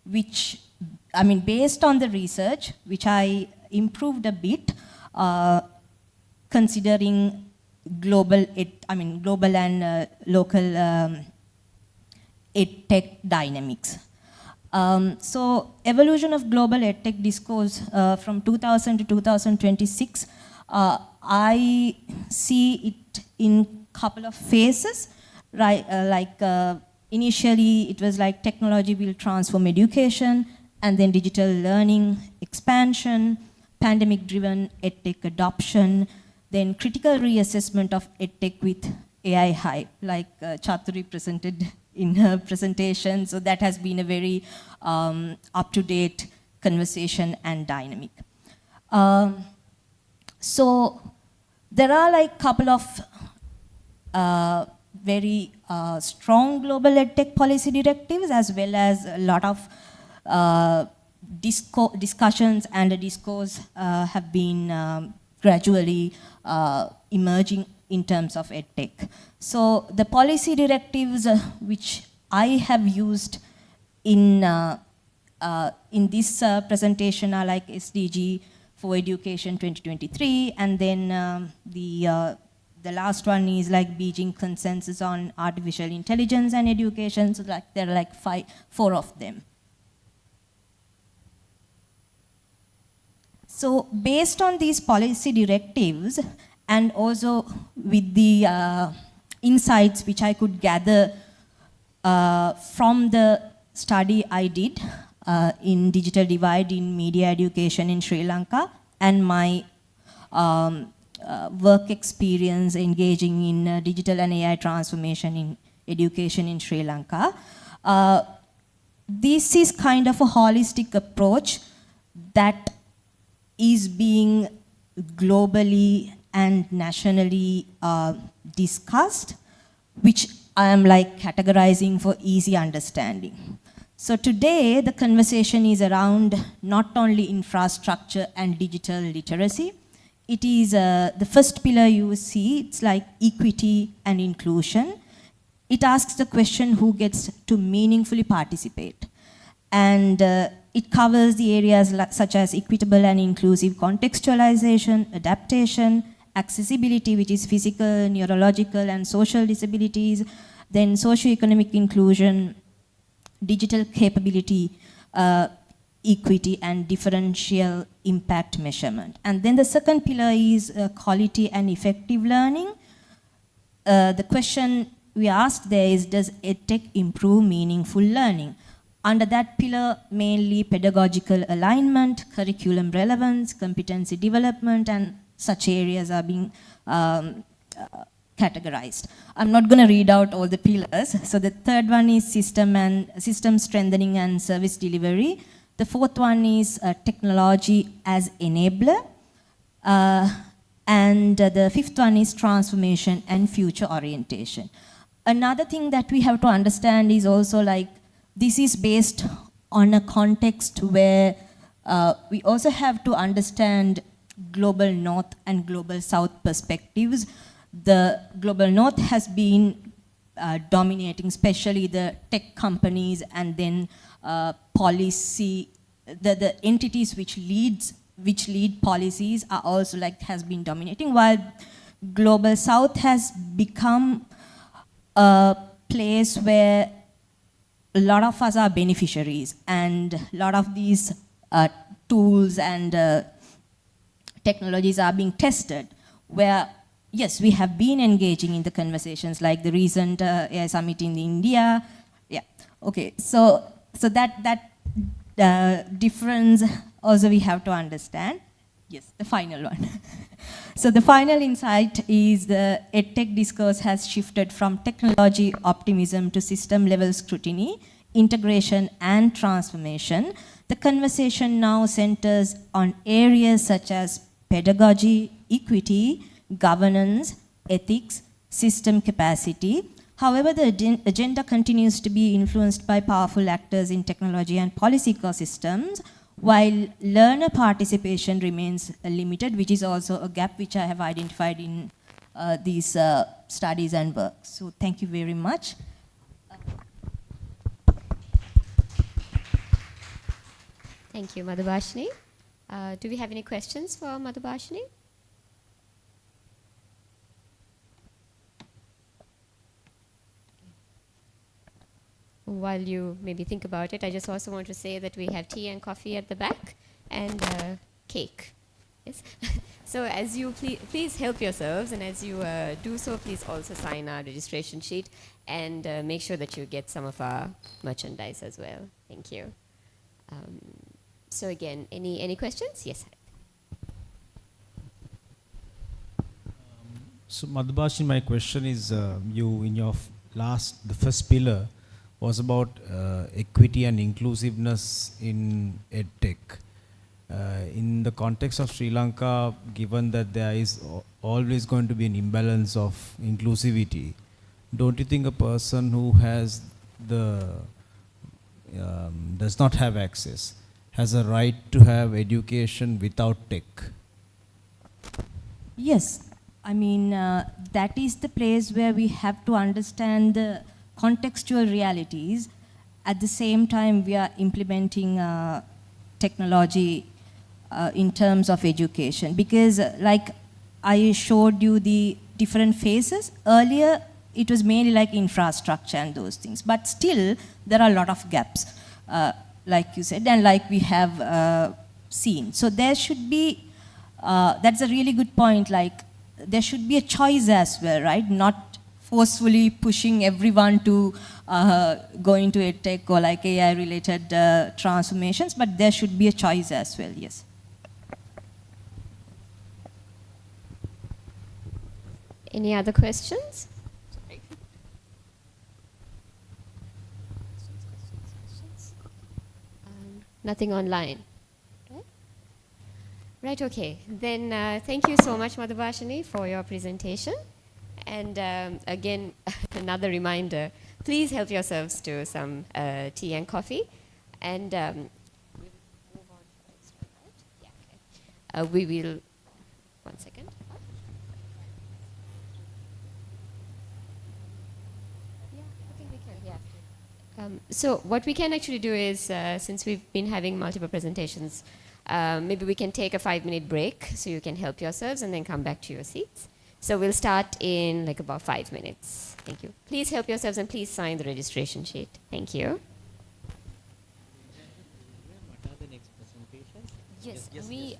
which, I mean, based on the research, which I improved a bit, considering global and local EdTech dynamics. So evolution of global EdTech discourse from 2000 to 2026, I see it in couple of phases, right? Initially it was like technology will transform education, and then digital learning expansion, pandemic-driven EdTech adoption, then critical reassessment of EdTech with AI hype, like Chaturi presented in her presentation. So that has been a very up-to-date conversation and dynamic. So there are like couple of very strong global EdTech policy directives, as well as a lot of discussions and a discourse have been gradually emerging in terms of EdTech. So the policy directives which I have used in this presentation are like SDG for Education 2023, and then the last one is like Beijing Consensus on Artificial Intelligence and Education. So like there are like 4 of them. So based on these policy directives, and also with the insights which I could gather from the study I did in digital divide in media education in Sri Lanka, and my work experience engaging in digital and AI transformation in education in Sri Lanka, this is kind of a holistic approach that is being globally and nationally discussed, which I am like categorizing for easy understanding. So today the conversation is around not only infrastructure and digital literacy. It is the first pillar you see, it's like equity and inclusion. It asks the question who gets to meaningfully participate. And it covers the areas such as equitable and inclusive contextualization, adaptation, accessibility, which is physical, neurological, and social disabilities, then socioeconomic inclusion, digital capability, equity, and differential impact measurement. And then the second pillar is quality and effective learning. The question we asked there is, does EdTech improve meaningful learning? Under that pillar, mainly pedagogical alignment, curriculum relevance, competency development, and such areas are being categorized. I'm not going to read out all the pillars. So the third one is system strengthening and service delivery. The fourth one is technology as enabler. And the fifth one is transformation and future orientation. Another thing that we have to understand is also like this is based on a context where we also have to understand global north and global south perspectives. The global north has been dominating, especially the tech companies, and then policy, the entities which lead policies are also like has been dominating, while global south has become a place where a lot of us are beneficiaries, and a lot of these tools and technologies are being tested, where yes, we have been engaging in the conversations like the recent AI summit in India. Yeah, okay, so that difference also we have to understand. Yes, the final one. So the final insight is the EdTech discourse has shifted from technology optimism to system level scrutiny, integration and transformation. The conversation now centers on areas such as pedagogy, equity, governance, ethics, system capacity. However, the agenda continues to be influenced by powerful actors in technology and policy ecosystems, while learner participation remains limited, which is also a gap which I have identified in these studies and work. So thank you very much. Thank you, Madhubhashini. Do we have any questions for Madhubhashini? While you maybe think about it, I just also want to say that we have tea and coffee at the back and cake. Yes. So as you please help yourselves, and as you do so, please also sign our registration sheet and make sure that you get some of our merchandise as well. Thank you. So again, any questions? Yes. So Madhubhashini, my question is, you in your the first pillar was about equity and inclusiveness in EdTech. In the context of Sri Lanka, given that there is always going to be an imbalance of inclusivity, don't you think a person who has does not have access has a right to have education without tech? Yes, I mean, that is the place where we have to understand the contextual realities. At the same time, we are implementing technology in terms of education. Because like I showed you the different phases, earlier it was mainly like infrastructure and those things. But still, there are a lot of gaps, like you said, and like we have seen. So there should be, that's a really good point, like there should be a choice as well, right? Not forcefully pushing everyone to go into EdTech or like AI-related transformations, but there should be a choice as well, yes. Any other questions? Nothing online. Right, okay. Then thank you so much, Madhubhashini, for your presentation. And again, another reminder, please help yourselves to some tea and coffee. And we'll move on to the next one, right? Yeah, okay. We will, one second. Yeah, I think we can, yeah. So what we can actually do is, since we've been having multiple presentations, maybe we can take a 5-minute break so you can help yourselves and then come back to your seats. So we'll start in like about 5 minutes. Thank you. Please help yourselves and please sign the registration sheet. Thank you. What are the next presentations? Yes, we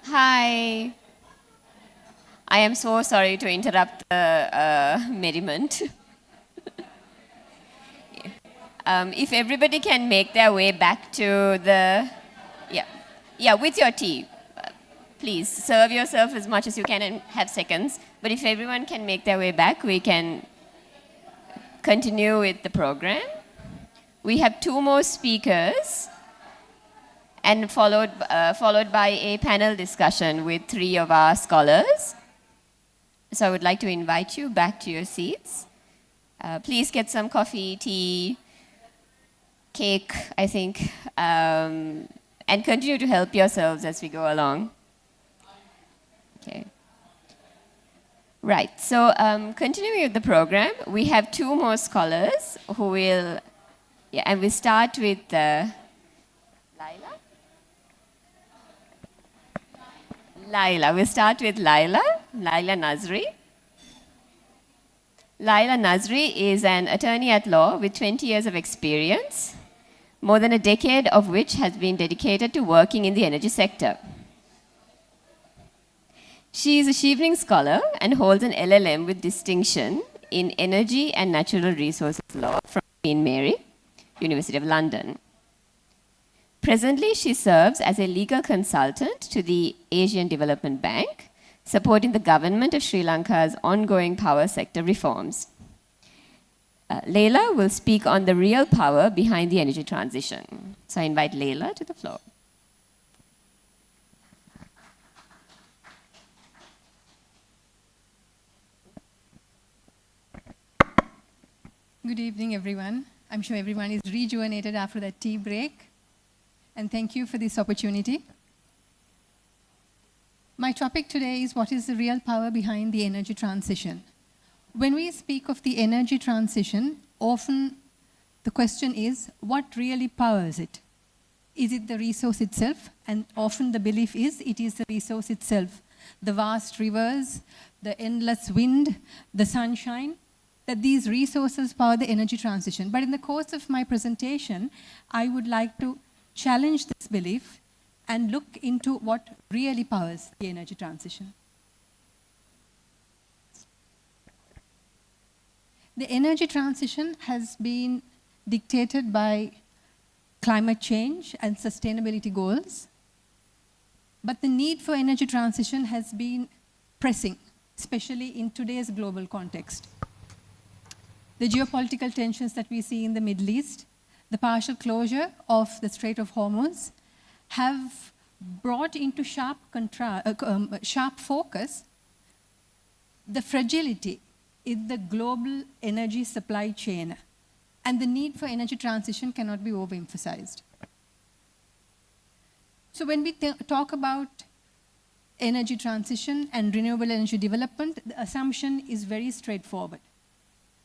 Hi. I am so sorry to interrupt the merriment. If everybody can make their way back to the, yeah, with your tea. Please serve yourself as much as you can and have seconds. But if everyone can make their way back, we can continue with the program. We have 2 more speakers, and followed by a panel discussion with 3 of our scholars. So I would like to invite you back to your seats. Please get some coffee, tea, cake, I think, and continue to help yourselves as we go along. Okay. Right, so continuing with the program, we have 2 more scholars who will, and we start with Laila. We'll start with Laila Nazri. Laila Nazri is an attorney at law with 20 years of experience, more than a decade of which has been dedicated to working in the energy sector. She is a Chevening scholar and holds an LLM with distinction in Energy and Natural Resources Law from Queen Mary, University of London. Presently, she serves as a legal consultant to the Asian Development Bank, supporting the government of Sri Lanka's ongoing power sector reforms. Leila will speak on the real power behind the energy transition. So I invite Leila to the floor. Good evening, everyone. I'm sure everyone is rejuvenated after that tea break. And thank you for this opportunity. My topic today is what is the real power behind the energy transition. When we speak of the energy transition, often the question is, what really powers it? Is it the resource itself? And often the belief is it is the resource itself. The vast rivers, the endless wind, the sunshine, that these resources power the energy transition. But in the course of my presentation, I would like to challenge this belief and look into what really powers the energy transition. The energy transition has been dictated by climate change and sustainability goals, but the need for energy transition has been pressing, especially in today's global context. The geopolitical tensions that we see in the Middle East, the partial closure of the Strait of Hormuz, have brought into sharp focus the fragility in the global energy supply chain, and the need for energy transition cannot be overemphasized. So when we talk about energy transition and renewable energy development, the assumption is very straightforward.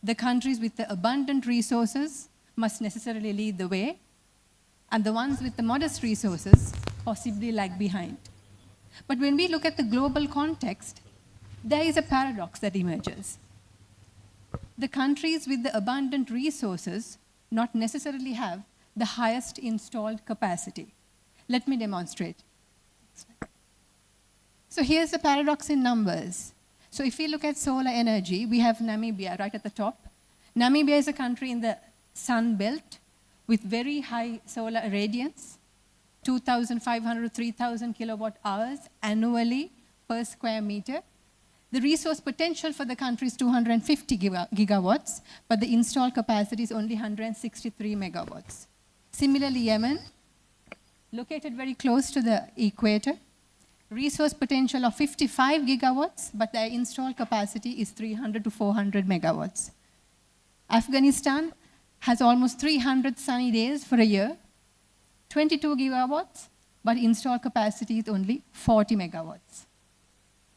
The countries with the abundant resources must necessarily lead the way, and the ones with the modest resources possibly lag behind. But when we look at the global context, there is a paradox that emerges. The countries with the abundant resources not necessarily have the highest installed capacity. Let me demonstrate. So here's the paradox in numbers. So if we look at solar energy, we have Namibia right at the top. Namibia is a country in the sun belt with very high solar irradiance, 2,500, 3,000 kilowatt hours annually per square meter. The resource potential for the country is 250 gigawatts, but the installed capacity is only 163 megawatts. Similarly, Yemen, located very close to the equator, resource potential of 55 gigawatts, but their installed capacity is 300 to 400 megawatts. Afghanistan has almost 300 sunny days for a year, 22 gigawatts, but installed capacity is only 40 megawatts.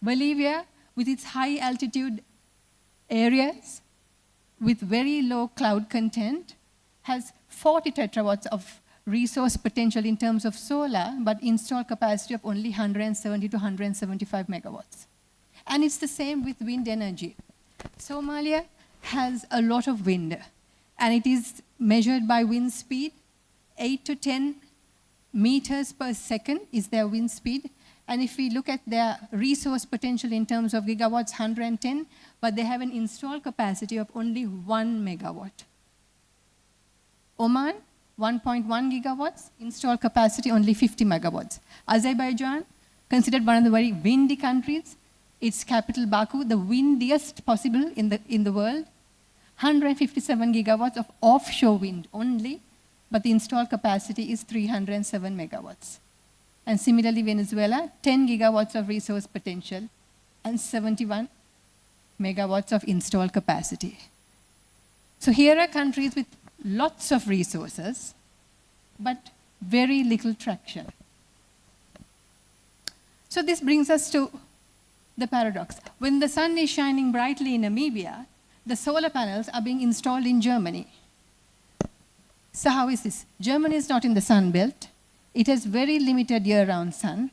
Bolivia, with its high altitude areas, with very low cloud content, has 40 tetrawatts of resource potential in terms of solar, but installed capacity of only 170 to 175 megawatts. And it's the same with wind energy. Somalia has a lot of wind, and it is measured by wind speed, 8 to 10 meters per second is their wind speed. And if we look at their resource potential in terms of gigawatts, 110, but they have an installed capacity of only 1 megawatt. Oman, 1.1 gigawatts, installed capacity only 50 megawatts. Azerbaijan, considered one of the very windy countries, its capital Baku, the windiest possible in the world, 157 gigawatts of offshore wind only, but the installed capacity is 307 megawatts. And similarly, Venezuela, 10 gigawatts of resource potential and 71 megawatts of installed capacity. So here are countries with lots of resources, but very little traction. So this brings us to the paradox. When the sun is shining brightly in Namibia, the solar panels are being installed in Germany. So how is this? Germany is not in the sun belt. It has very limited year-round sun,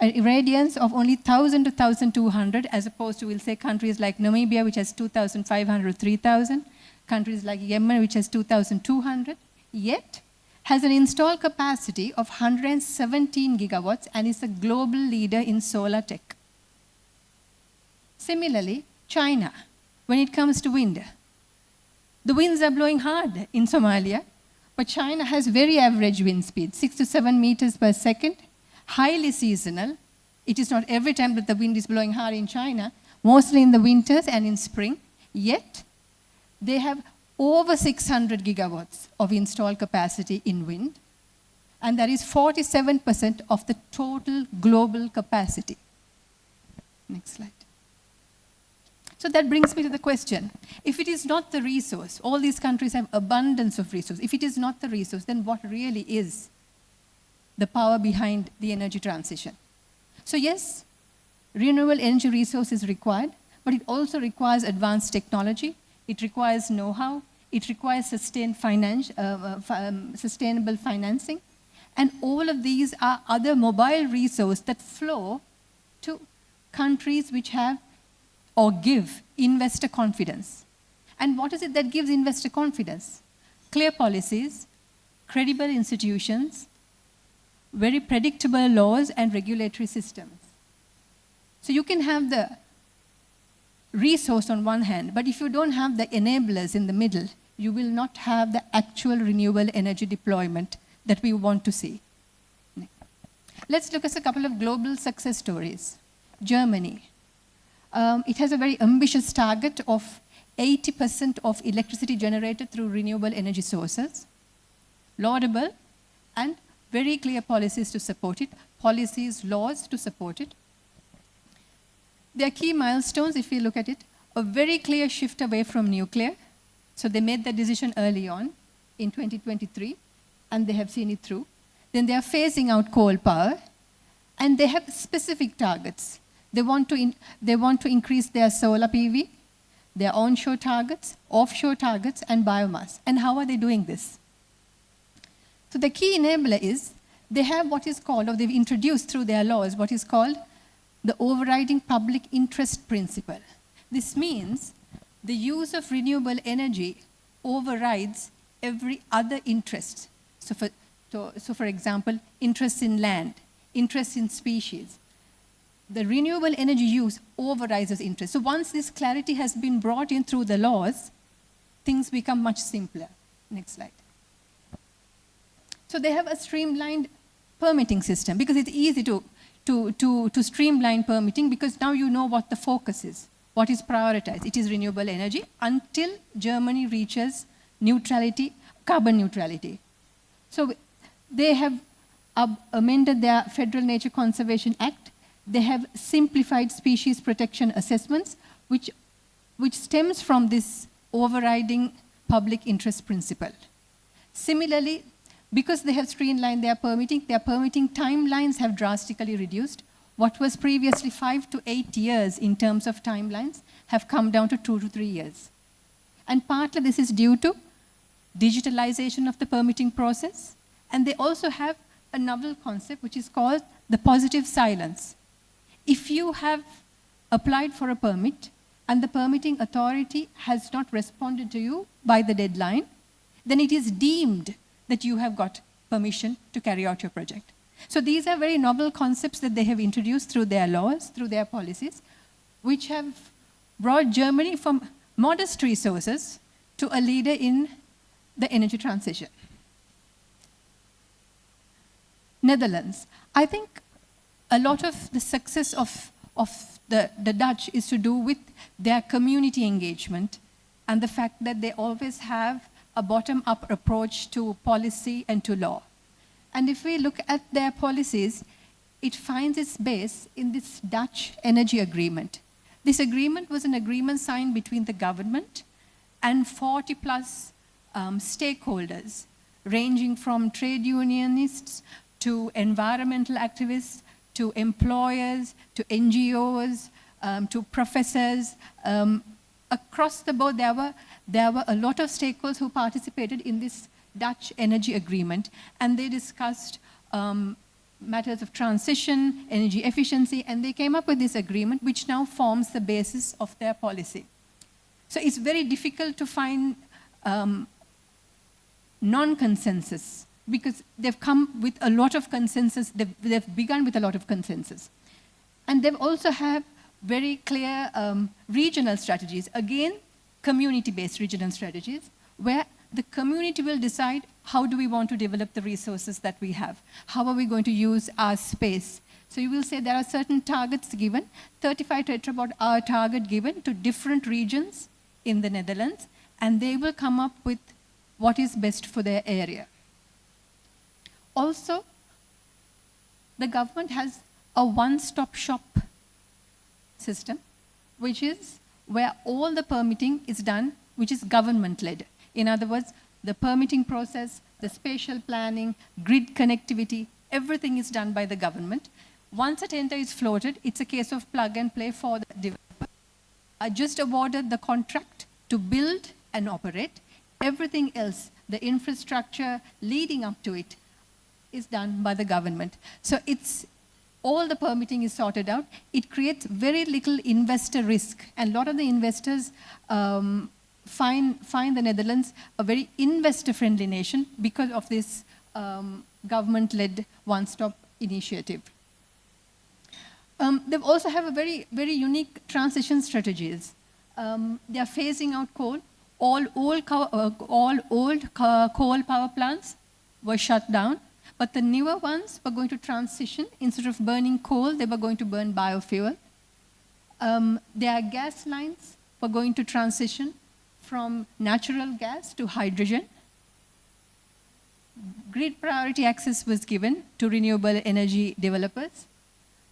an irradiance of only 1,000 to 1,200, as opposed to, we'll say, countries like Namibia, which has 2,500, 3,000, countries like Yemen, which has 2,200, yet has an installed capacity of 117 gigawatts and is a global leader in solar tech. Similarly, China, when it comes to wind, the winds are blowing hard in Somalia, but China has very average wind speed, 6 to 7 meters per second, highly seasonal. It is not every time that the wind is blowing hard in China, mostly in the winters and in spring, yet they have over 600 gigawatts of installed capacity in wind, and that is 47% of the total global capacity. Next slide. So that brings me to the question, if it is not the resource, all these countries have abundance of resource, if it is not the resource, then what really is the power behind the energy transition? So yes, renewable energy resource is required, but it also requires advanced technology, it requires know-how, it requires sustainable financing, and all of these are other mobile resources that flow to countries which have or give investor confidence. And what is it that gives investor confidence? Clear policies, credible institutions, very predictable laws and regulatory systems. So you can have the resource on one hand, but if you don't have the enablers in the middle, you will not have the actual renewable energy deployment that we want to see. Let's look at a couple of global success stories. Germany. It has a very ambitious target of 80% of electricity generated through renewable energy sources. Laudable, and very clear policies to support it, policies, laws to support it. There are key milestones if we look at it. A very clear shift away from nuclear. So they made that decision early on in 2023, and they have seen it through. Then they are phasing out coal power, and they have specific targets. They want to increase their solar PV, their onshore targets, offshore targets, and biomass. And how are they doing this? So the key enabler is they have what is called, or they've introduced through their laws, what is called the overriding public interest principle. This means the use of renewable energy overrides every other interest. So for example, interest in land, interest in species. The renewable energy use overrides interest. So once this clarity has been brought in through the laws, things become much simpler. Next slide. So they have a streamlined permitting system because it's easy to streamline permitting because now you know what the focus is, what is prioritized. It is renewable energy until Germany reaches neutrality, carbon neutrality. So they have amended their Federal Nature Conservation Act. They have simplified species protection assessments, which stems from this overriding public interest principle. Similarly, because they have streamlined their permitting timelines have drastically reduced. What was previously 5 to 8 years in terms of timelines have come down to 2 to 3 years. And partly this is due to digitalization of the permitting process. And they also have a novel concept which is called the positive silence. If you have applied for a permit and the permitting authority has not responded to you by the deadline, then it is deemed that you have got permission to carry out your project. So these are very novel concepts that they have introduced through their laws, through their policies, which have brought Germany from modest resources to a leader in the energy transition. Netherlands. I think a lot of the success of the Dutch is to do with their community engagement and the fact that they always have a bottom-up approach to policy and to law. And if we look at their policies, it finds its base in this Dutch energy agreement. This agreement was an agreement signed between the government and 40+ stakeholders, ranging from trade unionists to environmental activists, to employers, to NGOs, to professors. Across the board, there were a lot of stakeholders who participated in this Dutch energy agreement, and they discussed matters of transition, energy efficiency, and they came up with this agreement, which now forms the basis of their policy. So it's very difficult to find non-consensus, because they've come with a lot of consensus, they've begun with a lot of consensus. And they've also have very clear regional strategies, again, community-based regional strategies, where the community will decide how do we want to develop the resources that we have, how are we going to use our space. So you will say there are certain targets given, 35 tetrawatt hour target given to different regions in the Netherlands, and they will come up with what is best for their area. Also, the government has a one-stop shop system, which is where all the permitting is done, which is government-led. In other words, the permitting process, the spatial planning, grid connectivity, everything is done by the government. Once a tender is floated, it's a case of plug and play for the developer. I just awarded the contract to build and operate. Everything else, the infrastructure leading up to it, is done by the government. So it's all the permitting is sorted out. It creates very little investor risk, and a lot of the investors find the Netherlands a very investor-friendly nation because of this government-led one-stop initiative. They also have a very, very unique transition strategies. They are phasing out coal. All old coal power plants were shut down, but the newer ones were going to transition. Instead of burning coal, they were going to burn biofuel. Their gas lines were going to transition from natural gas to hydrogen. Grid priority access was given to renewable energy developers,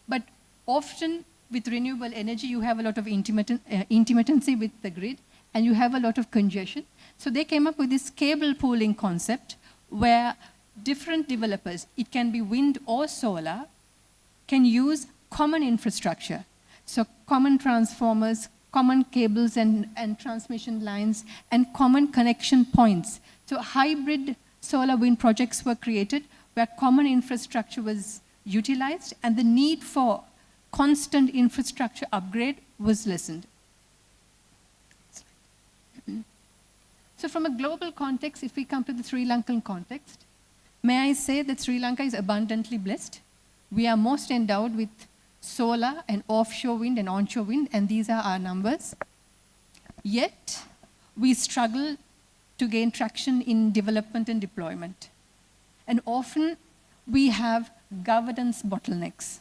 but often with renewable energy, you have a lot of intermittency with the grid, and you have a lot of congestion. So they came up with this cable pooling concept where different developers, it can be wind or solar, can use common infrastructure. So common transformers, common cables and transmission lines, and common connection points. So hybrid solar wind projects were created where common infrastructure was utilized and the need for constant infrastructure upgrade was lessened. So from a global context, if we come to the Sri Lankan context, may I say that Sri Lanka is abundantly blessed. We are most endowed with solar and offshore wind and onshore wind, and these are our numbers. Yet, we struggle to gain traction in development and deployment. And often, we have governance bottlenecks.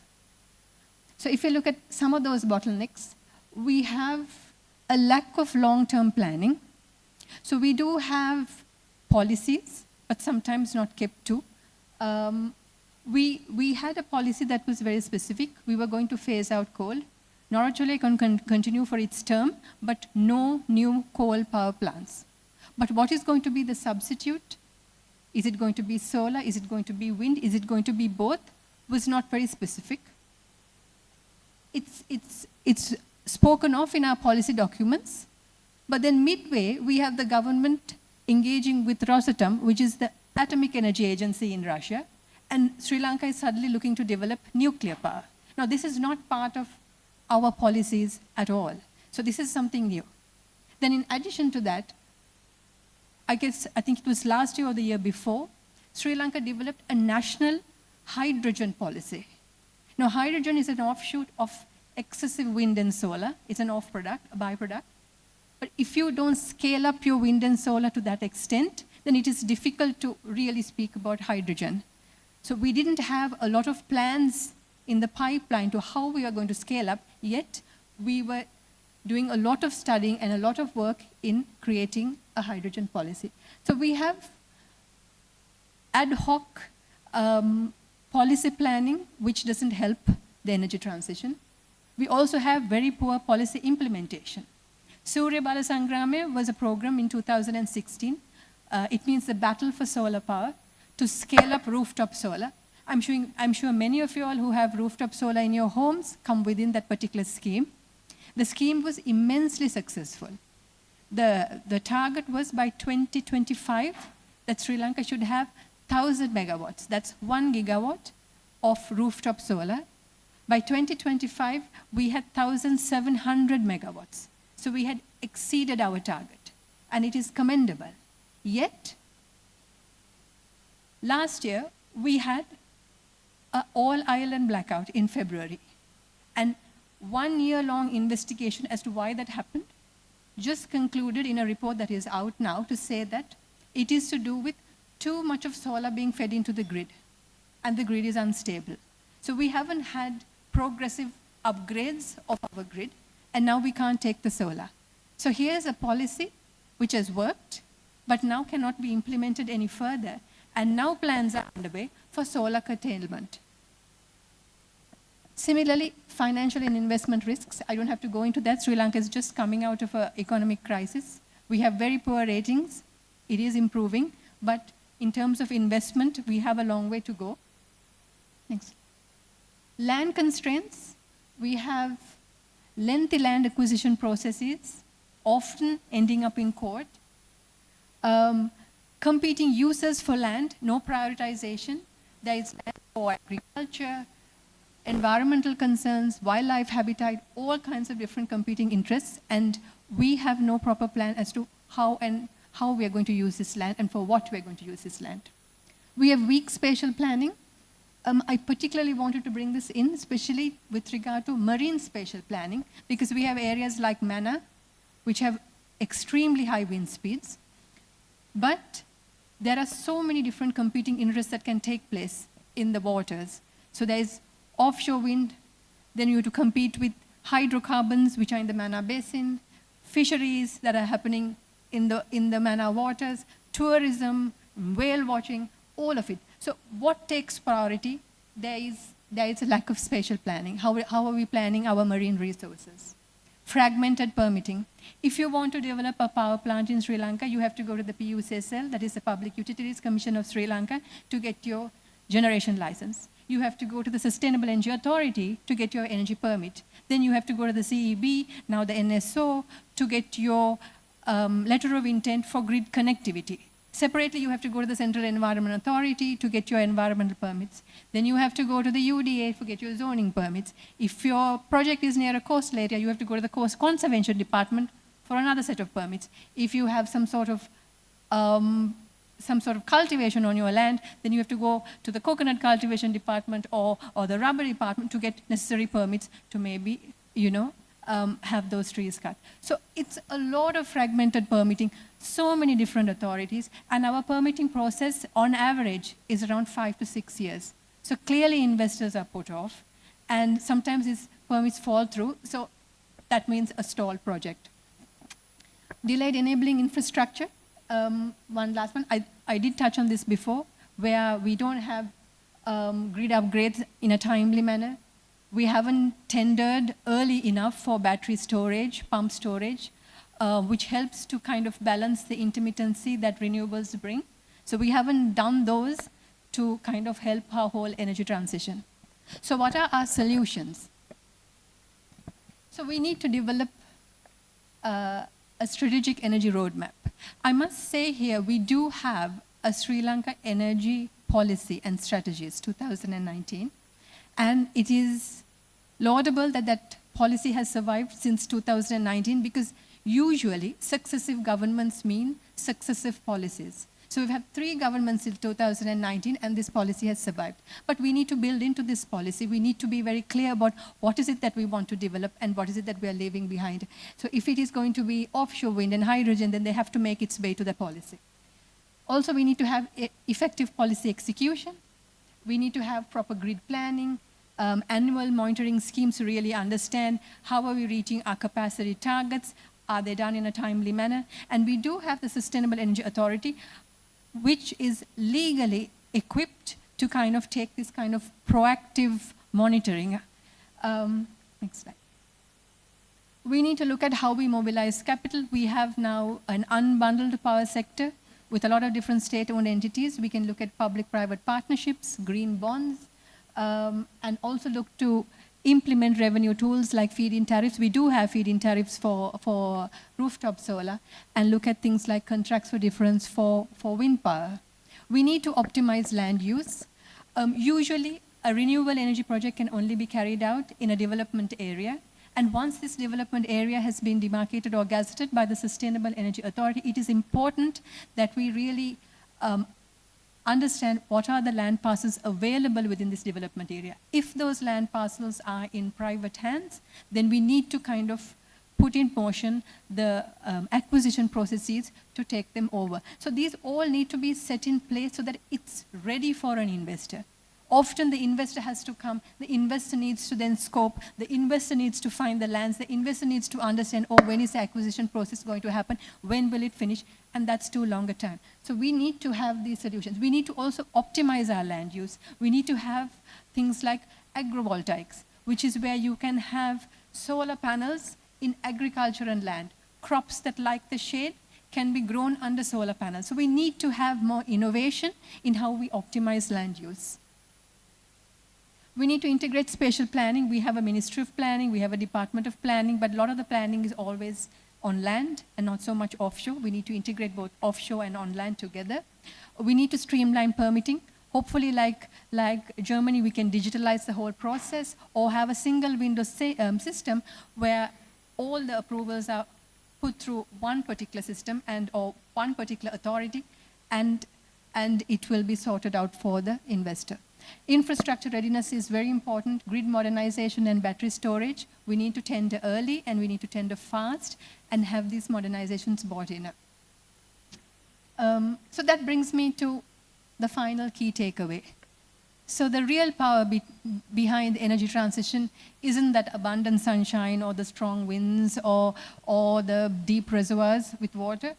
So if you look at some of those bottlenecks, we have a lack of long-term planning. So we do have policies, but sometimes not kept to. We had a policy that was very specific. We were going to phase out coal. Norachole can continue for its term, but no new coal power plants. But what is going to be the substitute? Is it going to be solar? Is it going to be wind? Is it going to be both? Was not very specific. It's spoken of in our policy documents, but then midway, we have the government engaging with Rosatom, which is the atomic energy agency in Russia, and Sri Lanka is suddenly looking to develop nuclear power. Now, this is not part of our policies at all. So this is something new. Then in addition to that, I think it was last year or the year before, Sri Lanka developed a national hydrogen policy. Now, hydrogen is an offshoot of excessive wind and solar. It's an off-product, a byproduct. But if you don't scale up your wind and solar to that extent, then it is difficult to really speak about hydrogen. So we didn't have a lot of plans in the pipeline to how we are going to scale up, yet we were doing a lot of studying and a lot of work in creating a hydrogen policy. So we have ad hoc policy planning, which doesn't help the energy transition. We also have very poor policy implementation. Surya Bala Sangramya was a program in 2016. It means the battle for solar power to scale up rooftop solar. I'm sure many of you all who have rooftop solar in your homes come within that particular scheme. The scheme was immensely successful. The target was by 2025 that Sri Lanka should have 1,000 megawatts. That's 1 gigawatt of rooftop solar. By 2025, we had 1,700 megawatts. So we had exceeded our target, and it is commendable. Yet, last year, we had an all-island blackout in February. And 1 year-long investigation as to why that happened just concluded in a report that is out now to say that it is to do with too much of solar being fed into the grid, and the grid is unstable. So we haven't had progressive upgrades of our grid, and now we can't take the solar. So here's a policy which has worked, but now cannot be implemented any further, and now plans are underway for solar curtailment. Similarly, financial and investment risks, I don't have to go into that. Sri Lanka is just coming out of an economic crisis. We have very poor ratings. It is improving, but in terms of investment, we have a long way to go. Next. Land constraints, we have lengthy land acquisition processes, often ending up in court. Competing users for land, no prioritization. There is land for agriculture, environmental concerns, wildlife habitat, all kinds of different competing interests, and we have no proper plan as to how we are going to use this land and for what we are going to use this land. We have weak spatial planning. I particularly wanted to bring this in, especially with regard to marine spatial planning, because we have areas like Mannar, which have extremely high wind speeds, but there are so many different competing interests that can take place in the waters. So there is offshore wind, then you have to compete with hydrocarbons, which are in the Mannar Basin, fisheries that are happening in the Mannar waters, tourism, whale watching, all of it. So what takes priority? There is a lack of spatial planning. How are we planning our marine resources? Fragmented permitting. If you want to develop a power plant in Sri Lanka, you have to go to the PUCSL, that is the Public Utilities Commission of Sri Lanka, to get your generation license. You have to go to the Sustainable Energy Authority to get your energy permit. Then you have to go to the CEB, now the NSO, to get your letter of intent for grid connectivity. Separately, you have to go to the Central Environment Authority to get your environmental permits. Then you have to go to the UDA to get your zoning permits. If your project is near a coastal area, you have to go to the Coast Conservation Department for another set of permits. If you have some sort of cultivation on your land, then you have to go to the Coconut Cultivation Department or the Rubber Department to get necessary permits to maybe, have those trees cut. So it's a lot of fragmented permitting, so many different authorities, and our permitting process on average is around 5 to 6 years. So clearly investors are put off, and sometimes these permits fall through, so that means a stalled project. Delayed enabling infrastructure, one last one. I did touch on this before, where we don't have grid upgrades in a timely manner. We haven't tendered early enough for battery storage, pump storage, which helps to kind of balance the intermittency that renewables bring. So we haven't done those to kind of help our whole energy transition. So what are our solutions? So we need to develop a strategic energy roadmap. I must say here, we do have a Sri Lanka energy policy and strategies, 2019, and it is laudable that that policy has survived since 2019, because usually successive governments mean successive policies. So we've had 3 governments till 2019, and this policy has survived. But we need to build into this policy. We need to be very clear about what is it that we want to develop and what is it that we are leaving behind. So if it is going to be offshore wind and hydrogen, then they have to make its way to the policy. Also, we need to have effective policy execution. We need to have proper grid planning, annual monitoring schemes to really understand how are we reaching our capacity targets, are they done in a timely manner? And we do have the Sustainable Energy Authority, which is legally equipped to kind of take this kind of proactive monitoring. Next slide. We need to look at how we mobilize capital. We have now an unbundled power sector with a lot of different state-owned entities. We can look at public-private partnerships, green bonds, and also look to implement revenue tools like feed-in tariffs. We do have feed-in tariffs for rooftop solar, and look at things like contracts for difference for wind power. We need to optimize land use. Usually, a renewable energy project can only be carried out in a development area. And once this development area has been demarcated or gazetted by the Sustainable Energy Authority, it is important that we really understand what are the land parcels available within this development area. If those land parcels are in private hands, then we need to kind of put in motion the acquisition processes to take them over. So these all need to be set in place so that it's ready for an investor. Often the investor has to come, the investor needs to then scope, the investor needs to find the lands, the investor needs to understand, oh, when is the acquisition process going to happen, when will it finish, and that's too long a time. So we need to have these solutions. We need to also optimize our land use. We need to have things like agrovoltaics, which is where you can have solar panels in agriculture and land. Crops that like the shade can be grown under solar panels. So we need to have more innovation in how we optimize land use. We need to integrate spatial planning. We have a Ministry of Planning, we have a Department of Planning, but a lot of the planning is always on land and not so much offshore. We need to integrate both offshore and on land together. We need to streamline permitting. Hopefully, like Germany, we can digitalize the whole process or have a single window system where all the approvals are put through one particular system or one particular authority, and it will be sorted out for the investor. Infrastructure readiness is very important. Grid modernization and battery storage. We need to tender early and we need to tender fast and have these modernizations brought in. So that brings me to the final key takeaway. So the real power behind energy transition isn't that abundant sunshine or the strong winds or the deep reservoirs with water.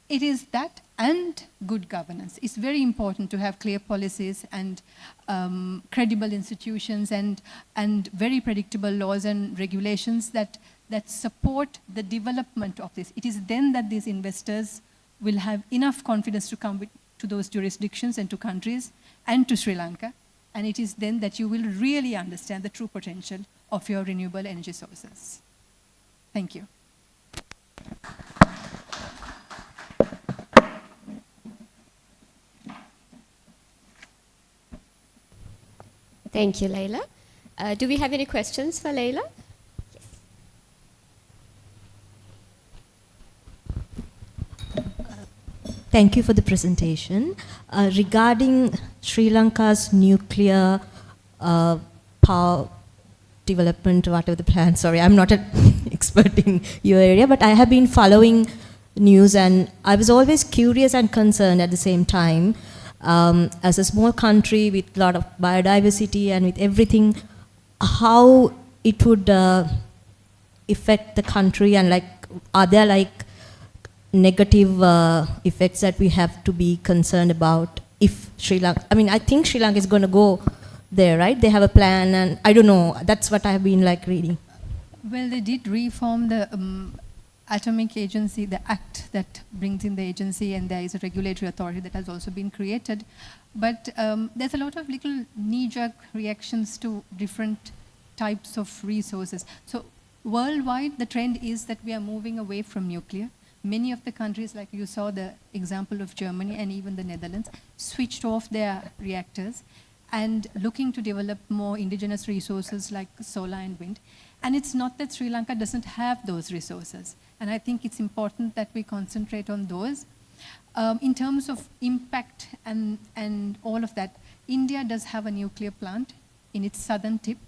It is that and good governance. It's very important to have clear policies and credible institutions and very predictable laws and regulations that support the development of this. It is then that these investors will have enough confidence to come to those jurisdictions and to countries and to Sri Lanka. And it is then that you will really understand the true potential of your renewable energy sources. Thank you. Thank you, Leila. Do we have any questions for Leila? Thank you for the presentation. Regarding Sri Lanka's nuclear power development, whatever the plan, sorry, I'm not an expert in your area, but I have been following news and I was always curious and concerned at the same time. As a small country with a lot of biodiversity and with everything, how it would affect the country, and like, are there like negative effects that we have to be concerned about if Sri Lanka, I mean, I think Sri Lanka is going to go there, right? They have a plan, and I don't know, that's what I have been like reading. Well, they did reform the Atomic Agency, the act that brings in the agency, and there is a regulatory authority that has also been created. But there's a lot of little knee-jerk reactions to different types of resources. So worldwide, the trend is that we are moving away from nuclear. Many of the countries, like you saw the example of Germany and even the Netherlands, switched off their reactors and looking to develop more indigenous resources like solar and wind. And it's not that Sri Lanka doesn't have those resources. And I think it's important that we concentrate on those. In terms of impact and all of that, India does have a nuclear plant in its southern tip.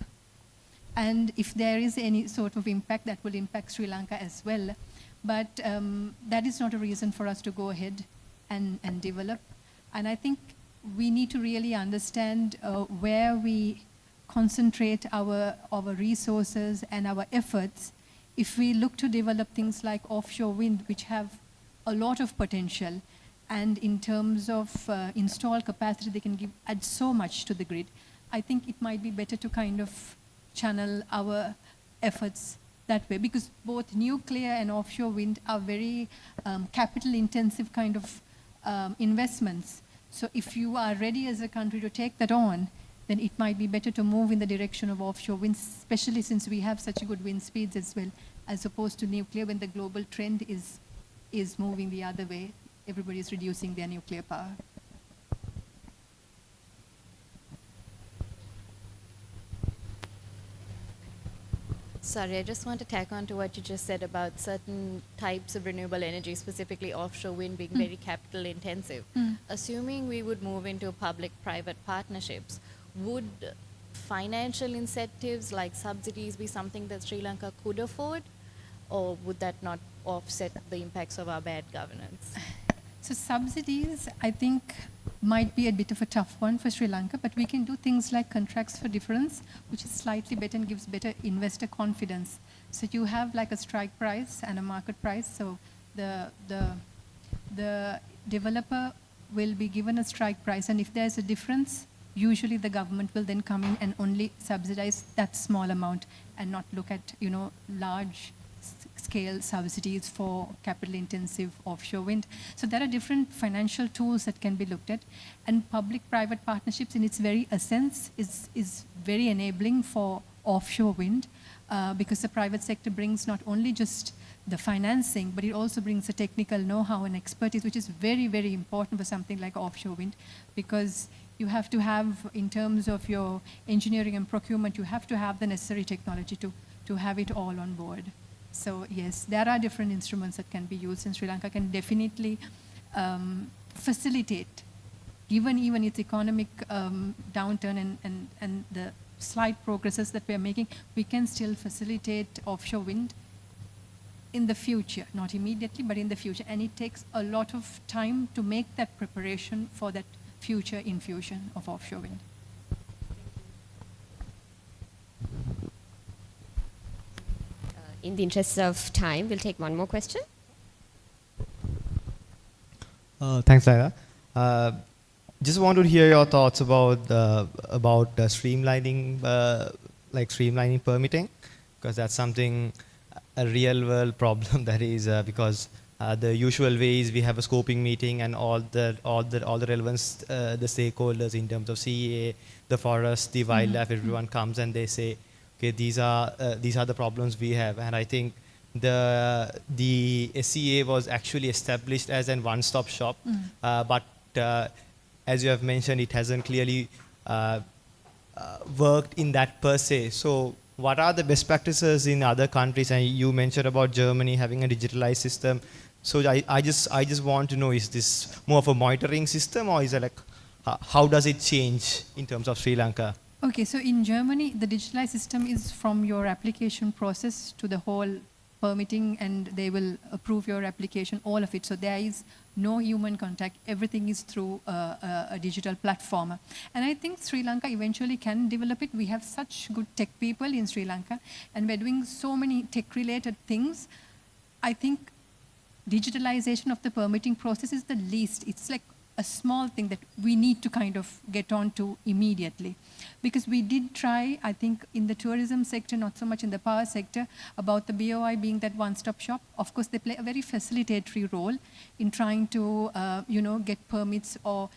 And if there is any sort of impact, that will impact Sri Lanka as well. But that is not a reason for us to go ahead and develop. And I think we need to really understand where we concentrate our resources and our efforts. If we look to develop things like offshore wind, which have a lot of potential, and in terms of installed capacity, they can add so much to the grid, I think it might be better to kind of channel our efforts that way, because both nuclear and offshore wind are very capital intensive kind of investments. So if you are ready as a country to take that on, then it might be better to move in the direction of offshore wind, especially since we have such good wind speeds as well, as opposed to nuclear when the global trend is moving the other way. Everybody is reducing their nuclear power. Sorry, I just want to tack on to what you just said about certain types of renewable energy, specifically offshore wind being very capital intensive. Assuming we would move into public-private partnerships, would financial incentives like subsidies be something that Sri Lanka could afford, or would that not offset the impacts of our bad governance? So subsidies, I think, might be a bit of a tough one for Sri Lanka, but we can do things like contracts for difference, which is slightly better and gives better investor confidence. So you have like a strike price and a market price. So the developer will be given a strike price, and if there's a difference, usually the government will then come in and only subsidize that small amount and not look at, large scale subsidies for capital intensive offshore wind. So there are different financial tools that can be looked at, and public-private partnerships in its very essence is very enabling for offshore wind because the private sector brings not only just the financing, but it also brings the technical know-how and expertise, which is very, very important for something like offshore wind, because you have to have, in terms of your engineering and procurement, you have to have the necessary technology to have it all on board. So yes, there are different instruments that can be used, and Sri Lanka can definitely facilitate, given even its economic downturn and the slight progresses that we are making, we can still facilitate offshore wind in the future, not immediately, but in the future. And it takes a lot of time to make that preparation for that future infusion of offshore wind. In the interest of time, we'll take one more question. Thanks, Laila. Just wanted to hear your thoughts about streamlining, streamlining permitting, because that's something, a real world problem that is because the usual way is we have a scoping meeting and all the relevant the stakeholders in terms of CEA, the forest, the wildlife, everyone comes and they say, okay, these are the problems we have. And I think the SCA was actually established as an one-stop shop, but as you have mentioned, it hasn't clearly worked in that per se. So what are the best practices in other countries? And you mentioned about Germany having a digitalized system. So I just want to know, is this more of a monitoring system, or is it like, how does it change in terms of Sri Lanka? Okay, so in Germany, the digitalized system is from your application process to the whole permitting, and they will approve your application, all of it. So there is no human contact. Everything is through a digital platform. And I think Sri Lanka eventually can develop it. We have such good tech people in Sri Lanka, and we're doing so many tech-related things. I think digitalization of the permitting process is the least. It's like a small thing that we need to kind of get on to immediately. Because we did try, I think, in the tourism sector, not so much in the power sector, about the BOI being that one-stop shop. Of course, they play a very facilitatory role in trying to, get permits or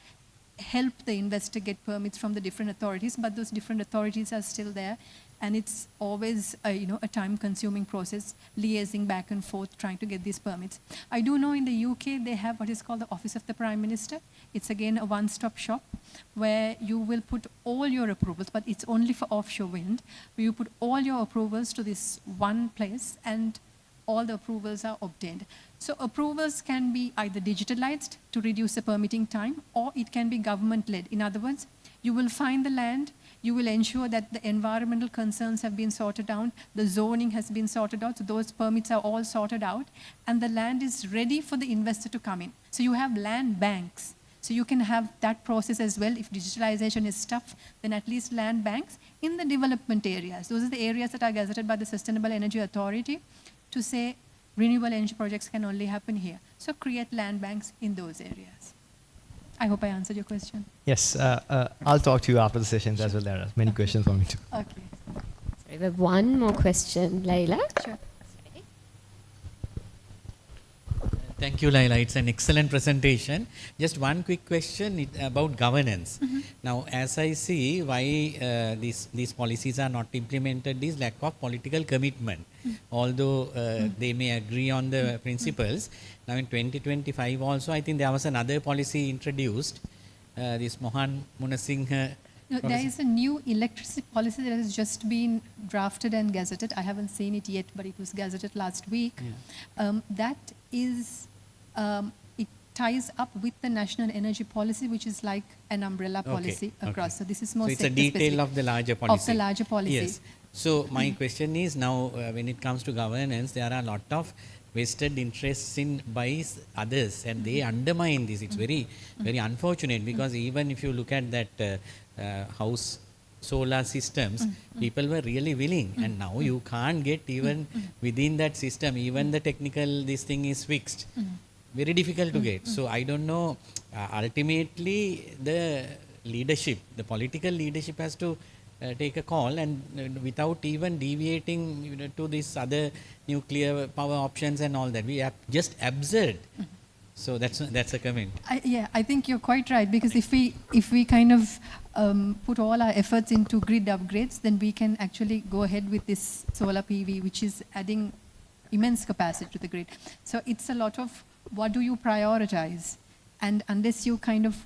help the investor get permits from the different authorities, but those different authorities are still there. And it's always, a time-consuming process, liaising back and forth, trying to get these permits. I do know in the UK, they have what is called the Office of the Prime Minister. It's again a one-stop shop where you will put all your approvals, but it's only for offshore wind, where you put all your approvals to this one place and all the approvals are obtained. So approvals can be either digitalized to reduce the permitting time, or it can be government-led. In other words, you will find the land, you will ensure that the environmental concerns have been sorted out, the zoning has been sorted out, so those permits are all sorted out, and the land is ready for the investor to come in. So you have land banks. So you can have that process as well. If digitalization is tough, then at least land banks in the development areas. Those are the areas that are gazetted by the Sustainable Energy Authority to say renewable energy projects can only happen here. So create land banks in those areas. I hope I answered your question. Yes, I'll talk to you after the sessions as well. There are many questions for me too. Okay. Sorry, we have one more question, Laila. Sure. Thank you, Laila. It's an excellent presentation. Just one quick question about governance. Now, as I see, why these policies are not implemented is lack of political commitment. Although they may agree on the principles. Now, in 2025 also, I think there was another policy introduced, this Mohan Munasinghe. No, there is a new electricity policy that has just been drafted and gazetted. I haven't seen it yet, but it was gazetted last week. Yeah. That is, it ties up with the national energy policy, which is like an umbrella policy across. So this is more So it's a detail of the larger policy. Of the larger policy. Yes. So my question is now, when it comes to governance, there are a lot of vested interests by others, and they undermine this. It's very unfortunate, because even if you look at that house solar systems, people were really willing, and now you can't get even within that system, even the technical, this thing is fixed. Very difficult to get. So I don't know, ultimately the leadership, the political leadership has to take a call, and without even deviating to this other nuclear power options and all that. We are just absurd. So that's a comment. I think you're quite right, because if we kind of put all our efforts into grid upgrades, then we can actually go ahead with this solar PV, which is adding immense capacity to the grid. So it's a lot of what do you prioritize, and unless you kind of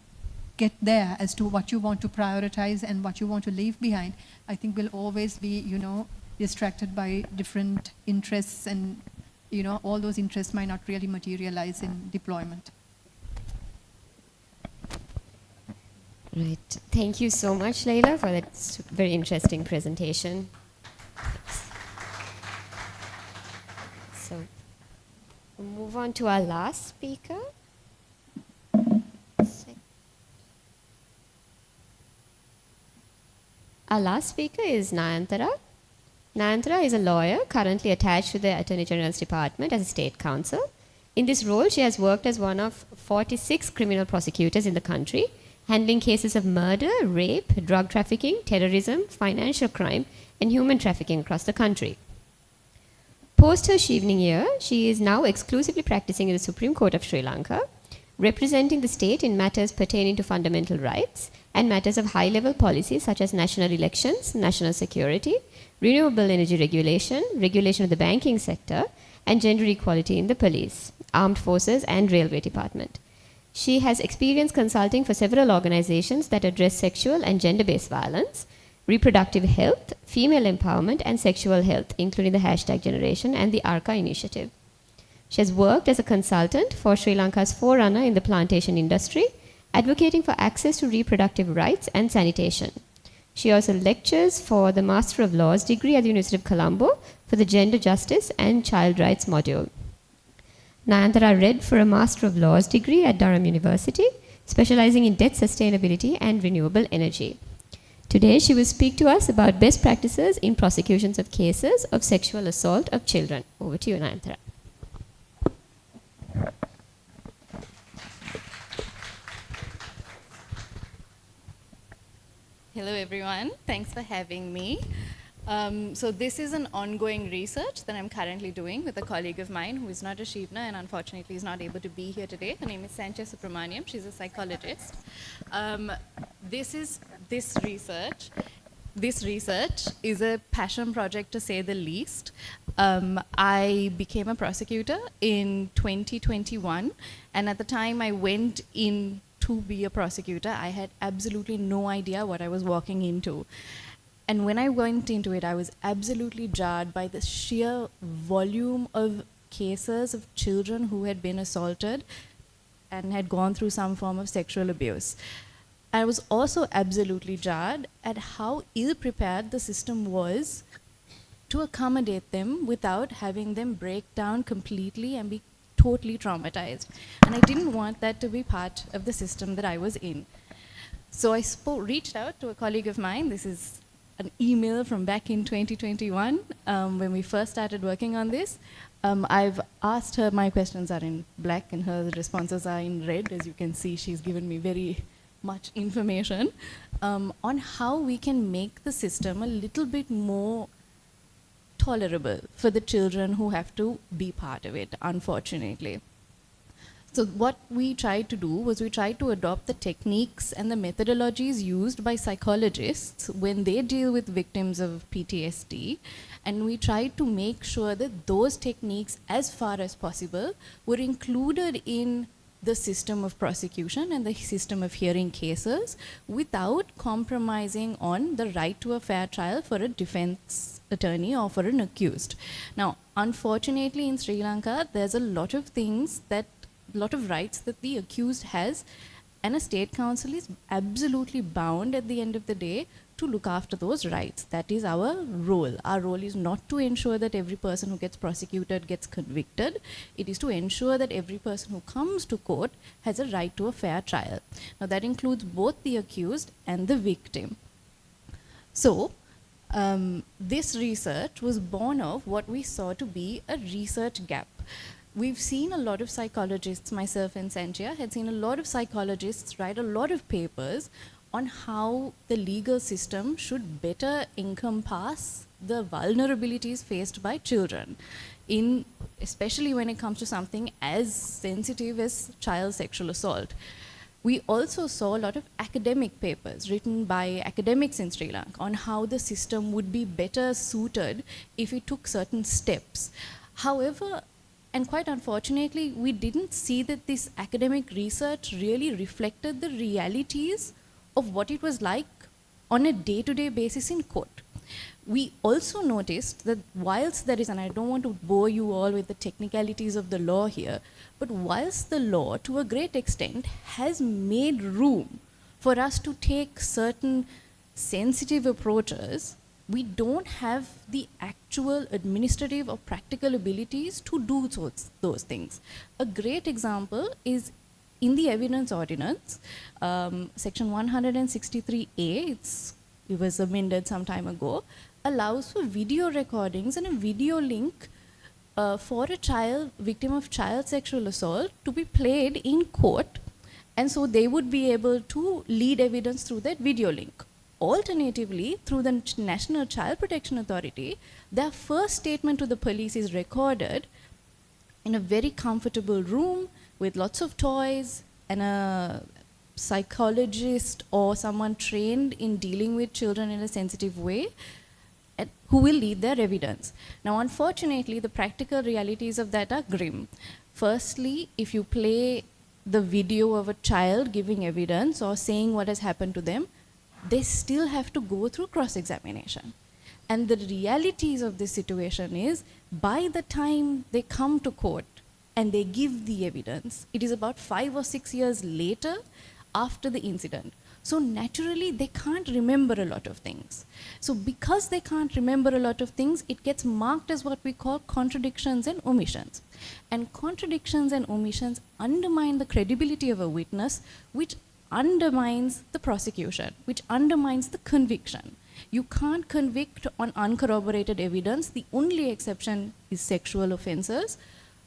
get there as to what you want to prioritize and what you want to leave behind, I think we'll always be, distracted by different interests, and all those interests might not really materialize in deployment. Right. Thank you so much, Laila, for that very interesting presentation. So we'll move on to our last speaker. Our last speaker is Nayantara. Nayantara is a lawyer currently attached to the Attorney General's Department as a state counsel. In this role, she has worked as one of 46 criminal prosecutors in the country, handling cases of murder, rape, drug trafficking, terrorism, financial crime, and human trafficking across the country. Post her Chevening year, she is now exclusively practicing in the Supreme Court of Sri Lanka, representing the state in matters pertaining to fundamental rights and matters of high-level policy such as national elections, national security, renewable energy regulation, regulation of the banking sector, and gender equality in the police, armed forces, and railway department. She has experience consulting for several organizations that address sexual and gender-based violence, reproductive health, female empowerment, and sexual health, including the #Generation and the ARCA initiative. She has worked as a consultant for Sri Lanka's forerunner in the plantation industry, advocating for access to reproductive rights and sanitation. She also lectures for the Master of Laws degree at the University of Colombo for the Gender Justice and Child Rights module. Nayantara read for a Master of Laws degree at Durham University, specializing in debt sustainability and renewable energy. Today, she will speak to us about best practices in prosecutions of cases of sexual assault of children. Over to you, Nayantara. Hello, everyone. Thanks for having me. So this is an ongoing research that I'm currently doing with a colleague of mine who is not a Shivna and unfortunately is not able to be here today. Her name is Sanchez Subramaniam. She's a psychologist. This research is a passion project, to say the least. I became a prosecutor in 2021, and at the time I went in to be a prosecutor, I had absolutely no idea what I was walking into. And when I went into it, I was absolutely jarred by the sheer volume of cases of children who had been assaulted and had gone through some form of sexual abuse. I was also absolutely jarred at how ill-prepared the system was to accommodate them without having them break down completely and be totally traumatized. And I didn't want that to be part of the system that I was in. So I reached out to a colleague of mine. This is an email from back in 2021 when we first started working on this. I've asked her, my questions are in black and her responses are in red. As you can see, she's given me very much information on how we can make the system a little bit more tolerable for the children who have to be part of it, unfortunately. So what we tried to do was we tried to adopt the techniques and the methodologies used by psychologists when they deal with victims of PTSD, and we tried to make sure that those techniques, as far as possible, were included in the system of prosecution and the system of hearing cases without compromising on the right to a fair trial for a defense attorney or for an accused. Now, unfortunately in Sri Lanka, there's a lot of rights that the accused has, and a state council is absolutely bound at the end of the day to look after those rights. That is our role. Our role is not to ensure that every person who gets prosecuted gets convicted. It is to ensure that every person who comes to court has a right to a fair trial. Now that includes both the accused and the victim. So this research was born of what we saw to be a research gap. We've seen a lot of psychologists, myself and Sanchia had seen a lot of psychologists write a lot of papers on how the legal system should better encompass the vulnerabilities faced by children, especially when it comes to something as sensitive as child sexual assault. We also saw a lot of academic papers written by academics in Sri Lanka on how the system would be better suited if it took certain steps. However, and quite unfortunately, we didn't see that this academic research really reflected the realities of what it was like on a day-to-day basis in court. We also noticed that whilst there is, and I don't want to bore you all with the technicalities of the law here, but whilst the law to a great extent has made room for us to take certain sensitive approaches, we don't have the actual administrative or practical abilities to do those things. A great example is in the evidence ordinance, section 163A, it was amended some time ago, allows for video recordings and a video link for a child, victim of child sexual assault, to be played in court, and so they would be able to lead evidence through that video link. Alternatively, through the National Child Protection Authority, their first statement to the police is recorded in a very comfortable room with lots of toys and a psychologist or someone trained in dealing with children in a sensitive way who will lead their evidence. Now, unfortunately, the practical realities of that are grim. Firstly, if you play the video of a child giving evidence or saying what has happened to them, they still have to go through cross-examination. And the realities of this situation is, by the time they come to court and they give the evidence, it is about 5 or 6 years later after the incident. So naturally, they can't remember a lot of things. So because they can't remember a lot of things, it gets marked as what we call contradictions and omissions. And contradictions and omissions undermine the credibility of a witness, which undermines the prosecution, which undermines the conviction. You can't convict on uncorroborated evidence. The only exception is sexual offenses.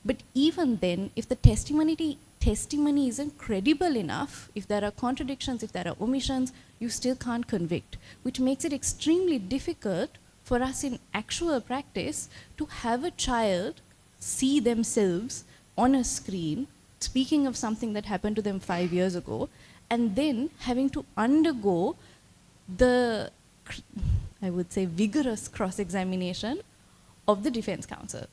But even then, if the testimony isn't credible enough, if there are contradictions, if there are omissions, you still can't convict, which makes it extremely difficult for us in actual practice to have a child see themselves on a screen speaking of something that happened to them 5 years ago, and then having to undergo the, I would say, vigorous cross-examination of the defense counsel.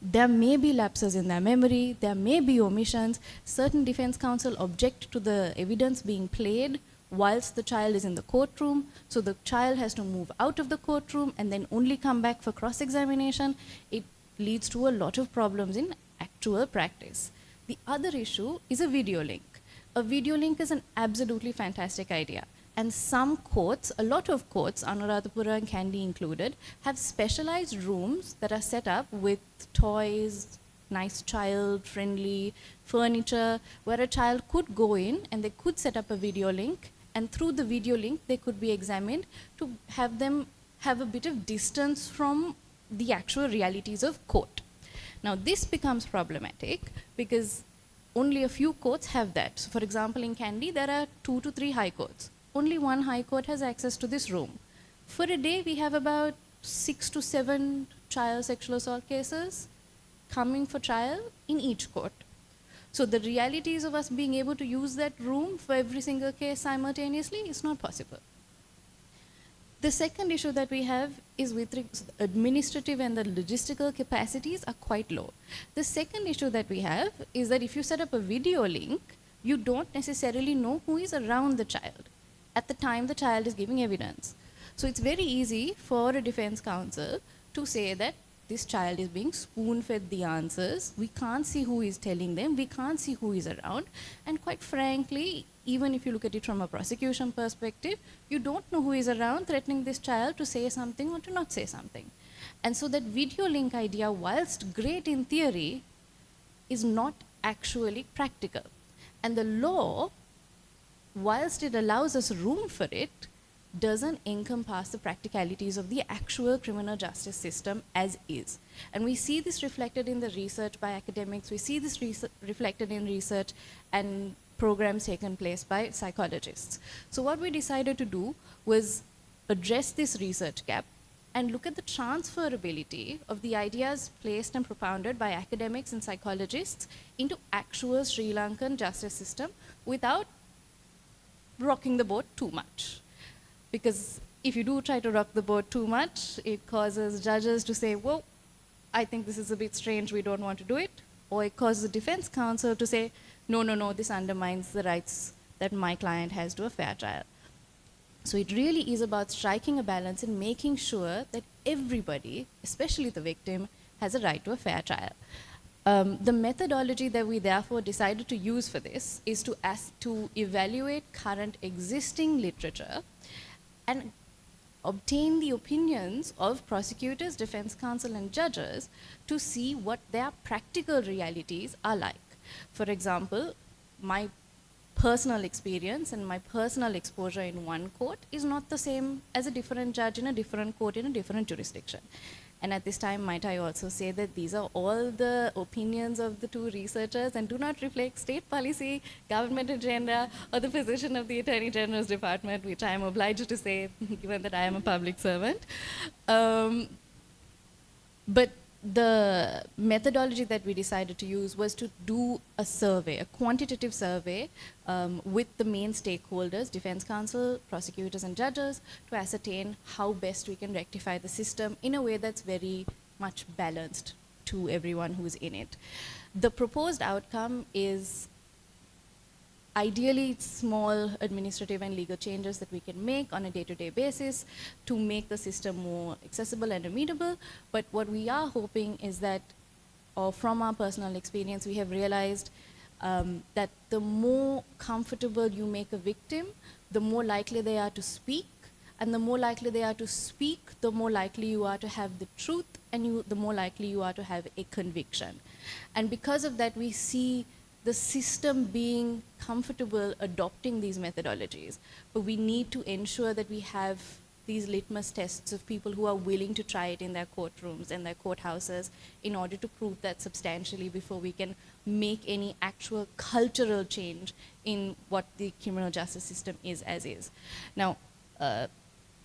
There may be lapses in their memory, there may be omissions. Certain defense counsel object to the evidence being played whilst the child is in the courtroom, so the child has to move out of the courtroom and then only come back for cross-examination. It leads to a lot of problems in actual practice. The other issue is a video link. A video link is an absolutely fantastic idea. And some courts, a lot of courts, Anuradhapura and Kandy included, have specialized rooms that are set up with toys, nice child-friendly furniture, where a child could go in and they could set up a video link, and through the video link they could be examined to have them have a bit of distance from the actual realities of court. Now this becomes problematic because only a few courts have that. So for example, in Kandy there are 2 to 3 high courts. Only one high court has access to this room. For a day we have about 6 to 7 child sexual assault cases coming for trial in each court. So the realities of us being able to use that room for every single case simultaneously is not possible. The second issue that we have is with administrative and the logistical capacities are quite low. The second issue that we have is that if you set up a video link, you don't necessarily know who is around the child at the time the child is giving evidence. So it's very easy for a defense counsel to say that this child is being spoon-fed the answers, we can't see who is telling them, we can't see who is around, and quite frankly, even if you look at it from a prosecution perspective, you don't know who is around threatening this child to say something or to not say something. And so that video link idea, whilst great in theory, is not actually practical. And the law, whilst it allows us room for it, doesn't encompass the practicalities of the actual criminal justice system as is. And we see this reflected in the research by academics, we see this reflected in research and programs taken place by psychologists. So what we decided to do was address this research gap and look at the transferability of the ideas placed and propounded by academics and psychologists into actual Sri Lankan justice system without rocking the boat too much. Because if you do try to rock the boat too much, it causes judges to say, well, I think this is a bit strange, we don't want to do it. Or it causes the defense counsel to say, no, no, no, this undermines the rights that my client has to a fair trial. So it really is about striking a balance and making sure that everybody, especially the victim, has a right to a fair trial. The methodology that we therefore decided to use for this is to evaluate current existing literature and obtain the opinions of prosecutors, defense counsel, and judges to see what their practical realities are like. For example, my personal experience and my personal exposure in one court is not the same as a different judge in a different court in a different jurisdiction. And at this time, might I also say that these are all the opinions of the two researchers and do not reflect state policy, government agenda, or the position of the Attorney General's Department, which I am obliged to say, given that I am a public servant. But the methodology that we decided to use was to do a survey, a quantitative survey with the main stakeholders, defense counsel, prosecutors, and judges, to ascertain how best we can rectify the system in a way that's very much balanced to everyone who's in it. The proposed outcome is ideally small administrative and legal changes that we can make on a day-to-day basis to make the system more accessible and amenable. But what we are hoping is that, or from our personal experience, we have realized that the more comfortable you make a victim, the more likely they are to speak, and the more likely they are to speak, the more likely you are to have the truth, and the more likely you are to have a conviction. And because of that, we see the system being comfortable adopting these methodologies, but we need to ensure that we have these litmus tests of people who are willing to try it in their courtrooms and their courthouses in order to prove that substantially before we can make any actual cultural change in what the criminal justice system is as is. Now,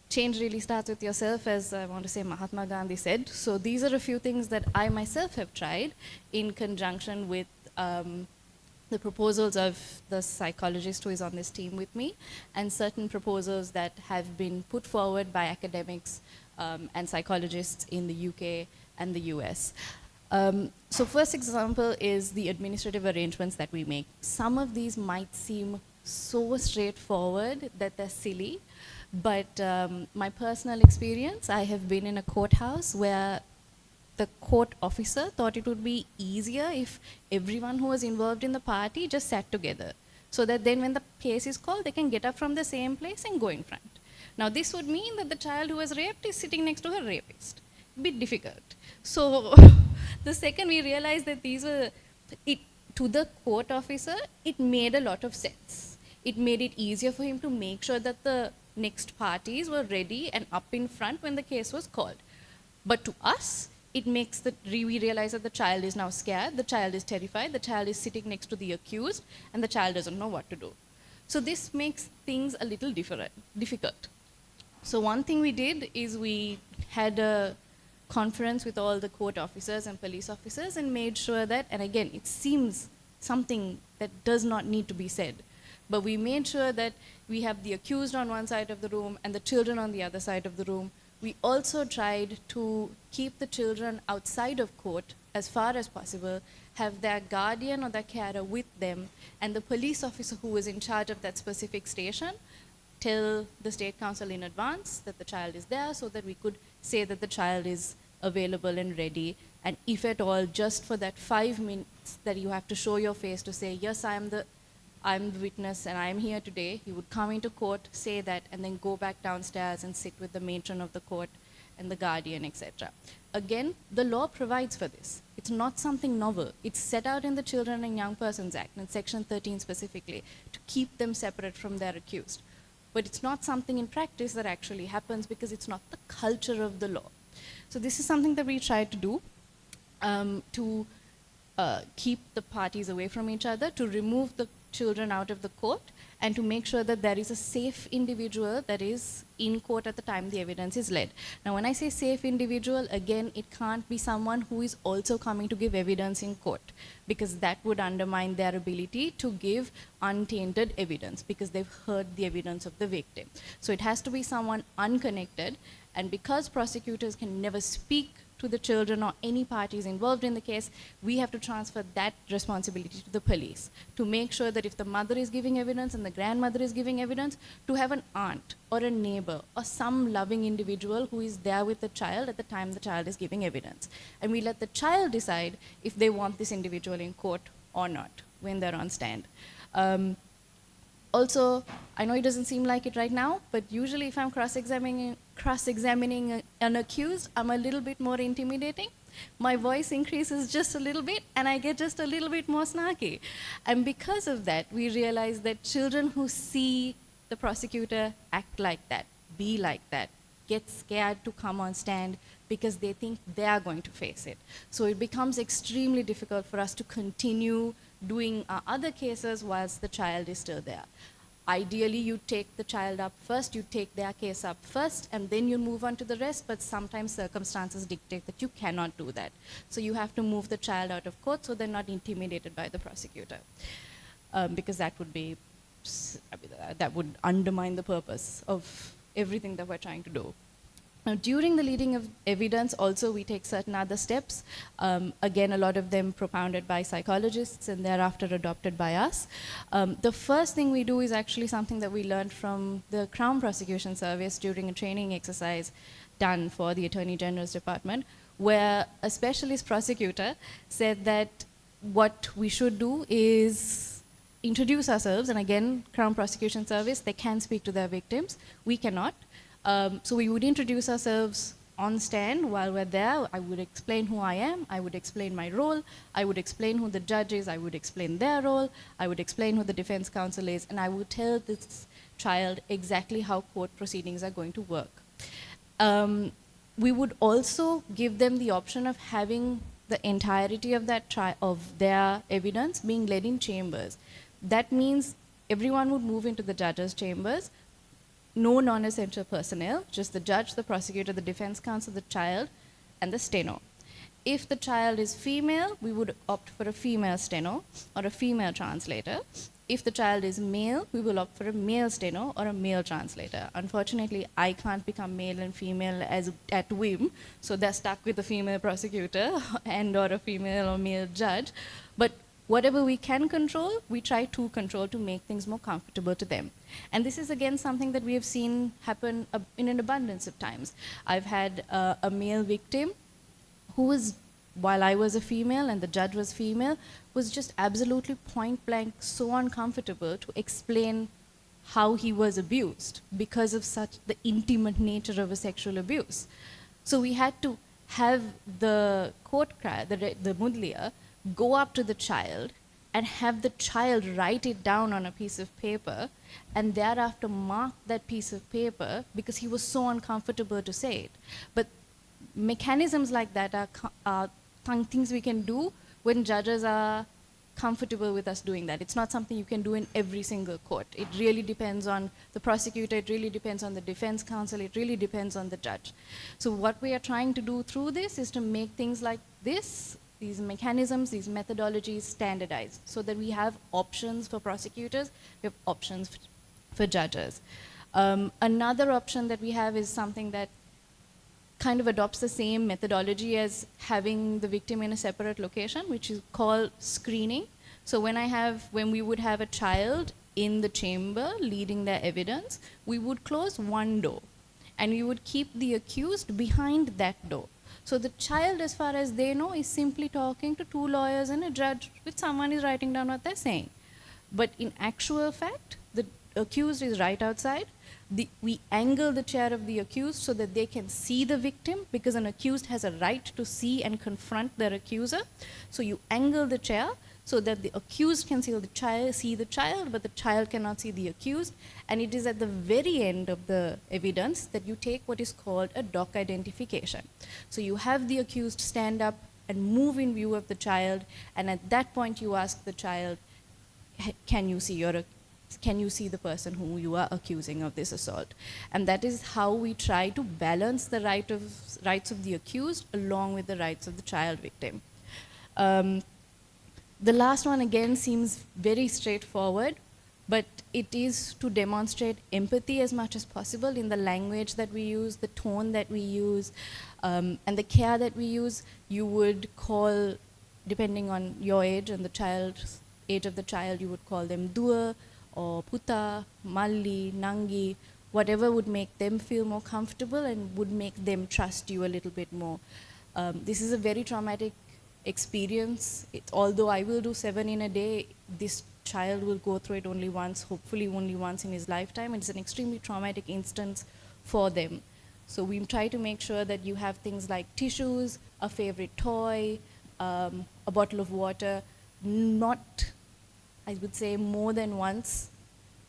change really starts with yourself, as I want to say Mahatma Gandhi said. So these are a few things that I myself have tried in conjunction with the proposals of the psychologist who is on this team with me, and certain proposals that have been put forward by academics and psychologists in the UK and the US. So first example is the administrative arrangements that we make. Some of these might seem so straightforward that they're silly, but my personal experience, I have been in a courthouse where the court officer thought it would be easier if everyone who was involved in the party just sat together, so that then when the case is called, they can get up from the same place and go in front. Now this would mean that the child who was raped is sitting next to her rapist. Bit difficult. So the second we realized that these were, to the court officer, it made a lot of sense. It made it easier for him to make sure that the next parties were ready and up in front when the case was called. But to us, it makes we realize that the child is now scared, the child is terrified, the child is sitting next to the accused, and the child doesn't know what to do. So this makes things a little difficult. So one thing we did is we had a conference with all the court officers and police officers and made sure that, and again, it seems something that does not need to be said, but we made sure that we have the accused on one side of the room and the children on the other side of the room. We also tried to keep the children outside of court as far as possible, have their guardian or their carer with them, and the police officer who was in charge of that specific station tell the state council in advance that the child is there, so that we could say that the child is available and ready. And if at all, just for that 5 minutes that you have to show your face to say, yes, I'm the witness and I'm here today, he would come into court, say that, and then go back downstairs and sit with the matron of the court and the guardian, etc. Again, the law provides for this. It's not something novel. It's set out in the Children and Young Persons Act, in Section 13 specifically, to keep them separate from their accused. But it's not something in practice that actually happens because it's not the culture of the law. So this is something that we tried to do to keep the parties away from each other, to remove the children out of the court, and to make sure that there is a safe individual that is in court at the time the evidence is led. Now when I say safe individual, again, it can't be someone who is also coming to give evidence in court, because that would undermine their ability to give untainted evidence, because they've heard the evidence of the victim. So it has to be someone unconnected, and because prosecutors can never speak to the children or any parties involved in the case, we have to transfer that responsibility to the police, to make sure that if the mother is giving evidence and the grandmother is giving evidence, to have an aunt or a neighbor or some loving individual who is there with the child at the time the child is giving evidence. And we let the child decide if they want this individual in court or not when they're on stand. Also, I know it doesn't seem like it right now, but usually if I'm cross-examining an accused, I'm a little bit more intimidating. My voice increases just a little bit, and I get just a little bit more snarky. And because of that, we realize that children who see the prosecutor act like that, be like that, get scared to come on stand because they think they are going to face it. So it becomes extremely difficult for us to continue doing our other cases whilst the child is still there. Ideally, you take the child up first, you take their case up first, and then you move on to the rest, but sometimes circumstances dictate that you cannot do that. So you have to move the child out of court so they're not intimidated by the prosecutor, because that would undermine the purpose of everything that we're trying to do. Now, during the leading of evidence, also we take certain other steps, again, a lot of them propounded by psychologists and thereafter adopted by us. The first thing we do is actually something that we learned from the Crown Prosecution Service during a training exercise done for the Attorney General's Department, where a specialist prosecutor said that what we should do is introduce ourselves, and again, Crown Prosecution Service, they can speak to their victims, we cannot. So we would introduce ourselves on stand while we're there. I would explain who I am, I would explain my role, I would explain who the judge is, I would explain their role, I would explain who the defense counsel is, and I would tell this child exactly how court proceedings are going to work. We would also give them the option of having the entirety of their evidence being led in chambers. That means everyone would move into the judge's chambers, no non-essential personnel, just the judge, the prosecutor, the defense counsel, the child, and the steno. If the child is female, we would opt for a female steno or a female translator. If the child is male, we will opt for a male steno or a male translator. Unfortunately, I can't become male and female at whim, so they're stuck with a female prosecutor and or a female or male judge. But whatever we can control, we try to control to make things more comfortable to them. And this is again something that we have seen happen in an abundance of times. I've had a male victim who was, while I was a female and the judge was female, was just absolutely point blank so uncomfortable to explain how he was abused because of such the intimate nature of a sexual abuse. So we had to have the court crier, the mudliya, go up to the child and have the child write it down on a piece of paper and thereafter mark that piece of paper because he was so uncomfortable to say it. But mechanisms like that are things we can do when judges are comfortable with us doing that. It's not something you can do in every single court. It really depends on the prosecutor, it really depends on the defense counsel, it really depends on the judge. So what we are trying to do through this is to make things like this, these mechanisms, these methodologies standardized so that we have options for prosecutors, we have options for judges. Another option that we have is something that kind of adopts the same methodology as having the victim in a separate location, which is called screening. So when we would have a child in the chamber leading their evidence, we would close one door and we would keep the accused behind that door. So the child, as far as they know, is simply talking to two lawyers and a judge, with someone is writing down what they're saying. But in actual fact, the accused is right outside. We angle the chair of the accused so that they can see the victim, because an accused has a right to see and confront their accuser. So you angle the chair so that the accused can see the child, but the child cannot see the accused. And it is at the very end of the evidence that you take what is called a doc identification. So you have the accused stand up and move in view of the child, and at that point you ask the child, can you see the person who you are accusing of this assault? And that is how we try to balance the rights of the accused along with the rights of the child victim. The last one again seems very straightforward, but it is to demonstrate empathy as much as possible in the language that we use, the tone that we use, and the care that we use. You would call, depending on your age and the age of the child, you would call them Dua or Puta, Malli, Nangi, whatever would make them feel more comfortable and would make them trust you a little bit more. This is a very traumatic experience. Although I will do 7 in a day, this child will go through it only once, hopefully only once in his lifetime. It's an extremely traumatic instance for them. So we try to make sure that you have things like tissues, a favorite toy, a bottle of water, not, I would say, more than once,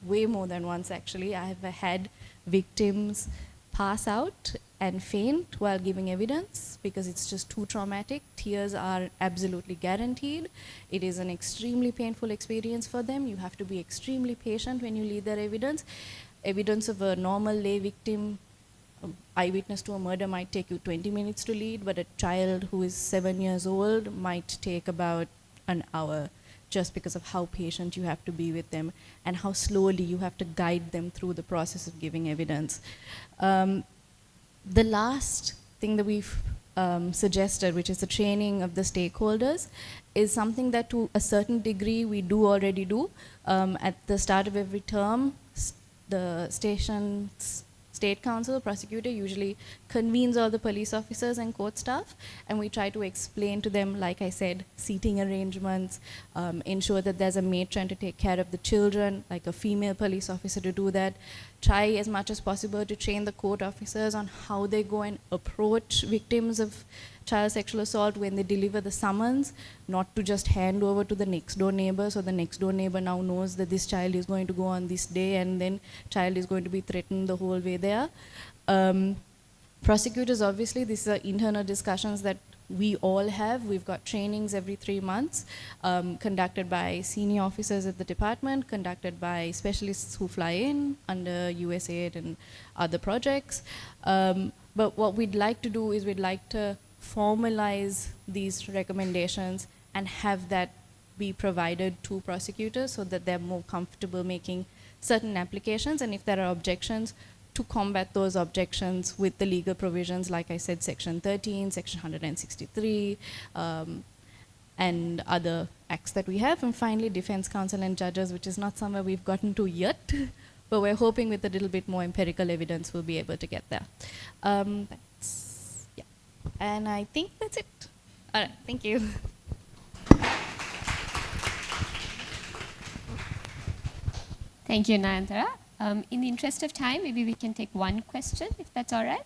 way more than once actually. I have had victims pass out and faint while giving evidence because it's just too traumatic. Tears are absolutely guaranteed. It is an extremely painful experience for them. You have to be extremely patient when you lead their evidence. Evidence of a normal lay victim, eyewitness to a murder, might take you 20 minutes to lead, but a child who is 7 years old might take about an hour, just because of how patient you have to be with them and how slowly you have to guide them through the process of giving evidence. The last thing that we've suggested, which is the training of the stakeholders, is something that to a certain degree we do already do. At the start of every term, the state council, prosecutor usually convenes all the police officers and court staff, and we try to explain to them, like I said, seating arrangements, ensure that there's a matron to take care of the children, like a female police officer to do that. Try as much as possible to train the court officers on how they go and approach victims of child sexual assault when they deliver the summons, not to just hand over to the next door neighbor, so the next door neighbor now knows that this child is going to go on this day and then child is going to be threatened the whole way there. Prosecutors, obviously, these are internal discussions that we all have. We've got trainings every 3 months conducted by senior officers at the department, conducted by specialists who fly in under USAID and other projects. But what we'd like to do is we'd like to formalize these recommendations and have that be provided to prosecutors so that they're more comfortable making certain applications, and if there are objections, to combat those objections with the legal provisions, like I said, Section 13, Section 163, and other acts that we have. And finally, defense counsel and judges, which is not somewhere we've gotten to yet, but we're hoping with a little bit more empirical evidence we'll be able to get there. Yeah. And I think that's it. All right, thank you. Thank you, Nayantara. In the interest of time, maybe we can take one question, if that's all right.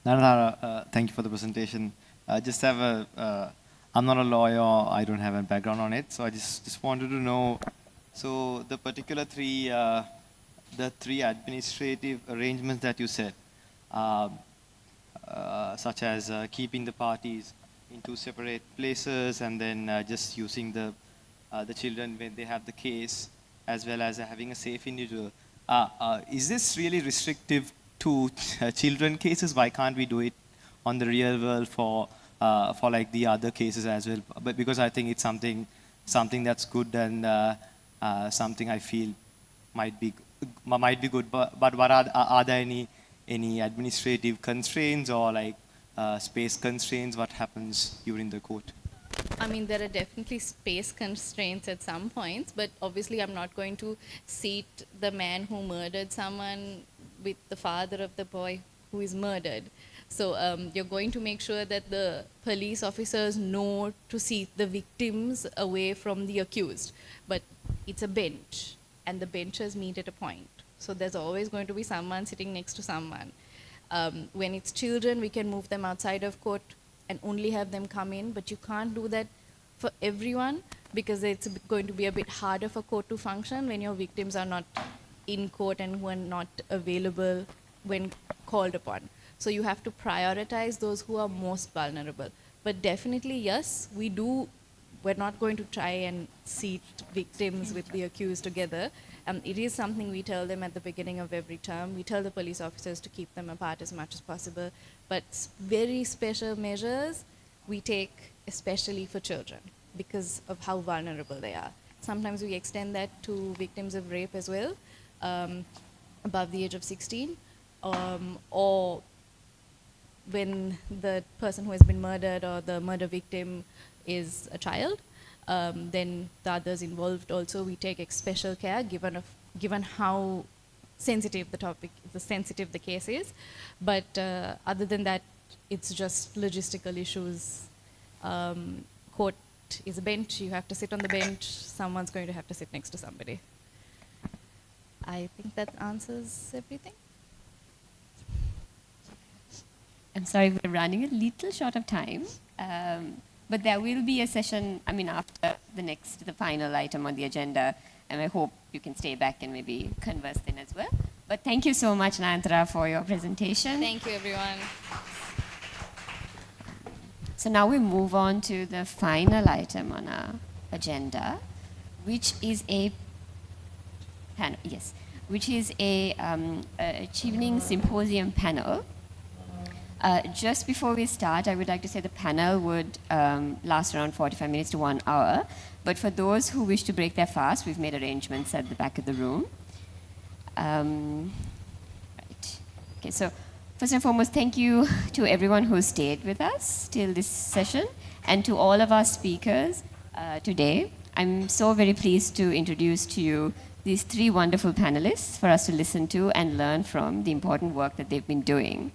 Narendra, thank you for the presentation. I just have I'm not a lawyer, I don't have a background on it, so I just wanted to know, so the particular the three administrative arrangements that you said, such as keeping the parties in two separate places and then just using the children when they have the case, as well as having a safe individual. Is this really restrictive to children cases? Why can't we do it on the real world for like the other cases as well? But because I think it's something that's good and something I feel might be good. But what are there any administrative constraints or like space constraints? What happens during the court? I mean, there are definitely space constraints at some points, but obviously I'm not going to seat the man who murdered someone with the father of the boy who is murdered. So you're going to make sure that the police officers know to seat the victims away from the accused. But it's a bench, and the benches meet at a point. So there's always going to be someone sitting next to someone. When it's children, we can move them outside of court and only have them come in, but you can't do that for everyone because it's going to be a bit harder for court to function when your victims are not in court and who are not available when called upon. So you have to prioritize those who are most vulnerable. But definitely, yes, we're not going to try and seat victims with the accused together. It is something we tell them at the beginning of every term. We tell the police officers to keep them apart as much as possible. But very special measures we take especially for children because of how vulnerable they are. Sometimes we extend that to victims of rape as well, above the age of 16, or when the person who has been murdered or the murder victim is a child, then the others involved also, we take special care given how sensitive the case is. But other than that, it's just logistical issues. Court is a bench, you have to sit on the bench, someone's going to have to sit next to somebody. I think that answers everything. I'm sorry, we're running a little short of time, but there will be a session, after the final item on the agenda, and I hope you can stay back and maybe converse then as well. But thank you so much, Nayantara, for your presentation. Thank you, everyone. So now we move on to the final item on our agenda, which is a Chevening Symposium panel. Just before we start, I would like to say the panel would last around 45 minutes to 1 hour. But for those who wish to break their fast, we've made arrangements at the back of the room. Right. Okay, so first and foremost, thank you to everyone who stayed with us till this session and to all of our speakers today. I'm so very pleased to introduce to you these three wonderful panelists for us to listen to and learn from the important work that they've been doing.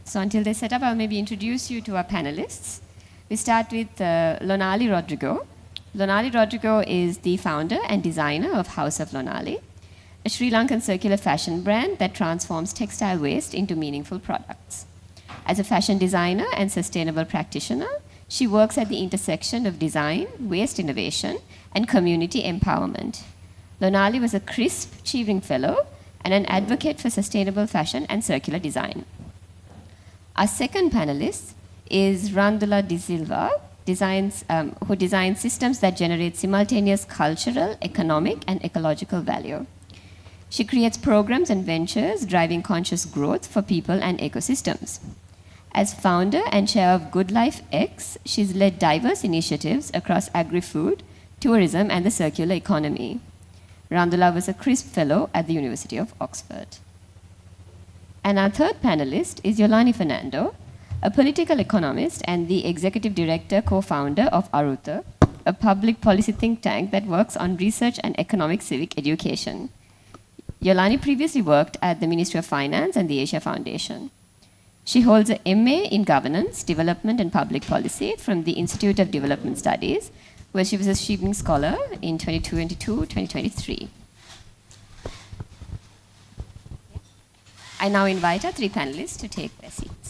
So until they set up, I'll maybe introduce you to our panelists. We start with Lonali Rodrigo. Lonali Rodrigo is the founder and designer of House of Lonali, a Sri Lankan circular fashion brand that transforms textile waste into meaningful products. As a fashion designer and sustainable practitioner, she works at the intersection of design, waste innovation, and community empowerment. Lonali was a CRISP Chevening Fellow and an advocate for sustainable fashion and circular design. Our second panelist is Randula De Silva, who designs systems that generate simultaneous cultural, economic, and ecological value. She creates programs and ventures driving conscious growth for people and ecosystems. As founder and chair of Good Life X, she's led diverse initiatives across agri-food, tourism, and the circular economy. Randula was a CRISP Fellow at the University of Oxford. And our third panelist is Yolani Fernando, a political economist and the executive director, co-founder of Arutha, a public policy think tank that works on research and economic civic education. Yolani previously worked at the Ministry of Finance and the Asia Foundation. She holds a MA in Governance, Development and Public Policy from the Institute of Development Studies, where she was a Chevening Scholar in 2022-2023. I now invite our three panelists to take their seats.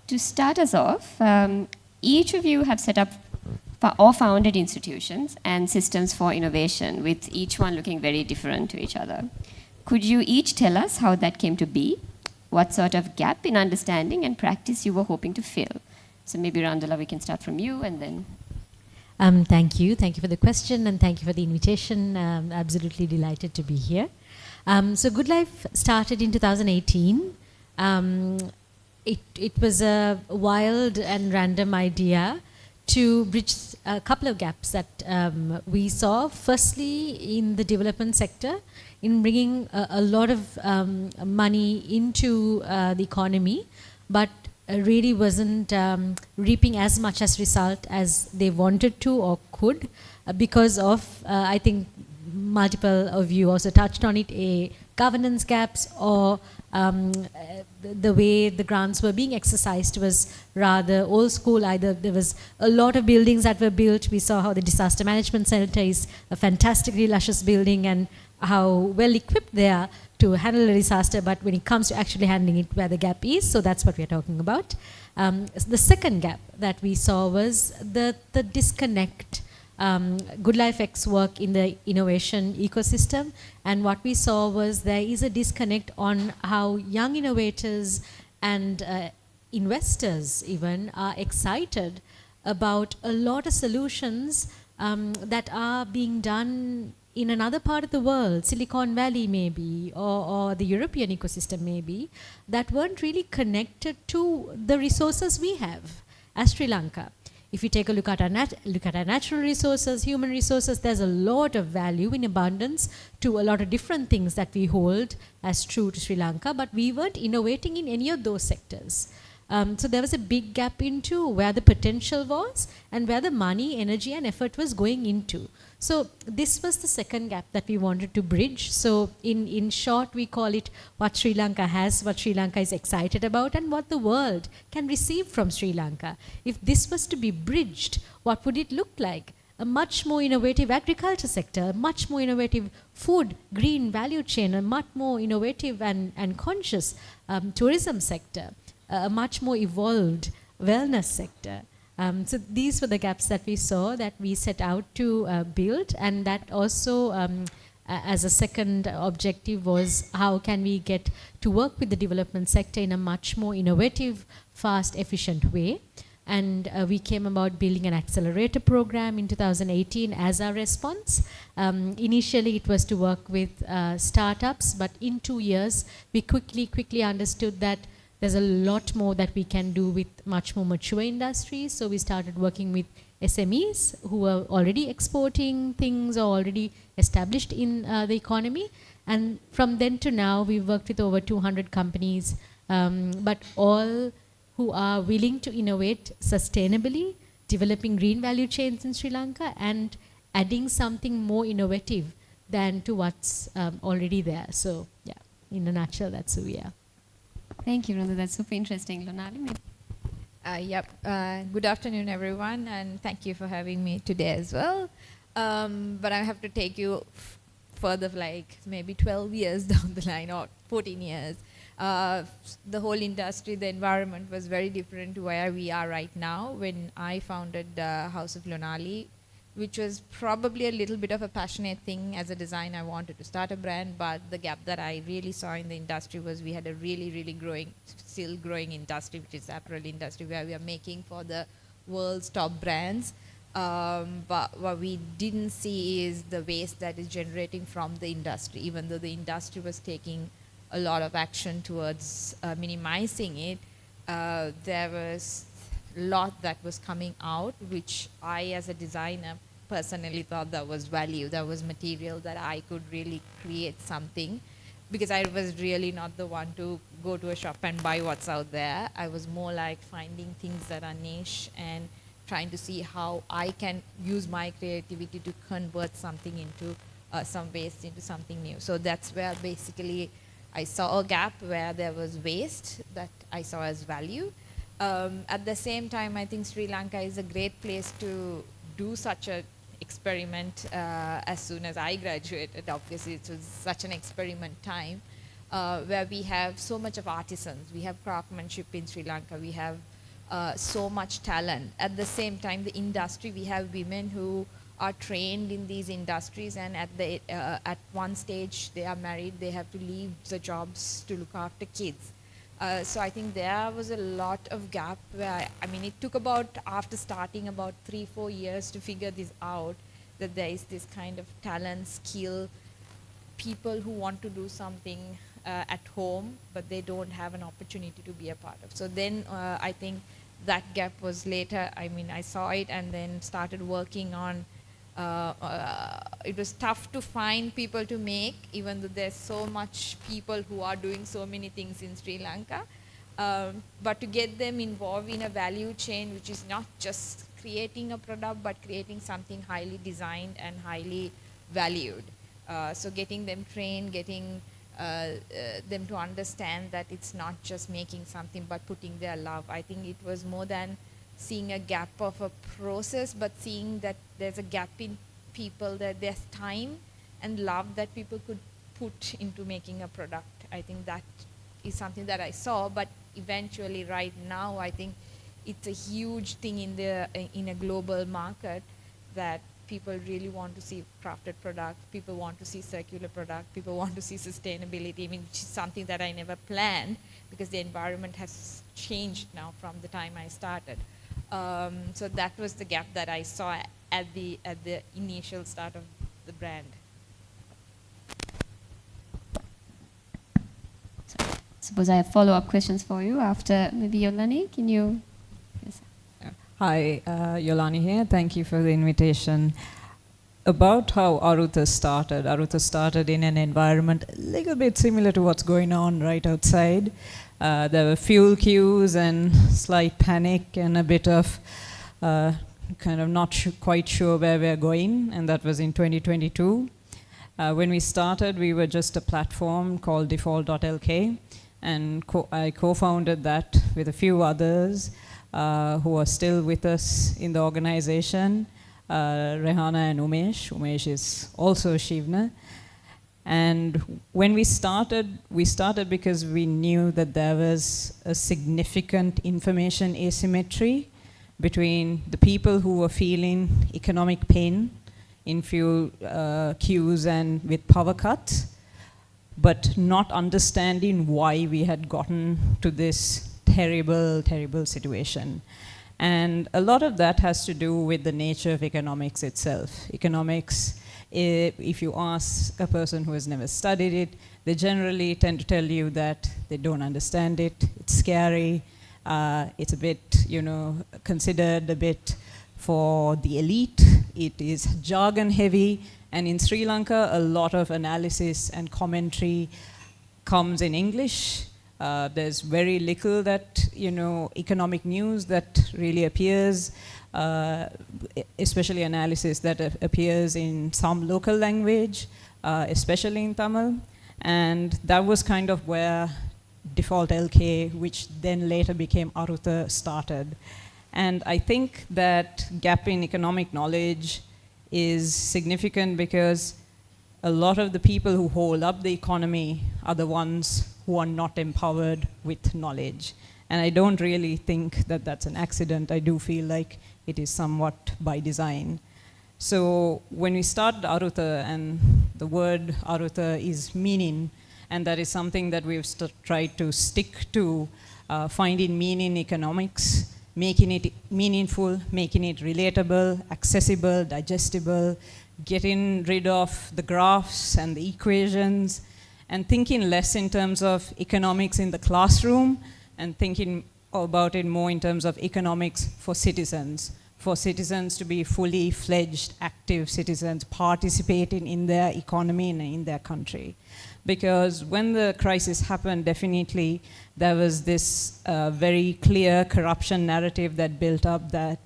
To start us off, each of you have set up or founded institutions and systems for innovation, with each one looking very different to each other. Could you each tell us how that came to be? What sort of gap in understanding and practice you were hoping to fill? So maybe Randala, we can start from you and then... Thank you. Thank you for the question and thank you for the invitation. Absolutely delighted to be here. So Good Life started in 2018. It was a wild and random idea to bridge a couple of gaps that we saw. Firstly, in the development sector, in bringing a lot of money into the economy, but really wasn't reaping as much as result as they wanted to or could because of, I think, multiple of you also touched on it, governance gaps or the way the grants were being exercised was rather old school. Either there was a lot of buildings that were built. We saw how the Disaster Management Center is a fantastically luscious building and how well equipped they are to handle a disaster, but when it comes to actually handling it, where the gap is, so that's what we're talking about. The second gap that we saw was the disconnect. Good Life X work in the innovation ecosystem, and what we saw was there is a disconnect on how young innovators and investors even are excited about a lot of solutions that are being done in another part of the world, Silicon Valley maybe, or the European ecosystem maybe, that weren't really connected to the resources we have as Sri Lanka. If you take a look at our natural resources, human resources, there's a lot of value in abundance to a lot of different things that we hold as true to Sri Lanka, but we weren't innovating in any of those sectors. So there was a big gap into where the potential was and where the money, energy and effort was going into. So this was the second gap that we wanted to bridge. So in short, we call it what Sri Lanka has, what Sri Lanka is excited about, and what the world can receive from Sri Lanka. If this was to be bridged, what would it look like? A much more innovative agriculture sector, a much more innovative food, green value chain, a much more innovative and conscious tourism sector, a much more evolved wellness sector. So these were the gaps that we saw that we set out to build, and that also as a second objective was how can we get to work with the development sector in a much more innovative, fast, efficient way. And we came about building an accelerator program in 2018 as our response. Initially it was to work with startups, but in 2 years we quickly understood that there's a lot more that we can do with much more mature industries. So we started working with SMEs who were already exporting things or already established in the economy. And from then to now, we've worked with over 200 companies, but all who are willing to innovate sustainably, developing green value chains in Sri Lanka and adding something more innovative than to what's already there. So, yeah. in a nutshell, that's who we are. Thank you, Randa. That's super interesting. Lonali? Good afternoon, everyone, and thank you for having me today as well. But I have to take you further, like maybe 12 years down the line, or 14 years. The whole industry, the environment was very different to where we are right now. When I founded House of Lonali, which was probably a little bit of a passionate thing as a designer, I wanted to start a brand, but the gap that I really saw in the industry was we had a really still growing industry, which is the apparel industry, where we are making for the world's top brands. But what we didn't see is the waste that is generating from the industry, even though the industry was taking a lot of action towards minimizing it. There was a lot that was coming out, which I, as a designer, personally thought that was value, that was material that I could really create something, because I was really not the one to go to a shop and buy what's out there. I was more like finding things that are niche and trying to see how I can use my creativity to convert something into some waste into something new. So that's where basically I saw a gap where there was waste that I saw as value. At the same time, I think Sri Lanka is a great place to do such an experiment. As soon as I graduated, obviously it was such an experiment time, where we have so much of artisans. We have craftsmanship in Sri Lanka. We have so much talent. At the same time, the industry, we have women who are trained in these industries, and at one stage they are married, they have to leave the jobs to look after kids. So I think there was a lot of gap where, I mean, it took about, after starting, about 3-4 years to figure this out, that there is this kind of talent, skill, people who want to do something at home, but they don't have an opportunity to be a part of. So then I think that gap was later. I mean, I saw it and then started working on, it was tough to find people to make, even though there's so much people who are doing so many things in Sri Lanka. But to get them involved in a value chain, which is not just creating a product, but creating something highly designed and highly valued. So getting them trained, getting them to understand that it's not just making something, but putting their love. I think it was more than seeing a gap of a process, but seeing that there's a gap in people, that there's time and love that people could put into making a product. I think that is something that I saw, but eventually right now I think it's a huge thing in a global market, that people really want to see crafted products, people want to see circular products, people want to see sustainability. I mean, which is something that I never planned, because the environment has changed now from the time I started. So that was the gap that I saw at the initial start of the brand. Suppose I have follow-up questions for you after maybe Yolani. Can you? Yes. Hi, Yolani here. Thank you for the invitation. About how Arutha started. Arutha started in an environment a little bit similar to what's going on right outside. There were fuel queues and slight panic and a bit of kind of not quite sure where we're going, and that was in 2022. When we started, we were just a platform called default.lk, and I co-founded that with a few others who are still with us in the organization, Rehana and Umesh. Umesh is also Shivna. And when we started because we knew that there was a significant information asymmetry between the people who were feeling economic pain in fuel queues and with power cuts, but not understanding why we had gotten to this terrible, terrible situation. And a lot of that has to do with the nature of economics itself. Economics, if you ask a person who has never studied it, they generally tend to tell you that they don't understand it, it's scary, it's a bit, considered a bit for the elite, it is jargon heavy, and in Sri Lanka, a lot of analysis and commentary comes in English. There's very little that, economic news that really appears, especially analysis that appears in some local language, especially in Tamil. And that was kind of where default LK, which then later became Arutha, started. And I think that gap in economic knowledge is significant because a lot of the people who hold up the economy are the ones who are not empowered with knowledge. And I don't really think that that's an accident. I do feel like it is somewhat by design. So when we started Arutha, and the word Arutha is meaning, and that is something that we've tried to stick to, finding meaning in economics, making it meaningful, making it relatable, accessible, digestible, getting rid of the graphs and the equations, and thinking less in terms of economics in the classroom, and thinking about it more in terms of economics for citizens to be fully fledged, active citizens, participating in their economy and in their country. Because when the crisis happened, definitely there was this very clear corruption narrative that built up, that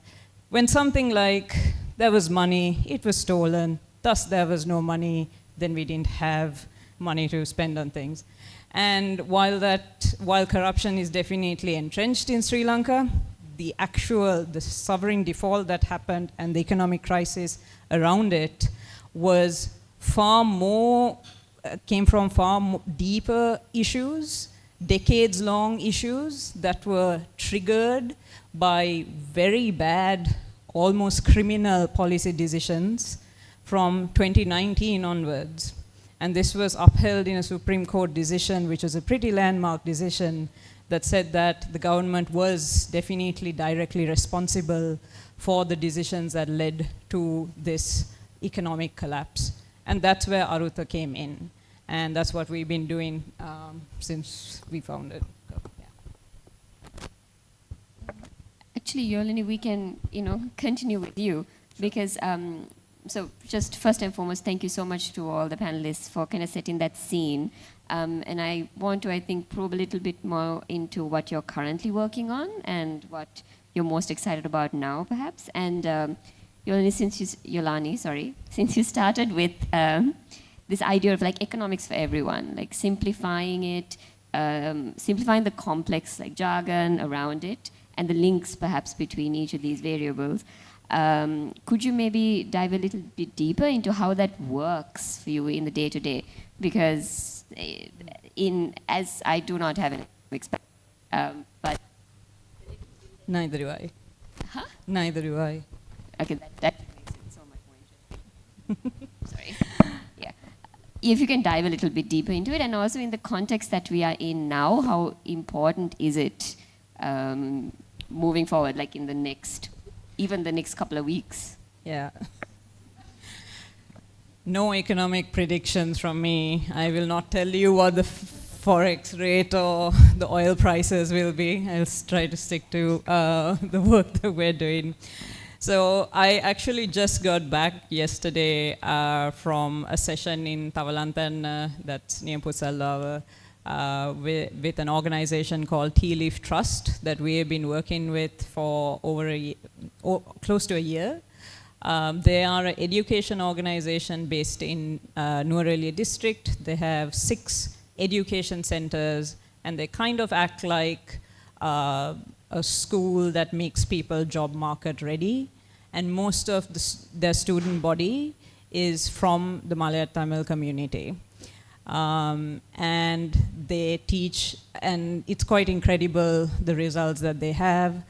when something like there was money, it was stolen, thus there was no money, then we didn't have money to spend on things. And while corruption is definitely entrenched in Sri Lanka, the sovereign default that happened and the economic crisis around it was came from far deeper issues, decades-long issues that were triggered by very bad, almost criminal policy decisions from 2019 onwards. And this was upheld in a Supreme Court decision, which was a pretty landmark decision, that said that the government was definitely directly responsible for the decisions that led to this economic collapse. And that's where Arutha came in. And that's what we've been doing since we founded. So, yeah. Actually, Yolini, we can, continue with you because, so just first and foremost, thank you so much to all the panelists for kind of setting that scene. And I want to, I think, probe a little bit more into what you're currently working on and what you're most excited about now, perhaps. And Yolani, since you started with this idea of like economics for everyone, like simplifying it, simplifying the complex like jargon around it, and the links perhaps between each of these variables. Could you maybe dive a little bit deeper into how that works for you in the day-to-day? Because as I do not have an experience, but neither do I. Huh? Neither do I. Okay, that makes it so much more interesting. Sorry. Yeah. If you can dive a little bit deeper into it, and also in the context that we are in now, how important is it moving forward, like in the next couple of weeks? Yeah. No economic predictions from me. I will not tell you what the forex rate or the oil prices will be. I'll try to stick to the work that we're doing. So I actually just got back yesterday from a session in Tavalantan, that's near Pusalla, with an organization called Tea Leaf Trust that we have been working with for close to a year. They are an education organization based in Nuwara district. They have 6 education centers, and they kind of act like a school that makes people job market ready. And most of their student body is from the Malayalam Tamil community. And they teach, and it's quite incredible the results that they have.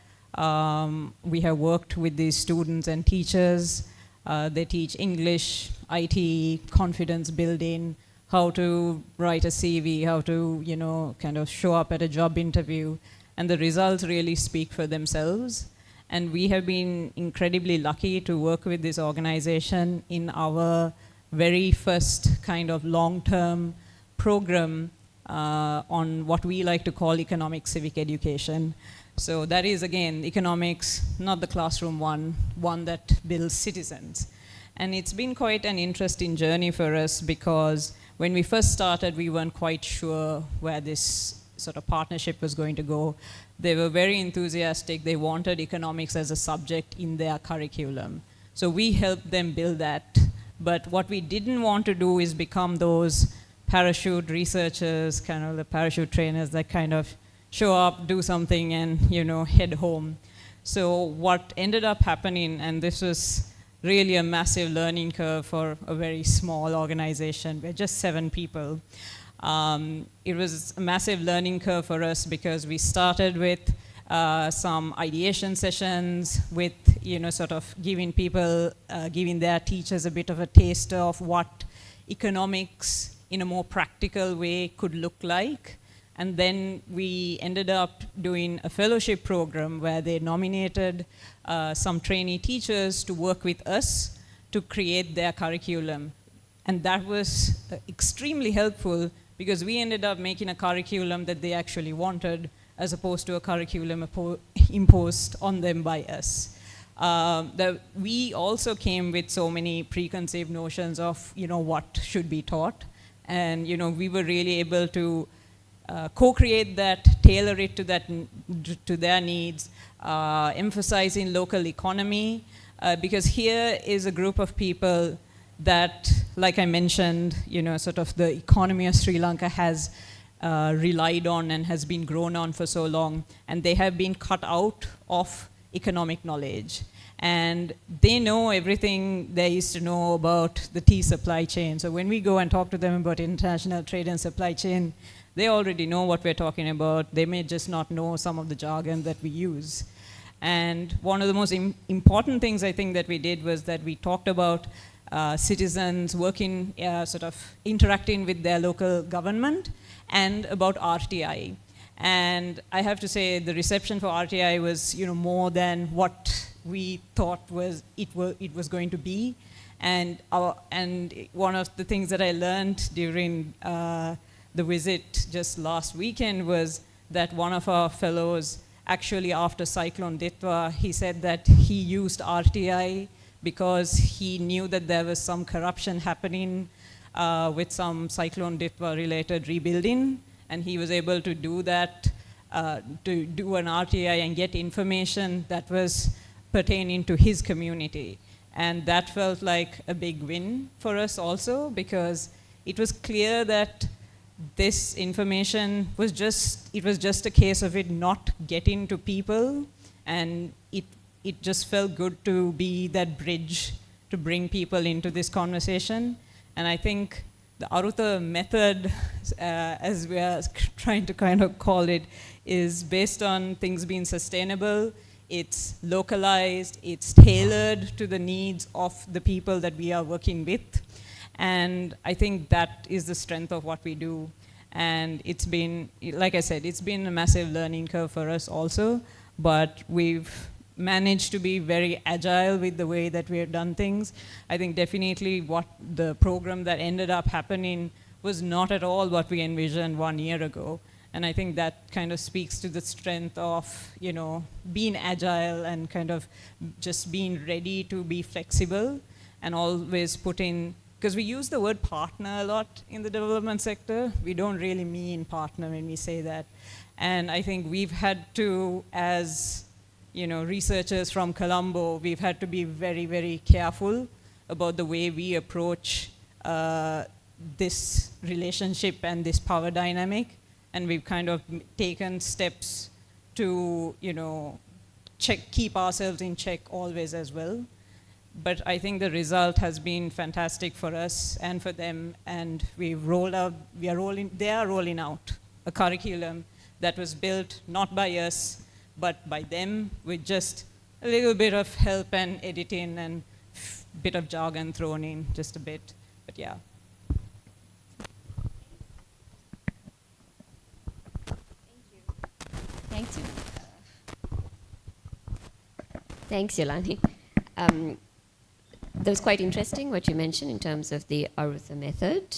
We have worked with these students and teachers. They teach English, IT, confidence building, how to write a CV, how to, kind of show up at a job interview. And the results really speak for themselves. And we have been incredibly lucky to work with this organization in our very first kind of long-term program on what we like to call economic civic education. So that is, again, economics, not the classroom one that builds citizens. And it's been quite an interesting journey for us because when we first started, we weren't quite sure where this sort of partnership was going to go. They were very enthusiastic. They wanted economics as a subject in their curriculum. So we helped them build that. But what we didn't want to do is become those parachute researchers, kind of the parachute trainers that kind of show up, do something, and head home. So what ended up happening, and this was really a massive learning curve for a very small organization. We're just 7 people. It was a massive learning curve for us because we started with some ideation sessions with, sort of giving people, giving their teachers a bit of a taste of what economics in a more practical way could look like. And then we ended up doing a fellowship program where they nominated some trainee teachers to work with us to create their curriculum. And that was extremely helpful because we ended up making a curriculum that they actually wanted as opposed to a curriculum imposed on them by us. We also came with so many preconceived notions of what should be taught. And we were really able to co-create that, tailor it to their needs, emphasizing local economy, because here is a group of people that, like I mentioned, sort of the economy of Sri Lanka has relied on and has been grown on for so long, and they have been cut out of economic knowledge. And they know everything there is to know about the tea supply chain. So when we go and talk to them about international trade and supply chain, they already know what we're talking about. They may just not know some of the jargon that we use. And one of the most important things I think that we did was that we talked about citizens working, sort of interacting with their local government, and about RTI. And I have to say the reception for RTI was more than what we thought it was going to be. And one of the things that I learned during the visit just last weekend was that one of our fellows, actually after Cyclone Ditwa, he said that he used RTI because he knew that there was some corruption happening with some Cyclone Ditwa related rebuilding, and he was able to do that, to do an RTI and get information that was pertaining to his community. And that felt like a big win for us also, because it was clear that this information was just a case of it not getting to people, and it just felt good to be that bridge to bring people into this conversation. And I think the Arutha method, as we are trying to kind of call it, is based on things being sustainable. It's localized, it's tailored to the needs of the people that we are working with. And I think that is the strength of what we do. And it's been, like I said, it's been a massive learning curve for us also, but we've managed to be very agile with the way that we have done things. I think definitely what the program that ended up happening was not at all what we envisioned 1 year ago. And I think that kind of speaks to the strength of, being agile and kind of just being ready to be flexible and always putting, because we use the word partner a lot in the development sector. We don't really mean partner when we say that. And I think we've had to, as researchers from Colombo, we've had to be very, very careful about the way we approach this relationship and this power dynamic. And we've kind of taken steps to, keep ourselves in check always as well. But I think the result has been fantastic for us and for them. And they are rolling out a curriculum that was built not by us, but by them, with just a little bit of help and editing and bit of jargon thrown in, just a bit. But yeah. Thanks, Thanks, Yolani. That was quite interesting what you mentioned in terms of the Arutha method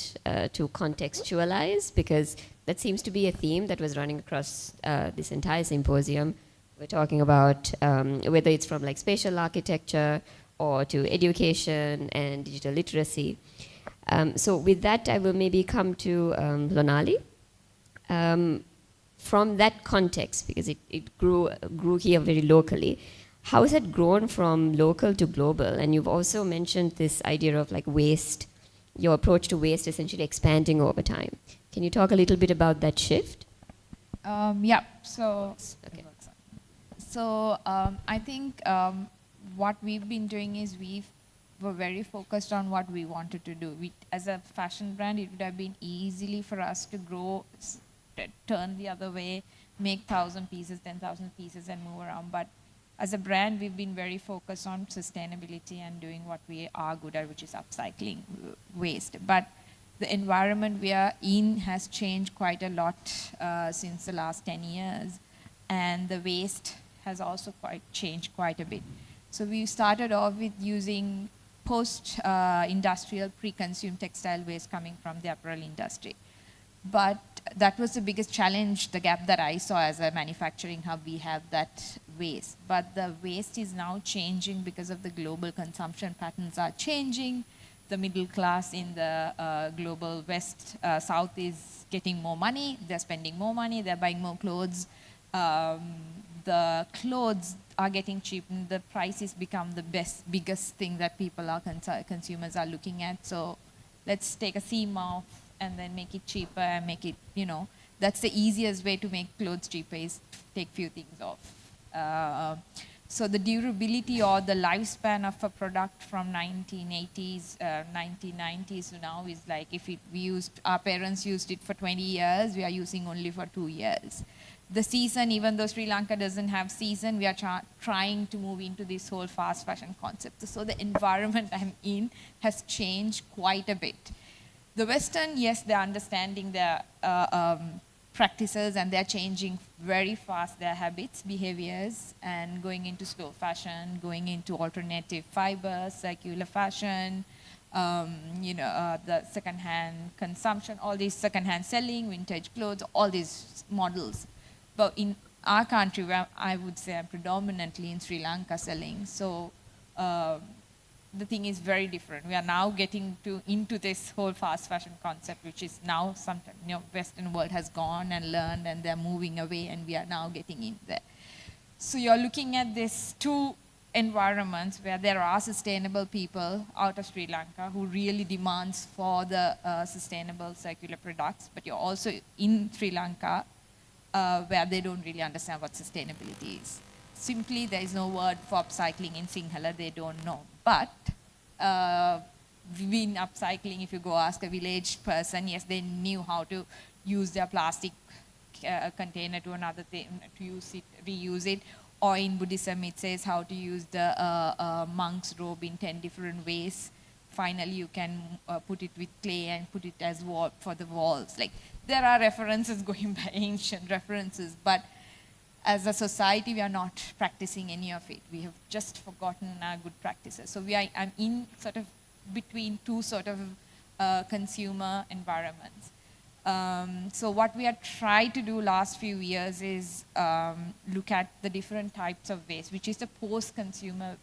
to contextualize, because that seems to be a theme that was running across this entire symposium. We're talking about whether it's from like spatial architecture or to education and digital literacy. So with that, I will maybe come to Lonali. From that context, because it grew here very locally, how has it grown from local to global? And you've also mentioned this idea of like waste your approach to waste essentially expanding over time. Can you talk a little bit about that shift? Yeah, so, okay. So I think what we've been doing is we were very focused on what we wanted to do. We, as a fashion brand, it would have been easily for us to grow, turn the other way, make 1,000 pieces, 10,000 pieces and move around. But as a brand, we've been very focused on sustainability and doing what we are good at, which is upcycling waste. But the environment we are in has changed quite a lot since the last 10 years. And the waste has also changed quite a bit. So we started off with using post-industrial pre-consumed textile waste coming from the apparel industry. But that was the biggest challenge, the gap that I saw as a manufacturing hub. We have that waste. But the waste is now changing because of the global consumption patterns are changing. The middle class in the global West, South is getting more money. They're spending more money. They're buying more clothes. The clothes are getting cheap, and the prices become the biggest thing that people are consumers are looking at. So let's take a seam off and then make it cheaper and make it, that's the easiest way to make clothes cheaper is take few things off. So the durability or the lifespan of a product from 1980s, 1990s to now is like if our parents used it for 20 years, we are using only for 2 years. The season, even though Sri Lanka doesn't have season, we are trying to move into this whole fast fashion concept. So the environment I'm in has changed quite a bit. The Western, yes, they're understanding their practices and they're changing very fast their habits, behaviors, and going into slow fashion, going into alternative fibers, circular fashion, the second-hand consumption, all these second-hand selling, vintage clothes, all these models. But in our country, where I would say I'm predominantly in Sri Lanka selling, so the thing is very different. We are now getting into this whole fast fashion concept, which is now sometimes, Western world has gone and learned and they're moving away and we are now getting in there. So you're looking at these two environments where there are sustainable people out of Sri Lanka who really demands for the sustainable circular products, but you're also in Sri Lanka where they don't really understand what sustainability is. Simply, there is no word for upcycling in Sinhala, they don't know. But in upcycling, if you go ask a village person, yes, they knew how to use their plastic container to another thing, to use it, reuse it. Or in Buddhism, it says how to use the monk's robe in 10 different ways. Finally, you can put it with clay and put it as wall for the walls. Like, there are references going by ancient references, but as a society, we are not practicing any of it. We have just forgotten our good practices. So I'm in sort of between two sort of consumer environments. So what we have tried to do last few years is look at the different types of waste, which is the post-consumer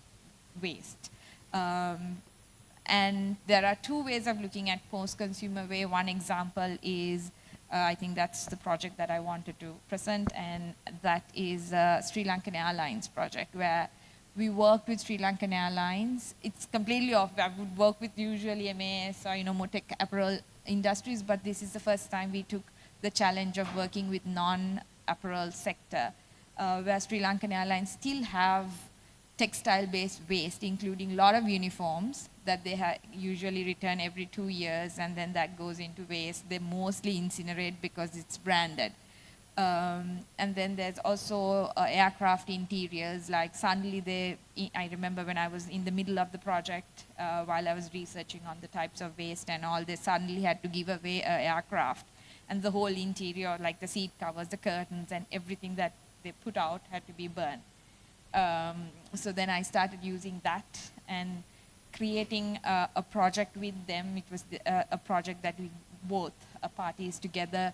waste. And there are two ways of looking at post-consumer waste. One example is I think that's the project that I wanted to present, and that is Sri Lankan Airlines project, where we worked with Sri Lankan Airlines. It's completely off. I would work with usually MAS or more tech apparel industries, but this is the first time we took the challenge of working with non-apparel sector, where Sri Lankan Airlines still have textile-based waste, including a lot of uniforms that they usually return every 2 years, and then that goes into waste. They mostly incinerate because it's branded. And then there's also aircraft interiors, like suddenly I remember when I was in the middle of the project, while I was researching on the types of waste and all, they suddenly had to give away an aircraft. And the whole interior, like the seat covers, the curtains, and everything that they put out had to be burned. So then I started using that and creating a project with them. It was a project that we both parties together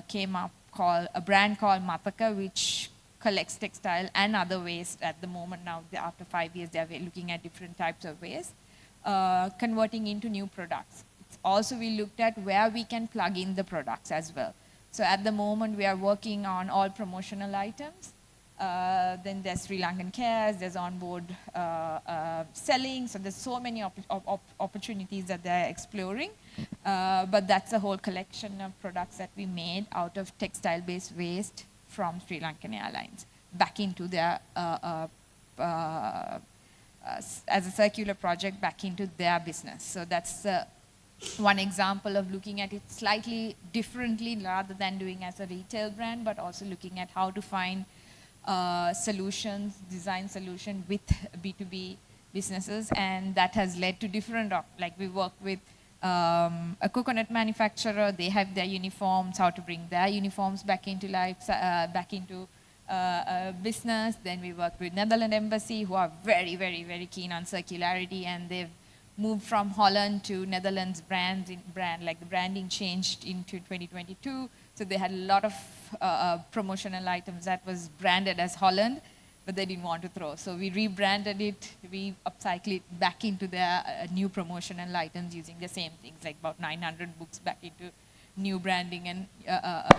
came up, called a brand called Mataka, which collects textile and other waste at the moment. Now, after 5 years, they are looking at different types of waste, converting into new products. Also, we looked at where we can plug in the products as well. So at the moment, we are working on all promotional items. Then there's Sri Lankan cares, there's onboard selling. So there's so many opportunities that they're exploring. But that's a whole collection of products that we made out of textile-based waste from Sri Lankan Airlines back into their, as a circular project back into their business. So that's one example of looking at it slightly differently rather than doing as a retail brand, but also looking at how to find solutions, design solution with B2B businesses, and that has led to different, like we work with a coconut manufacturer, they have their uniforms, how to bring their uniforms back into life, back into business. Then we work with Netherlands Embassy, who are very, very, very keen on circularity, and they've moved from Holland to Netherlands brand, like the branding changed into 2022. So they had a lot of promotional items that was branded as Holland, but they didn't want to throw. So we rebranded it, we upcycled it back into their new promotional items using the same things, like about 900 books back into new branding and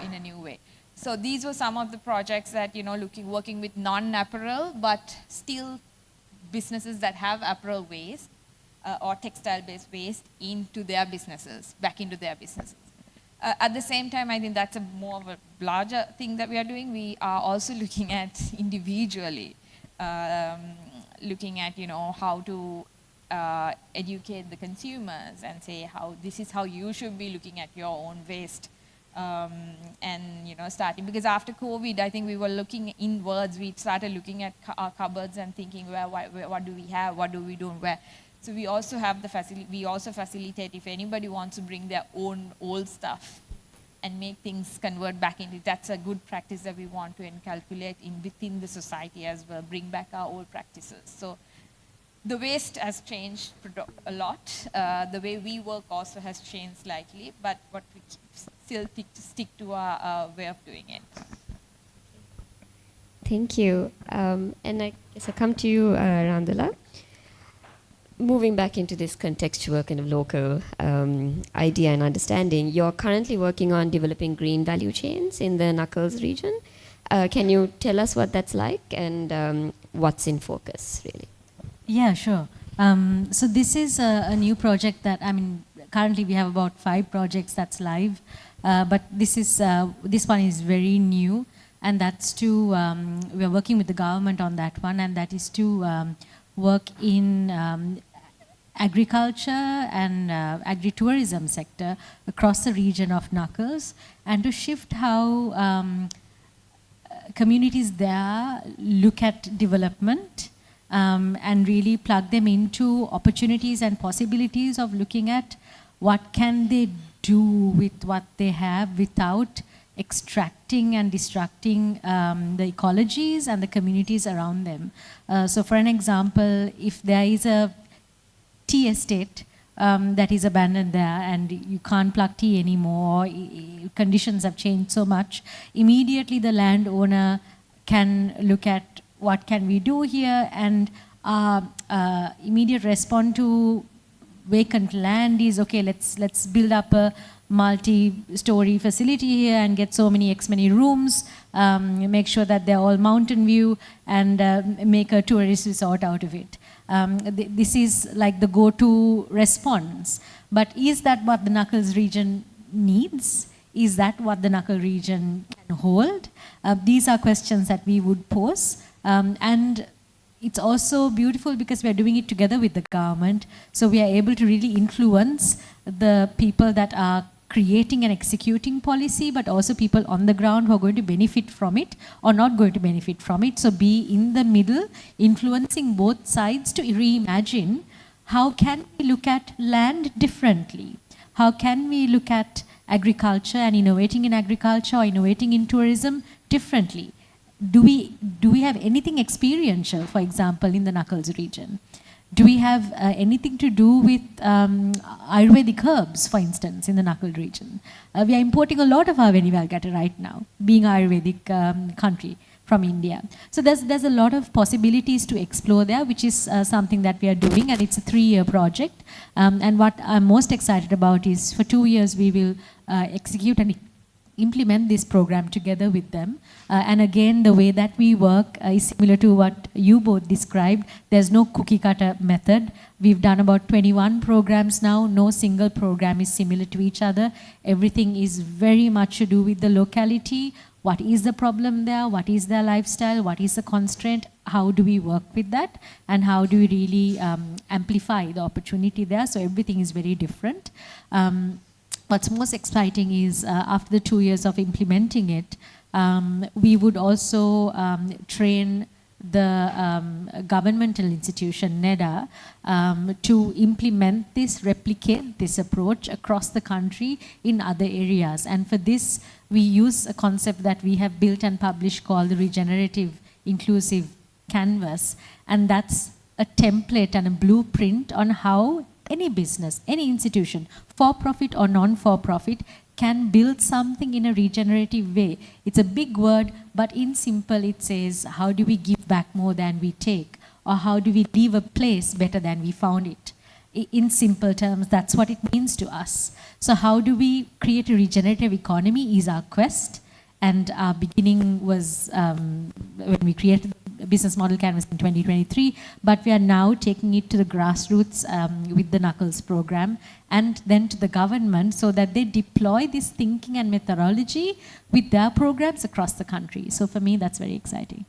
in a new way. So these were some of the projects that, working with non-apparel, but still businesses that have apparel waste or textile-based waste into their businesses, back into their businesses. At the same time, I think that's more of a larger thing that we are doing. We are also looking at individually, looking at how to educate the consumers and say this is how you should be looking at your own waste, and starting, because after COVID, I think we were looking inwards. We started looking at our cupboards and thinking, what do we have, what do we don't wear. So we also have the facility. We also facilitate if anybody wants to bring their own old stuff and make things convert back into. That's a good practice that we want to inculcate within the society as well. Bring back our old practices. So the waste has changed a lot. The way we work also has changed slightly, but what we still stick to our way of doing it. Thank you. And I guess I come to you, Randala. Moving back into this contextual kind of local idea and understanding, you're currently working on developing green value chains in the Knuckles region. Can you tell us what that's like and what's in focus, really? Yeah, sure. So this is a new project that, currently we have about 5 projects that's live, but this one is very new, and that's to, we're working with the government on that one, and that is to work in agriculture and agri-tourism sector across the region of Knuckles, and to shift how communities there look at development and really plug them into opportunities and possibilities of looking at what can they do with what they have without extracting and destructing the ecologies and the communities around them. So for an example, if there is a tea estate that is abandoned there and you can't pluck tea anymore, conditions have changed so much, immediately the landowner can look at what can we do here, and immediate response to vacant land is, okay, let's build up a multi-story facility here and get so many many rooms, make sure that they're all mountain view, and make a tourist resort out of it. This is like the go-to response. But is that what the Knuckles region needs? Is that what the Knuckle region can hold? These are questions that we would pose. And it's also beautiful because we're doing it together with the government. So we are able to really influence the people that are creating and executing policy, but also people on the ground who are going to benefit from it or not going to benefit from it. So be in the middle, influencing both sides to reimagine how can we look at land differently? How can we look at agriculture and innovating in agriculture or innovating in tourism differently? Do we have anything experiential, for example, in the Knuckles region? Do we have anything to do with Ayurvedic herbs, for instance, in the Knuckle region? We are importing a lot of our Venivalgata right now, being an Ayurvedic country from India. So there's a lot of possibilities to explore there, which is something that we are doing, and it's a 3-year project. And what I'm most excited about is for 2 years we will execute and implement this program together with them. And again, the way that we work is similar to what you both described. There's no cookie cutter method. We've done about 21 programs now. No single program is similar to each other. Everything is very much to do with the locality. What is the problem there? What is their lifestyle? What is the constraint? How do we work with that? And how do we really amplify the opportunity there? So everything is very different. What's most exciting is after the 2 years of implementing it, we would also train the governmental institution, NEDA, to implement this, replicate this approach across the country in other areas. And for this, we use a concept that we have built and published called the Regenerative Inclusive Canvas. And that's a template and a blueprint on how any business, any institution, for-profit or non-for-profit, can build something in a regenerative way. It's a big word, but in simple it says, how do we give back more than we take? Or how do we leave a place better than we found it? In simple terms, that's what it means to us. So how do we create a regenerative economy is our quest. And our beginning was when we created the business model canvas in 2023, but we are now taking it to the grassroots with the Knuckles program, and then to the government so that they deploy this thinking and methodology with their programs across the country. So for me, that's very exciting.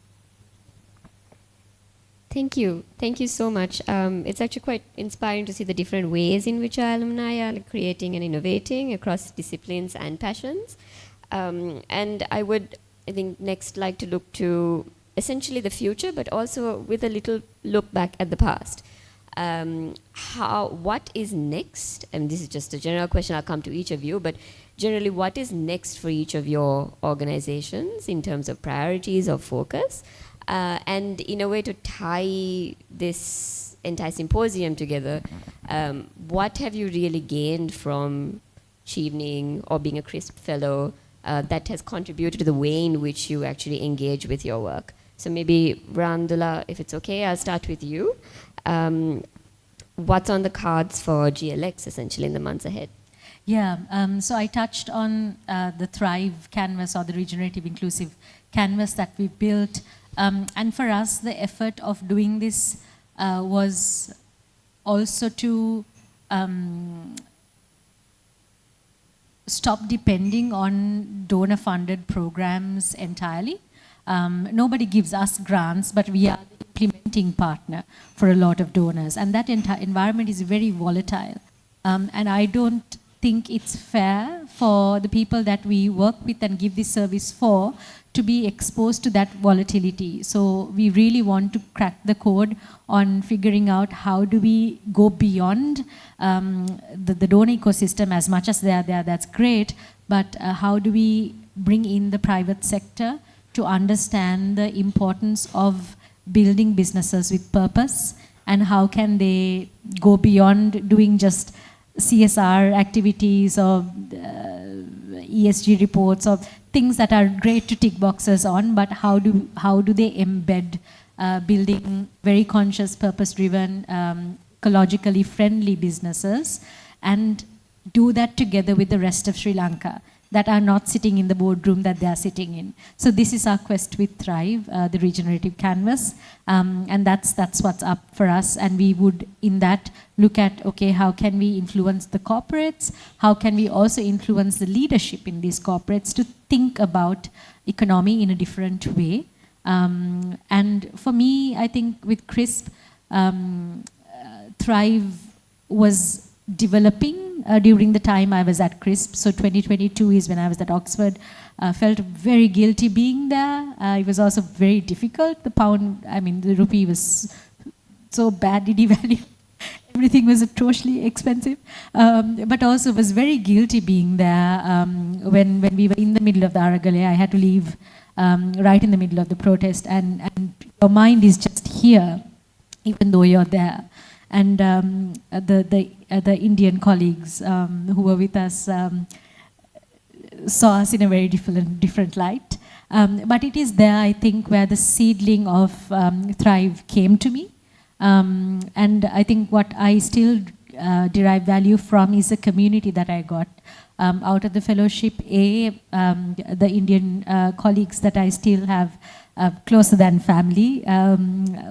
Thank you. Thank you so much. It's actually quite inspiring to see the different ways in which our alumni are creating and innovating across disciplines and passions. And I would, I think, next like to look to essentially the future, but also with a little look back at the past. What is next? And this is just a general question, I'll come to each of you, but generally what is next for each of your organizations in terms of priorities or focus? And in a way to tie this entire symposium together, what have you really gained from Chevening or being a CRISP fellow that has contributed to the way in which you actually engage with your work? So maybe Randula, if it's okay, I'll start with you. What's on the cards for GLX essentially in the months ahead? Yeah, so I touched on the Thrive canvas or the regenerative inclusive canvas that we built. And for us, the effort of doing this was also to stop depending on donor-funded programs entirely. Nobody gives us grants, but we are the implementing partner for a lot of donors. And that entire environment is very volatile. And I don't think it's fair for the people that we work with and give this service for to be exposed to that volatility. So we really want to crack the code on figuring out how do we go beyond the donor ecosystem. As much as they are there, that's great, but how do we bring in the private sector to understand the importance of building businesses with purpose, and how can they go beyond doing just CSR activities or ESG reports or things that are great to tick boxes on, but how do they embed building very conscious, purpose-driven, ecologically friendly businesses, and do that together with the rest of Sri Lanka that are not sitting in the boardroom that they are sitting in. So this is our quest with Thrive, the regenerative canvas, and that's what's up for us. And we would, in that, look at, okay, how can we influence the corporates? How can we also influence the leadership in these corporates to think about economy in a different way? And for me, I think with CRISP, Thrive was developing during the time I was at CRISP. So 2022 is when I was at Oxford. Felt very guilty being there. It was also very difficult. The pound, I mean, the rupee was so badly devalued. Everything was atrociously expensive. But also was very guilty being there. When we were in the middle of the Aragale, I had to leave right in the middle of the protest. And your mind is just here, even though you're there. And the Indian colleagues who were with us saw us in a very different light. But it is there, I think, where the seedling of Thrive came to me. And I think what I still derive value from is the community that I got out of the fellowship, the Indian colleagues that I still have closer than family,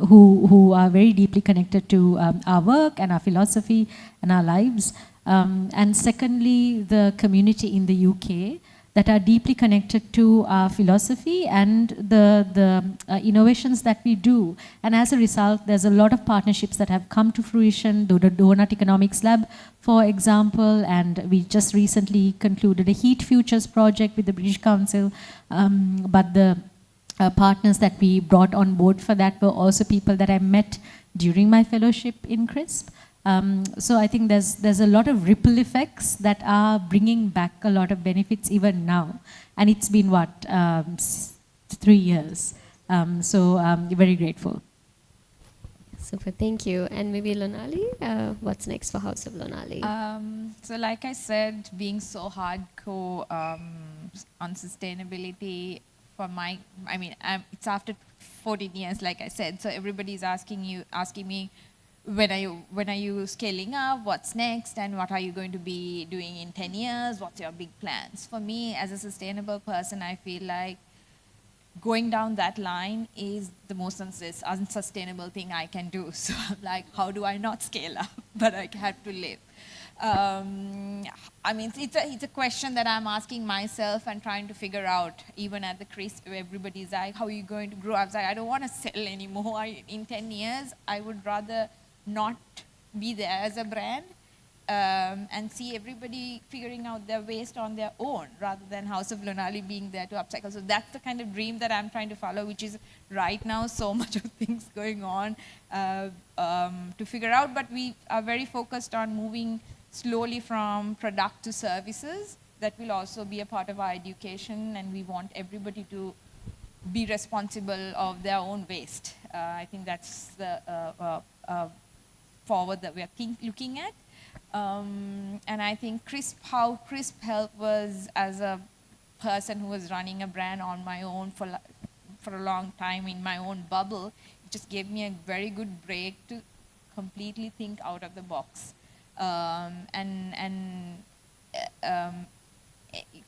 who are very deeply connected to our work and our philosophy and our lives. And secondly, the community in the UK that are deeply connected to our philosophy and the innovations that we do. And as a result, there's a lot of partnerships that have come to fruition, the Donut Economics Lab, for example, and we just recently concluded a Heat Futures project with the British Council, but the partners that we brought on board for that were also people that I met during my fellowship in CRISP. So I think there's a lot of ripple effects that are bringing back a lot of benefits even now. And it's been, what, 3 years. So very grateful. Super, thank you. And maybe Lonali, what's next for House of Lonali? So like I said, being so hardcore on sustainability for it's after 14 years, like I said, so everybody's asking me, when are you scaling up, what's next, and what are you going to be doing in 10 years, what's your big plans? For me, as a sustainable person, I feel like going down that line is the most unsustainable thing I can do. So I'm like, how do I not scale up, but I have to live? It's a question that I'm asking myself and trying to figure out. Even at the CRISP, everybody's like, how are you going to grow? I was like, I don't want to sell anymore. In 10 years, I would rather not be there as a brand and see everybody figuring out their waste on their own rather than House of Lonali being there to upcycle. So that's the kind of dream that I'm trying to follow, which is right now so much of things going on to figure out. But we are very focused on moving slowly from product to services. That will also be a part of our education, and we want everybody to be responsible of their own waste. I think that's the forward that we are looking at. And I think how CRISP helped was, as a person who was running a brand on my own for a long time in my own bubble, it just gave me a very good break to completely think out of the box.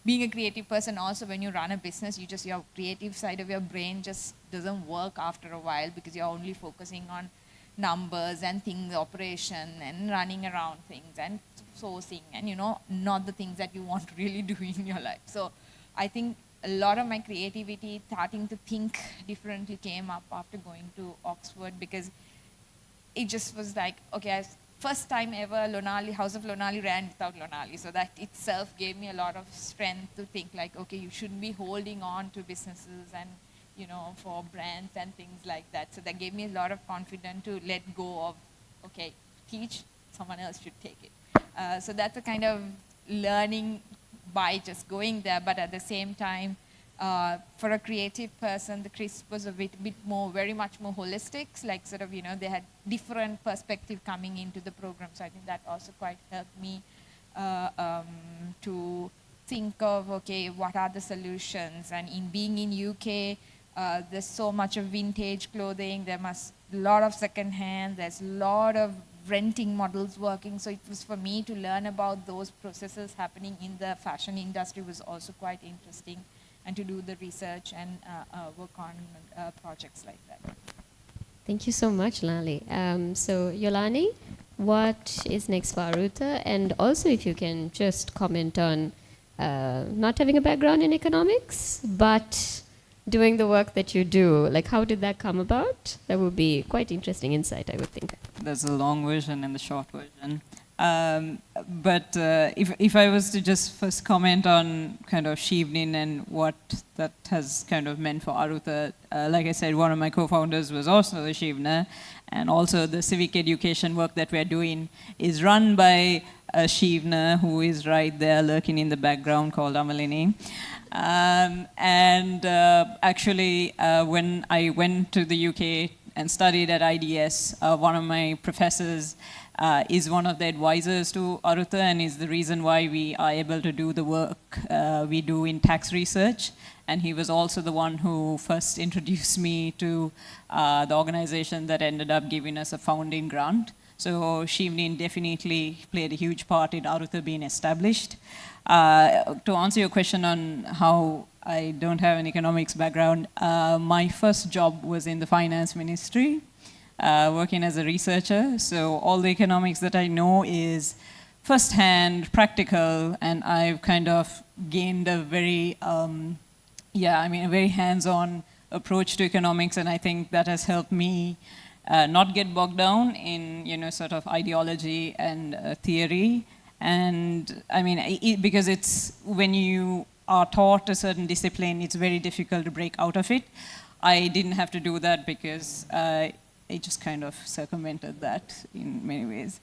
Being a creative person also, when you run a business, your creative side of your brain just doesn't work after a while because you're only focusing on numbers and things, operation and running around things and sourcing and not the things that you want to really do in your life. So I think a lot of my creativity, starting to think differently, came up after going to Oxford, because it just was like, okay, first time ever House of Lonali ran without Lonali. So that itself gave me a lot of strength to think like, okay, you shouldn't be holding on to businesses and for brands and things like that. So that gave me a lot of confidence to let go of, okay, teach, someone else should take it. So that's a kind of learning by just going there. But at the same time, for a creative person, the CRISP was a bit more, very much more holistic. Like sort of, they had different perspective coming into the program. So I think that also quite helped me to think of, okay, what are the solutions? And in being in UK, there's so much of vintage clothing. A lot of secondhand. There's a lot of renting models working. So it was for me to learn about those processes happening in the fashion industry was also quite interesting, and to do the research and work on projects like that. Thank you so much, Lali. So Yolani, what is next for Arutha? And also if you can just comment on not having a background in economics, but doing the work that you do. Like, how did that come about? That would be quite interesting insight, I would think. There's a long version and the short version. But if I was to just first comment on kind of Chevening and what that has kind of meant for Arutha, like I said, one of my co-founders was also a Chevener, and also the civic education work that we're doing is run by a Chevener who is right there lurking in the background, called Amalini. Actually, when I went to the UK and studied at IDS, one of my professors is one of the advisors to Arutha, and is the reason why we are able to do the work we do in tax research. And he was also the one who first introduced me to the organization that ended up giving us a founding grant. So Chevening definitely played a huge part in Arutha being established. To answer your question on how I don't have an economics background, my first job was in the finance ministry, working as a researcher. So all the economics that I know is first-hand, practical, and I've kind of gained a very, a very hands-on approach to economics, and I think that has helped me not get bogged down in, sort of ideology and theory. And I mean, because it's, when you are taught a certain discipline, it's very difficult to break out of it. I didn't have to do that because I just kind of circumvented that in many ways.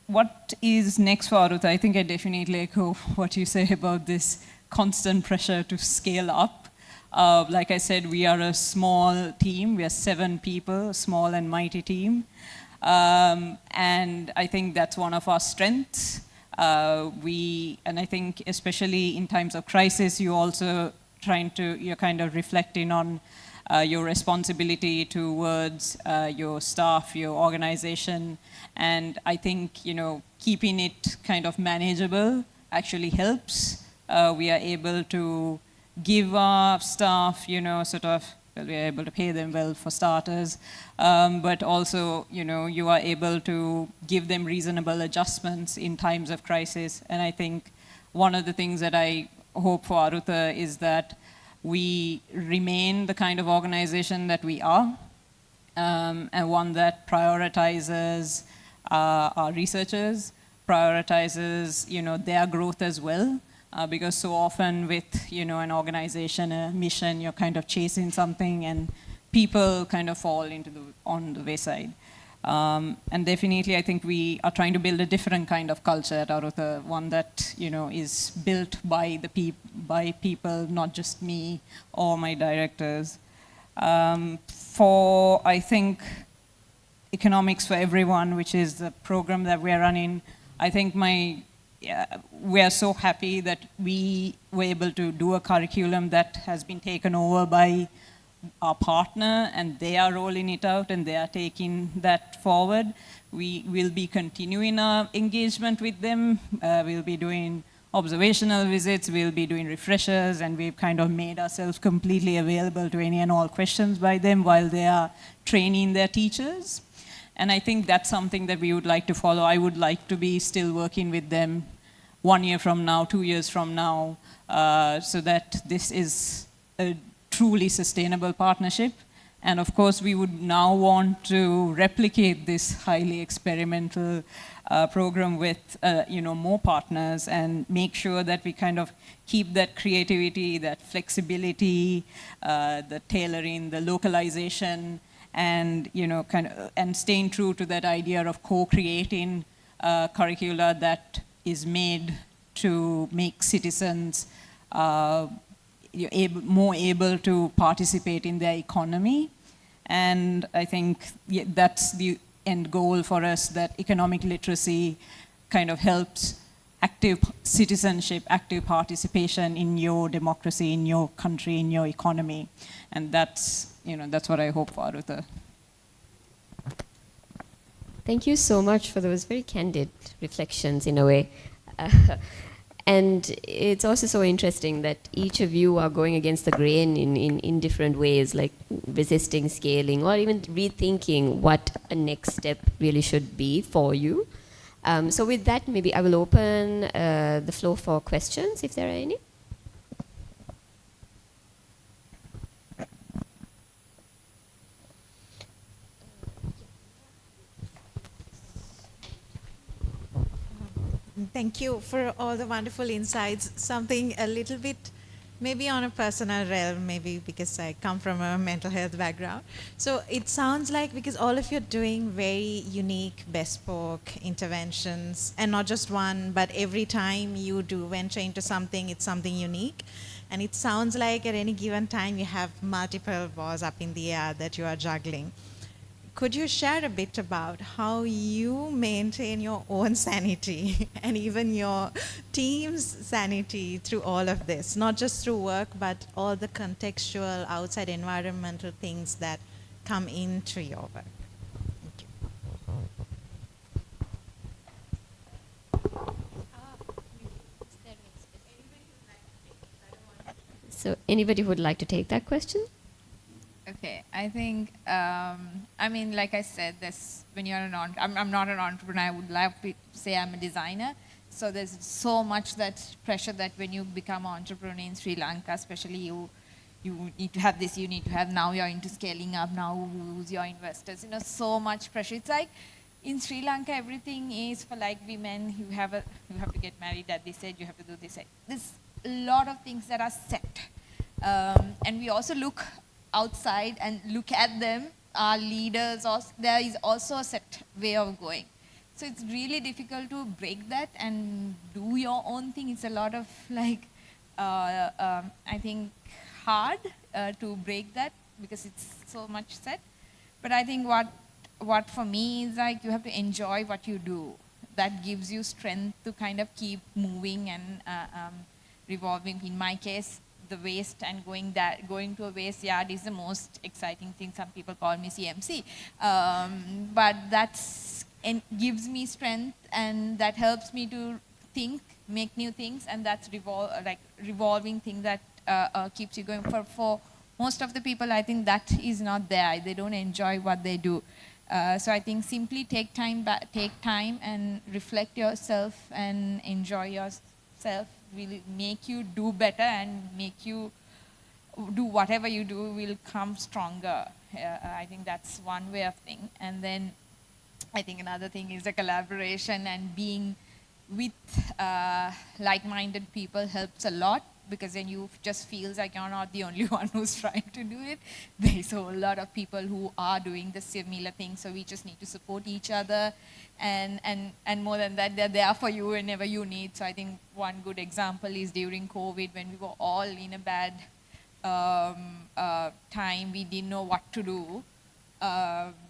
What is next for Arutha? I think I definitely echo what you say about this constant pressure to scale up. Like I said, we are a small team. We are 7 people, a small and mighty team. And I think that's one of our strengths. And I think especially in times of crisis, you're kind of reflecting on your responsibility towards your staff, your organization. And I think, keeping it kind of manageable actually helps. We are able to give our staff, we are able to pay them well for starters, but also, you are able to give them reasonable adjustments in times of crisis. And I think one of the things that I hope for Arutha is that we remain the kind of organization that we are, and one that prioritizes our researchers, prioritizes, their growth as well. Because so often with, an organization, a mission, you're kind of chasing something and people kind of fall on the wayside. And definitely I think we are trying to build a different kind of culture at Arutha, one that, is built by by people, not just me or my directors. For, I think, Economics for Everyone, which is the program that we're running, I think we are so happy that we were able to do a curriculum that has been taken over by our partner, and they are rolling it out and they are taking that forward. We will be continuing our engagement with them. We'll be doing observational visits, we'll be doing refreshers, and we've kind of made ourselves completely available to any and all questions by them while they are training their teachers. And I think that's something that we would like to follow. I would like to be still working with them 1 year from now, 2 years from now, so that this is a truly sustainable partnership. And of course, we would now want to replicate this highly experimental program with more partners and make sure that we kind of keep that creativity, that flexibility, the tailoring, the localization, and and staying true to that idea of co-creating curricula that is made to make citizens more able to participate in their economy. And I think that's the end goal for us, that economic literacy kind of helps active citizenship, active participation in your democracy, in your country, in your economy. And that's what I hope for Arutha. Thank you so much for those very candid reflections in a way. And it's also so interesting that each of you are going against the grain in different ways, like resisting scaling or even rethinking what a next step really should be for you. So with that, maybe I will open the floor for questions, if there are any. Thank you for all the wonderful insights. Something a little bit, maybe on a personal realm, maybe because I come from a mental health background. So it sounds like, because all of you are doing very unique, bespoke interventions, and not just one, but every time you do venture into something, it's something unique. And it sounds like at any given time you have multiple balls up in the air that you are juggling. Could you share a bit about how you maintain your own sanity and even your team's sanity through all of this? Not just through work, but all the contextual, outside environmental things that come into your work. Thank you. So anybody who would like to take that question? Okay, I think, I mean, like I said, this, when you're I'm not an entrepreneur, I would love to say I'm a designer. So there's so much that pressure that when you become an entrepreneur in Sri Lanka, especially you need to have this, you need to have, now you're into scaling up, now who's your investors, you know, so much pressure. It's like, in Sri Lanka, everything is for like women, you have to get married at this age, you have to do this age. There's a lot of things that are set. And we also look outside and look at them, our leaders, there is also a set way of going. So it's really difficult to break that and do your own thing. It's a lot of like, I think, hard to break that because it's so much set. But I think what for me is like, you have to enjoy what you do. That gives you strength to kind of keep moving and revolving. In my case, the waste and going to a waste yard is the most exciting thing. Some people call me CMC. But that's gives me strength, and that helps me to think, make new things, and that's revolving thing that keeps you going. For most of the people, I think that is not there. They don't enjoy what they do. So I think simply take time and reflect yourself and enjoy yourself will make you do better, and make you do whatever you do will come stronger. I think that's one way of thing. And then I think another thing is the collaboration, and being with like-minded people helps a lot, because then you just feel like you're not the only one who's trying to do it. There's a lot of people who are doing the similar thing, so we just need to support each other. And more than that, they're there for you whenever you need. So I think one good example is during COVID, when we were all in a bad time, we didn't know what to do.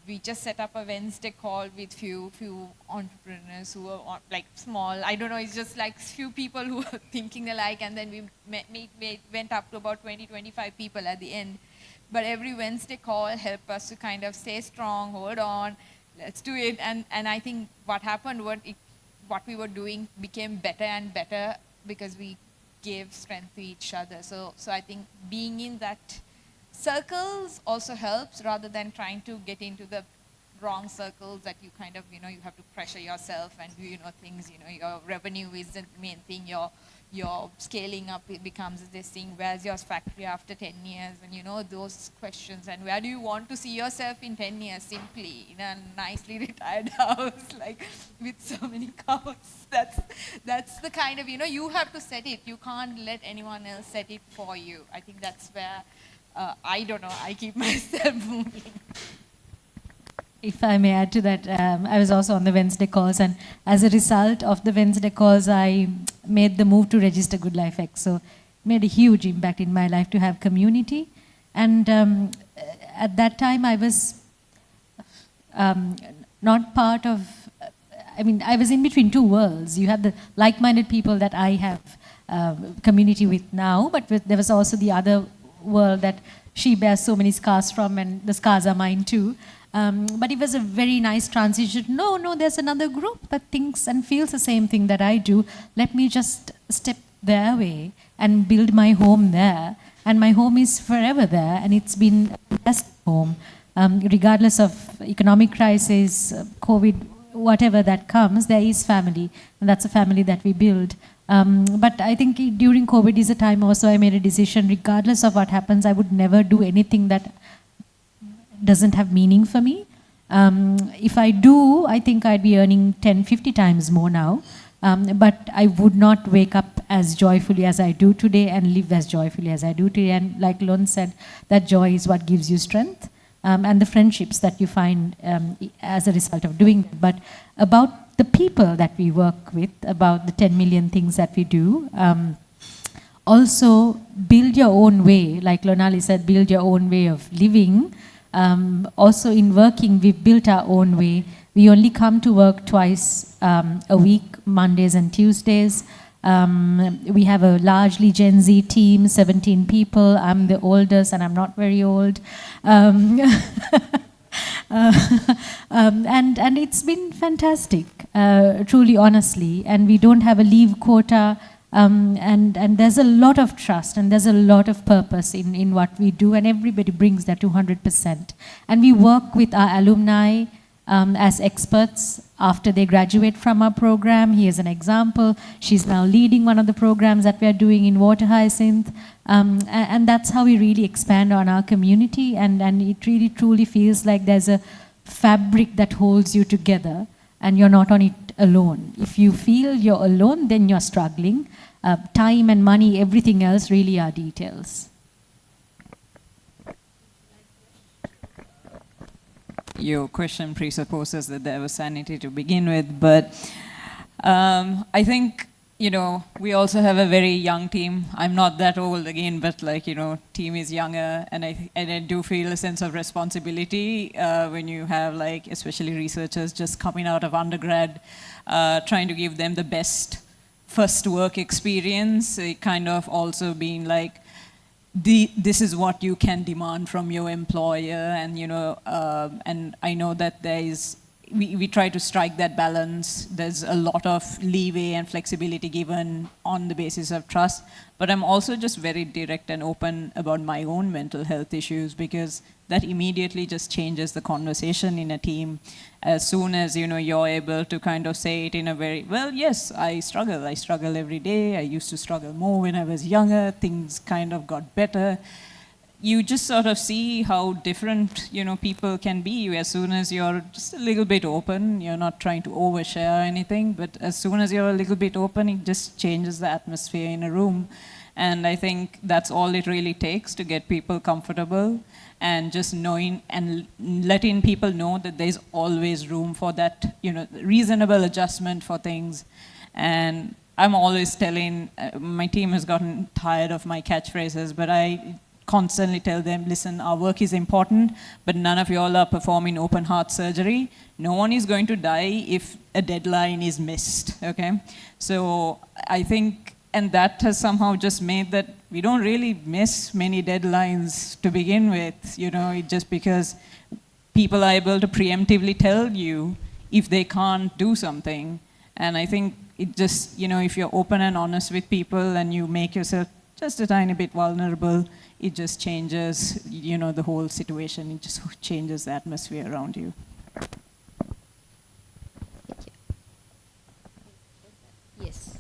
We just set up a Wednesday call with few entrepreneurs who were like small. I don't know, it's just like few people who were thinking alike, and then we went up to about 20-25 people at the end. But every Wednesday call helped us to kind of stay strong, hold on, let's do it. And I think what happened was what we were doing became better and better because we gave strength to each other. So I think being in that circles also helps, rather than trying to get into the wrong circles that you kind of, you have to pressure yourself and do, things, your revenue is the main thing, your scaling up, it becomes this thing, where's your factory after 10 years, and those questions, and where do you want to see yourself in 10 years, simply in a nicely retired house, like with so many cows. That's the kind of, you have to set it, you can't let anyone else set it for you. I think that's where, I don't know, I keep myself moving. If I may add to that, I was also on the Wednesday calls, and as a result of the Wednesday calls, I made the move to register Good Life X. So it made a huge impact in my life to have community. And at that time, I was not part of, I was in between two worlds. You have the like-minded people that I have community with now, but there was also the other world that she bears so many scars from, and the scars are mine too. But it was a very nice transition. No, there's another group that thinks and feels the same thing that I do. Let me just step their way and build my home there. And my home is forever there, and it's been a best home. Regardless of economic crisis, COVID, whatever that comes, there is family. And that's a family that we build. But I think during COVID is a time also I made a decision, regardless of what happens, I would never do anything that doesn't have meaning for me. If I do, I think I'd be earning 10, 50 times more now. But I would not wake up as joyfully as I do today and live as joyfully as I do today. And like Lon said, that joy is what gives you strength, and the friendships that you find as a result of doing that. But about the people that we work with, about the 10 million things that we do, also build your own way. Like Lonali said, build your own way of living. Also in working, we've built our own way. We only come to work twice a week, Mondays and Tuesdays. We have a largely Gen Z team, 17 people. I'm the oldest, and I'm not very old. And it's been fantastic, truly, honestly. And we don't have a leave quota. And there's a lot of trust and there's a lot of purpose in what we do, and everybody brings that 200%. And we work with our alumni as experts after they graduate from our program. Here's an example. She's now leading one of the programs that we're doing in Water Hyacinth. And that's how we really expand on our community, and it really truly feels like there's a fabric that holds you together and you're not on it alone. If you feel you're alone, then you're struggling. Time and money, everything else really are details. Your question presupposes that there was sanity to begin with, but I think, you know, we also have a very young team. I'm not that old again, but like, you know, team is younger, and I do feel a sense of responsibility when you have, like, especially researchers just coming out of undergrad, trying to give them the best first work experience. It kind of also being like, this is what you can demand from your employer, and you know, and I know that there is, we try to strike that balance. There's a lot of leeway and flexibility given on the basis of trust, but I'm also just very direct and open about my own mental health issues, because that immediately just changes the conversation in a team. As soon as, you know, you're able to kind of say it in a very, well, yes, I struggle every day. I used to struggle more when I was younger. Things kind of got better. You just sort of see how different, you know, people can be as soon as you're just a little bit open. You're not trying to overshare anything, but as soon as you're a little bit open, it just changes the atmosphere in a room. And I think that's all it really takes to get people comfortable, and just knowing and letting people know that there's always room for that, you know, reasonable adjustment for things. And I'm always telling, my team has gotten tired of my catchphrases, but I constantly tell them, listen, our work is important, but none of y'all are performing open heart surgery. No one is going to die if a deadline is missed, okay? So I think, and that has somehow just made that we don't really miss many deadlines to begin with, you know, just because people are able to preemptively tell you if they can't do something. And I think it just, you know, if you're open and honest with people and you make yourself just a tiny bit vulnerable, it just changes, you know, the whole situation. It just changes the atmosphere around you. Yes.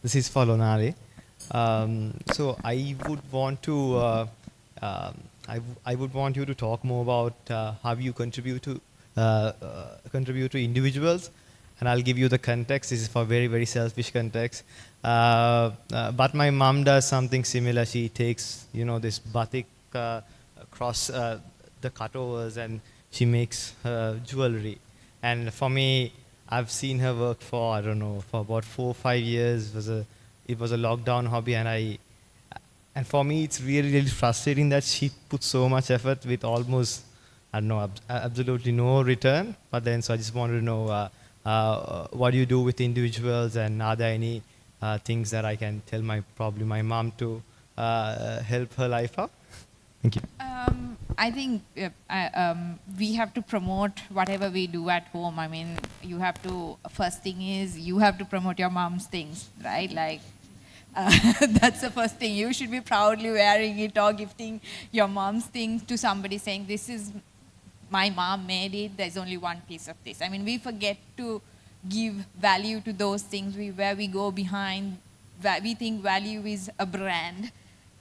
This is for Lonare. So I would want to I would want you to talk more about how you contribute to individuals, and I'll give you the context. This is for very, very selfish context. But my mom does something similar. She takes, you know, this batik across the cutovers, and she makes jewelry. And for me, I've seen her work for, I don't know, for about 4 or 5 years. It was a lockdown hobby, and for me, it's really, really frustrating that she puts so much effort with almost, I don't know, absolutely no return. But then, so I just wanted to know what do you do with individuals, and are there any things that I can tell probably my mom to help her life out? Thank you. I think we have to promote whatever we do at home. I mean, you have to, first thing is, you have to promote your mom's things, right? Like, that's the first thing. You should be proudly wearing it or gifting your mom's things to somebody, saying, this is, my mom made it, there's only one piece of this. I mean, we forget to give value to those things where we go behind. We think value is a brand,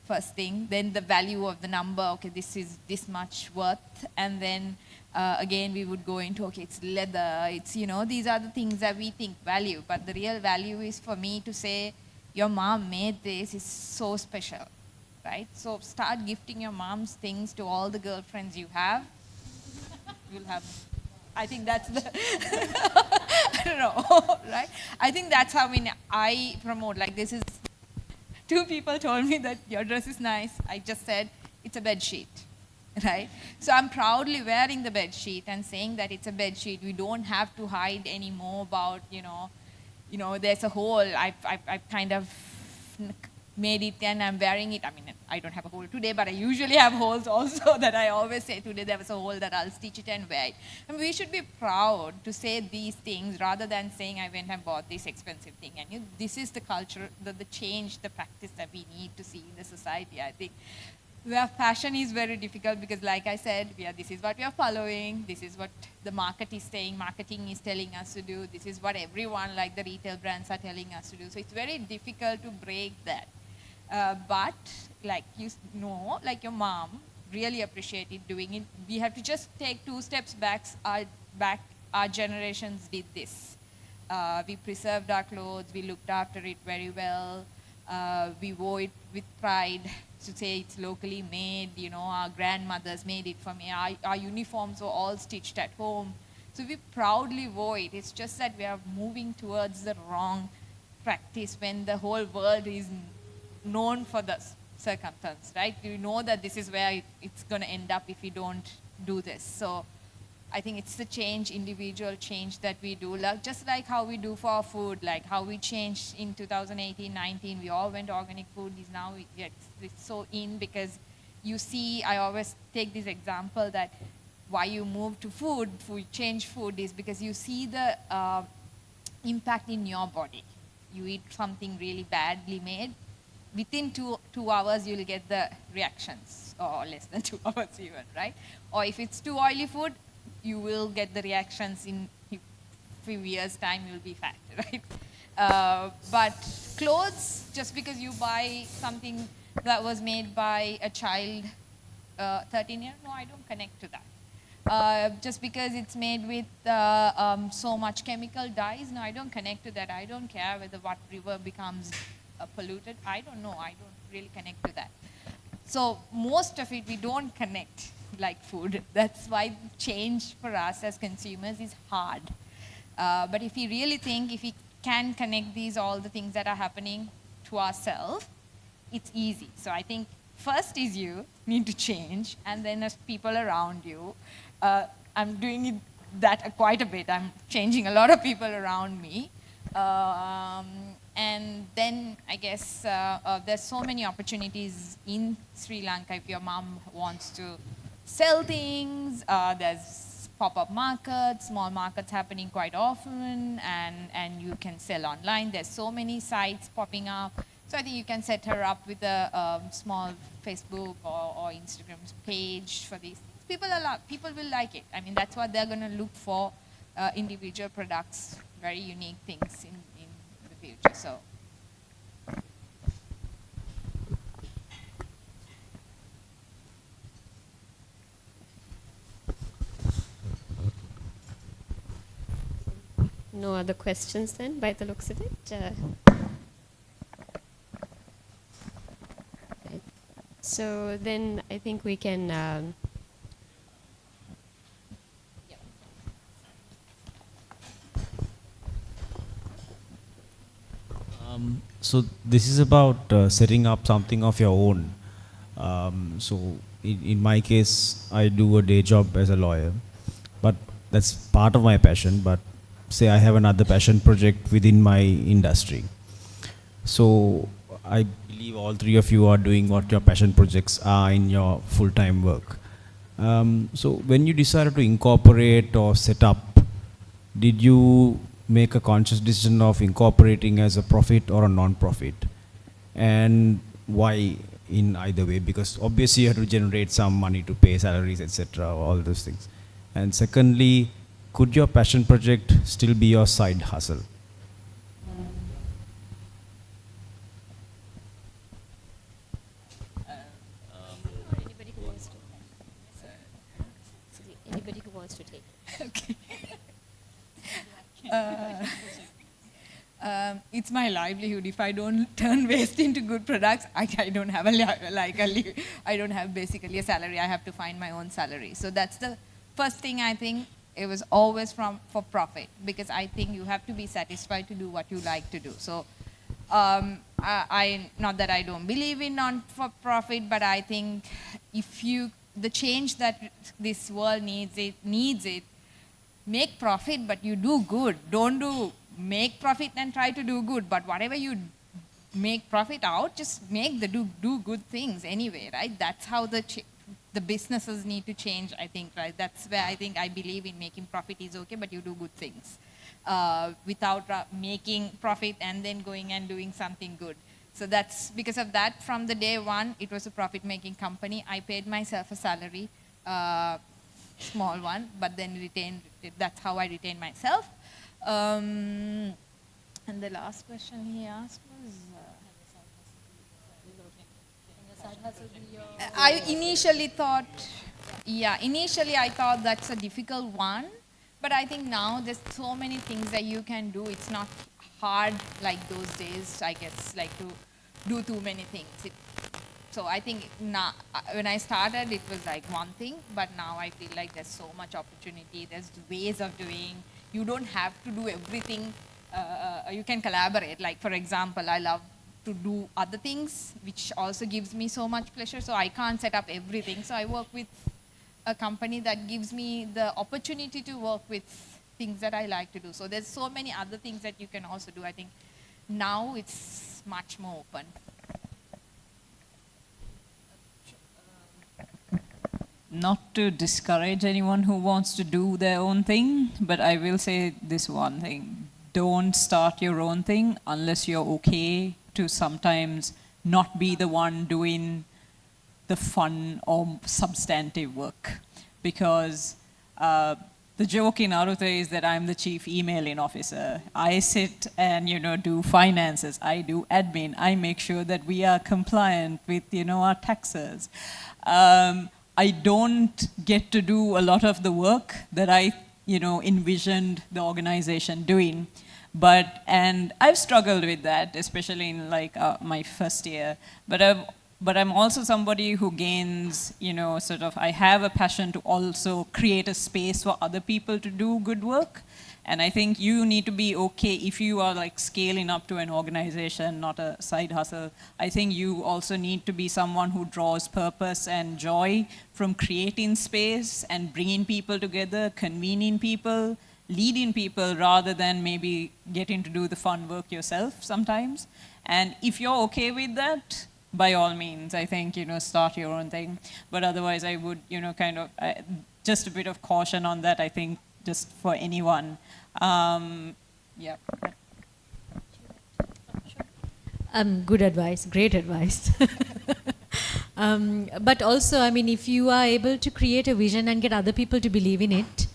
first thing. Then the value of the number, okay, this is this much worth. And then again, we would go into, okay, it's leather, it's, you know, these are the things that we think value. But the real value is for me to say, your mom made this, is so special, right? So start gifting your mom's things to all the girlfriends you have. You'll have, I think that's the, I don't know, right? I think that's how I promote, like, this is, 2 people told me that your dress is nice. I just said, it's a bed sheet, right? So I'm proudly wearing the bed sheet and saying that it's a bed sheet. We don't have to hide any more about, you know, there's a hole. I've kind of made it and I'm wearing it. I mean, I don't have a hole today, but I usually have holes also that I always say today there was a hole that I'll stitch it and wear it. And we should be proud to say these things rather than saying I went and bought this expensive thing. And this is the culture, the change, the practice that we need to see in the society, I think. Where fashion is very difficult because like I said, this is what we are following, this is what the market is saying, marketing is telling us to do, this is what everyone like the retail brands are telling us to do. So it's very difficult to break that. But like you know, like your mom really appreciated doing it. We have to just take 2 steps back. Our generations did this. We preserved our clothes, we looked after it very well, we wore it with pride to say it's locally made, you know, our grandmothers made it for me, our uniforms were all stitched at home. So we proudly wore it. It's just that we are moving towards the wrong practice when the whole world is known for the circumstance, right? You know that this is where it's going to end up if we don't do this. So I think it's the change, individual change that we do, like, just like how we do for our food, like how we changed in 2018-19, we all went organic food. Is now it's so in because you see, I always take this example that why you move to food, change food is because you see the impact in your body. You eat something really badly made, within two hours you'll get the reactions, or less than 2 hours even, right? Or if it's too oily food, you will get the reactions in a few years' time, you'll be fat, right? But clothes, just because you buy something that was made by a child, 13 years, no, I don't connect to that. Just because it's made with so much chemical dyes, no, I don't connect to that. I don't care whether what river becomes polluted. I don't know. I don't really connect to that. So most of it we don't connect like food. That's why change for us as consumers is hard. But if we really think, if we can connect all the things that are happening to ourselves, it's easy. So I think first is you need to change, and then as people around you. I'm doing that quite a bit. I'm changing a lot of people around me. And then I guess there's so many opportunities in Sri Lanka if your mom wants to sell things. There's pop-up markets, small markets happening quite often, and you can sell online. There's so many sites popping up. So I think you can set her up with a small Facebook or Instagram page for these things. People will like it. I mean, that's what they're going to look for, individual products, very unique things in the future. So. No other questions then, by the looks of it. So then I think we can. So this is about setting up something of your own. So in my case, I do a day job as a lawyer, but that's part of my passion. But say I have another passion project within my industry. So I believe all three of you are doing what your passion projects are in your full-time work. So when you decided to incorporate or set up, did you make a conscious decision of incorporating as a profit or a non-profit? And why in either way? Because obviously you have to generate some money to pay salaries, etc., all those things. And secondly, could your passion project still be your side hustle? Anybody who wants to take it. Okay. It's my livelihood. If I don't turn waste into good products, I don't have I don't have basically a salary. I have to find my own salary. So that's the first thing. I think it was always for profit, because I think you have to be satisfied to do what you like to do. So I not that I don't believe in non-for-profit, but I think the change that this world needs it. Make profit, but you do good. Don't make profit and try to do good. But whatever you make profit out, just make the do good things anyway, right? That's how the businesses need to change, I think, right? That's where I think I believe in making profit is okay, but you do good things without making profit and then going and doing something good. So that's because of that, from the day one, it was a profit-making company. I paid myself a salary, small one, but then retained, that's how I retained myself. And the last question he asked was, I initially thought, initially I thought that's a difficult one, but I think now there's so many things that you can do. It's not hard like those days, I guess, like to do too many things. So I think now, when I started, it was like one thing, but now I feel like there's so much opportunity. There's ways of doing. You don't have to do everything. You can collaborate. Like, for example, I love to do other things, which also gives me so much pleasure. So I can't set up everything. So I work with a company that gives me the opportunity to work with things that I like to do. So there's so many other things that you can also do. I think now it's much more open. Not to discourage anyone who wants to do their own thing, but I will say this one thing. Don't start your own thing unless you're okay to sometimes not be the one doing the fun or substantive work. Because the joke in Arutha is that I'm the chief emailing officer. I sit and, do finances. I do admin. I make sure that we are compliant with, our taxes. I don't get to do a lot of the work that I, envisioned the organization doing. And I've struggled with that, especially in my first year. But I'm also somebody who gains, I have a passion to also create a space for other people to do good work. And I think you need to be okay if you are scaling up to an organization, not a side hustle. I think you also need to be someone who draws purpose and joy from creating space and bringing people together, convening people, leading people, rather than maybe getting to do the fun work yourself sometimes. And if you're okay with that, by all means, I think, start your own thing. But otherwise, I would, just a bit of caution on that, I think, just for anyone. Yeah. Good advice, great advice. But also, if you are able to create a vision and get other people to believe in it,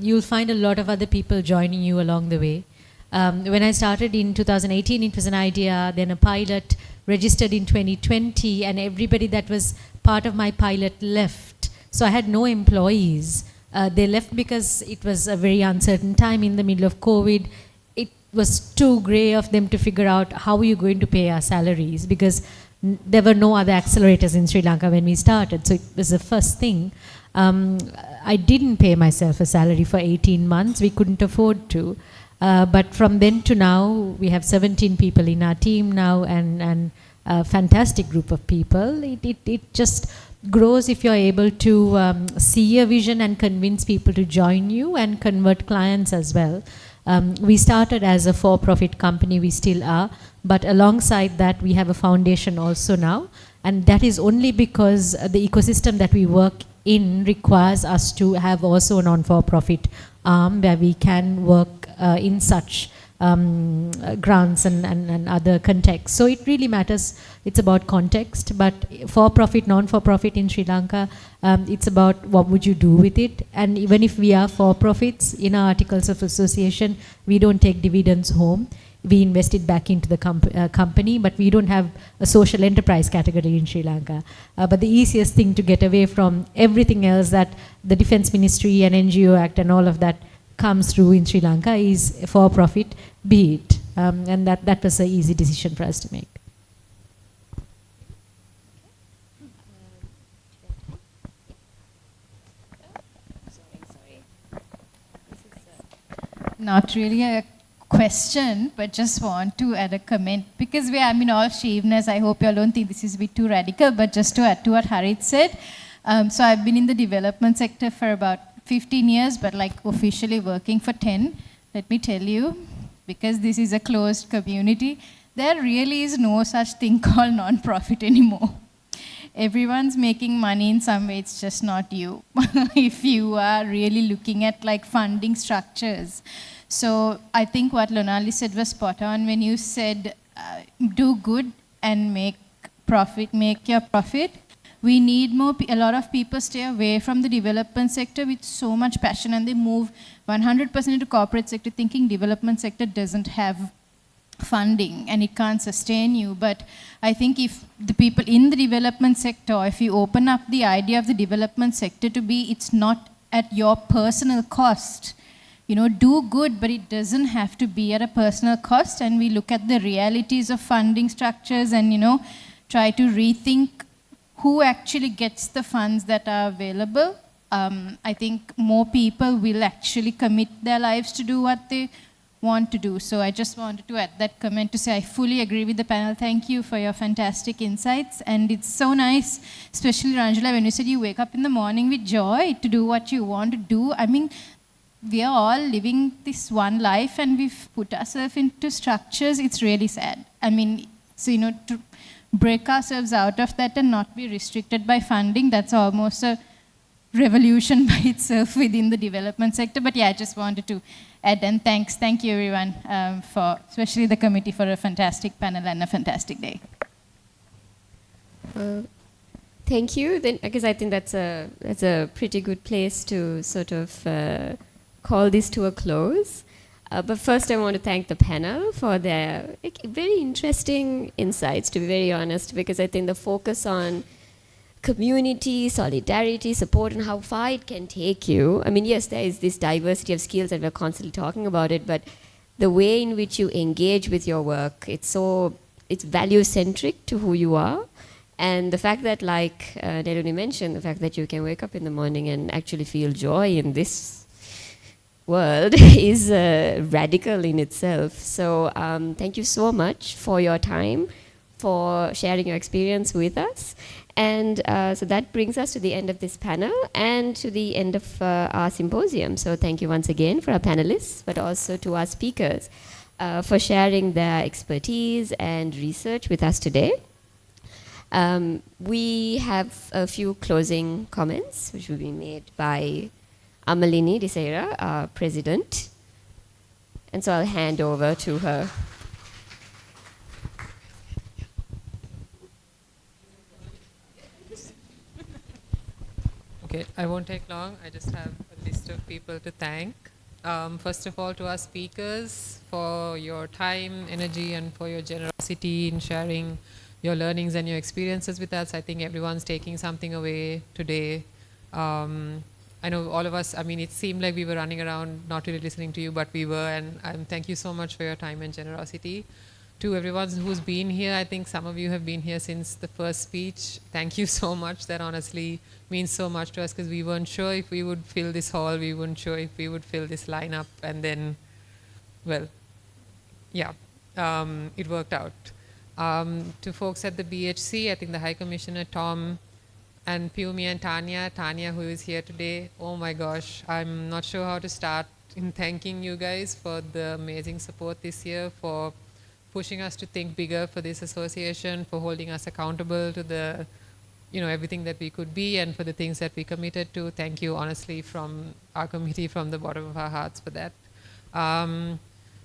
you'll find a lot of other people joining you along the way. When I started in 2018, it was an idea, then a pilot, registered in 2020, and everybody that was part of my pilot left. So I had no employees. They left because it was a very uncertain time in the middle of COVID. It was too grey of them to figure out how are you going to pay our salaries, because there were no other accelerators in Sri Lanka when we started. So it was the first thing. I didn't pay myself a salary for 18 months. We couldn't afford to. But from then to now, we have 17 people in our team now, and a fantastic group of people. It just grows if you're able to see a vision and convince people to join you and convert clients as well. We started as a for-profit company, we still are, but alongside that we have a foundation also now, and that is only because the ecosystem that we work in requires us to have also a non-for-profit arm where we can work in such grants and other contexts. So it really matters. It's about context, but for-profit, non-for-profit in Sri Lanka, it's about what would you do with it. And even if we are for-profits, in our articles of association, we don't take dividends home. We invest it back into the company, but we don't have a social enterprise category in Sri Lanka. But the easiest thing to get away from everything else that the Defence Ministry and NGO Act and all of that comes through in Sri Lanka is for profit, be it. And that was an easy decision for us to make. Not really a question, but just want to add a comment, because we are, all Cheveners. I hope you all don't think this is a bit too radical, but just to add to what Harit said. So I've been in the development sector for about 15 years, but officially working for 10. Let me tell you, because this is a closed community, there really is no such thing called non-profit anymore. Everyone's making money in some way, it's just not you. If you are really looking at like funding structures. So I think what Lonali said was spot on when you said do good and make your profit. We need a lot of people stay away from the development sector with so much passion, and they move 100% into corporate sector thinking development sector doesn't have funding and it can't sustain you. But I think if the people in the development sector, if you open up the idea of the development sector to be, it's not at your personal cost. You know, do good, but it doesn't have to be at a personal cost. And we look at the realities of funding structures and, you know, try to rethink who actually gets the funds that are available. I think more people will actually commit their lives to do what they want to do. So I just wanted to add that comment to say I fully agree with the panel. Thank you for your fantastic insights. And it's so nice, especially Ranjula, when you said you wake up in the morning with joy to do what you want to do. I mean, we are all living this one life and we've put ourselves into structures. It's really sad. I mean, so, you know, to break ourselves out of that and not be restricted by funding, that's almost a revolution by itself within the development sector. But yeah, I just wanted to add, and thank you everyone for, especially the committee, for a fantastic panel and a fantastic day. Thank you. Then, because I think that's a pretty good place to sort of call this to a close. But first, I want to thank the panel for their very interesting insights, to be very honest, because I think the focus on community, solidarity, support, and how far it can take you. I mean, yes, there is this diversity of skills and we're constantly talking about it, but the way in which you engage with your work, it's value-centric to who you are. And the fact that, like Neluni mentioned, the fact that you can wake up in the morning and actually feel joy in this world is radical in itself. So thank you so much for your time, for sharing your experience with us. And so that brings us to the end of this panel and to the end of our symposium. So thank you once again for our panelists, but also to our speakers for sharing their expertise and research with us today. We have a few closing comments, which will be made by Amalini Deseira, our president. And so I'll hand over to her. Okay, I won't take long. I just have a list of people to thank. First of all, to our speakers for your time, energy, and for your generosity in sharing your learnings and your experiences with us. I think everyone's taking something away today. I know all of us, I mean, it seemed like we were running around not really listening to you, but we were, and thank you so much for your time and generosity. To everyone who's been here, I think some of you have been here since the first speech. Thank you so much. That honestly means so much to us, because we weren't sure if we would fill this hall, we weren't sure if we would fill this lineup, and then, well, yeah, it worked out. To folks at the BHC, I think the High Commissioner, Tom, and Piumi and Tanya, who is here today. Oh my gosh, I'm not sure how to start in thanking you guys for the amazing support this year, for pushing us to think bigger for this association, for holding us accountable to the, you know, everything that we could be, and for the things that we committed to. Thank you, honestly, from our committee, from the bottom of our hearts for that.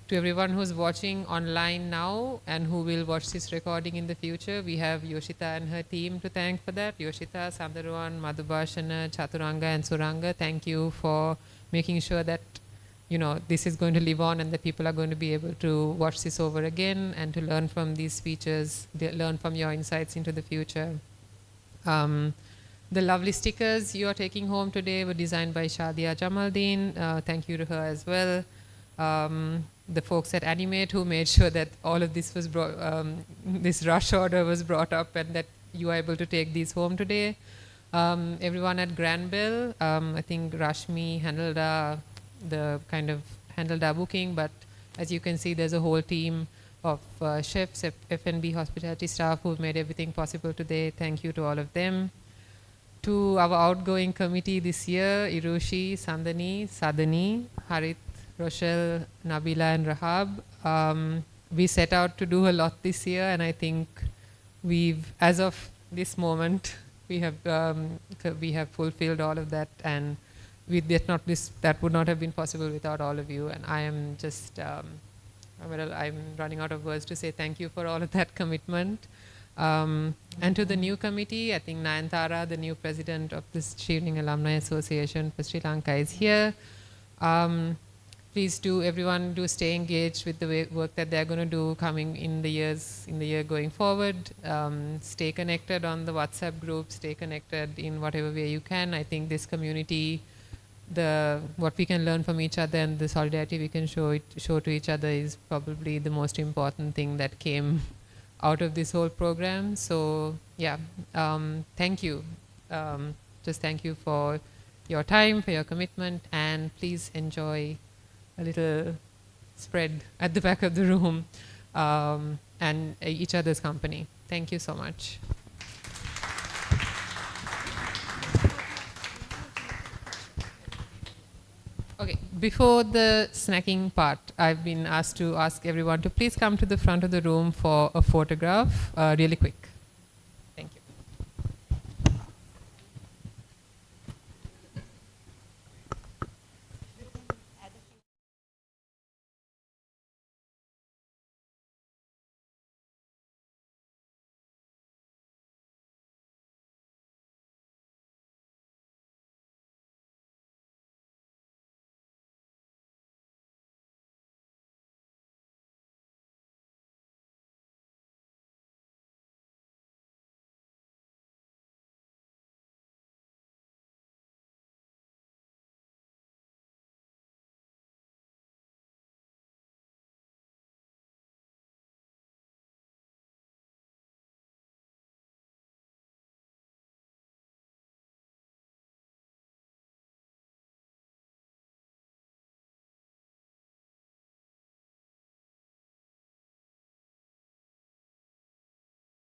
To everyone who's watching online now and who will watch this recording in the future, we have Yoshita and her team to thank for that. Yoshita, Sandaruan, Madhubhashana, Chaturanga, and Suranga, thank you for making sure that, you know, this is going to live on and that people are going to be able to watch this over again and to learn from these speeches, learn from your insights into the future. The lovely stickers you are taking home today were designed by Shadia Jamaldeen. Thank you to her as well. The folks at Animate who made sure that all of this was this rush order was brought up and that you are able to take these home today. Everyone at Granville, I think Rashmi handled our booking, but as you can see, there's a whole team of chefs, F&B hospitality staff who've made everything possible today. Thank you to all of them. To our outgoing committee this year, Irushi, Sandani, Sadani, Harit, Rochelle, Nabila, and Rahab. we set out to do a lot this year, and I think we've, as of this moment, we have fulfilled all of that, and that would not have been possible without all of you. And I am just, I'm running out of words to say thank you for all of that commitment. And to the new committee, I think Nayanthara, the new president of this Chevening Alumni Association for Sri Lanka, is here. Please do, everyone do stay engaged with the work that they're going to do coming in the year going forward. Stay connected on the WhatsApp group, stay connected in whatever way you can. I think this community, what we can learn from each other and the solidarity we can show to each other is probably the most important thing that came out of this whole program. So yeah, thank you. Just thank you for your time, for your commitment, and please enjoy a little spread at the back of the room and each other's company. Thank you so much. Okay, before the snacking part, I've been asked to ask everyone to please come to the front of the room for a photograph, really quick.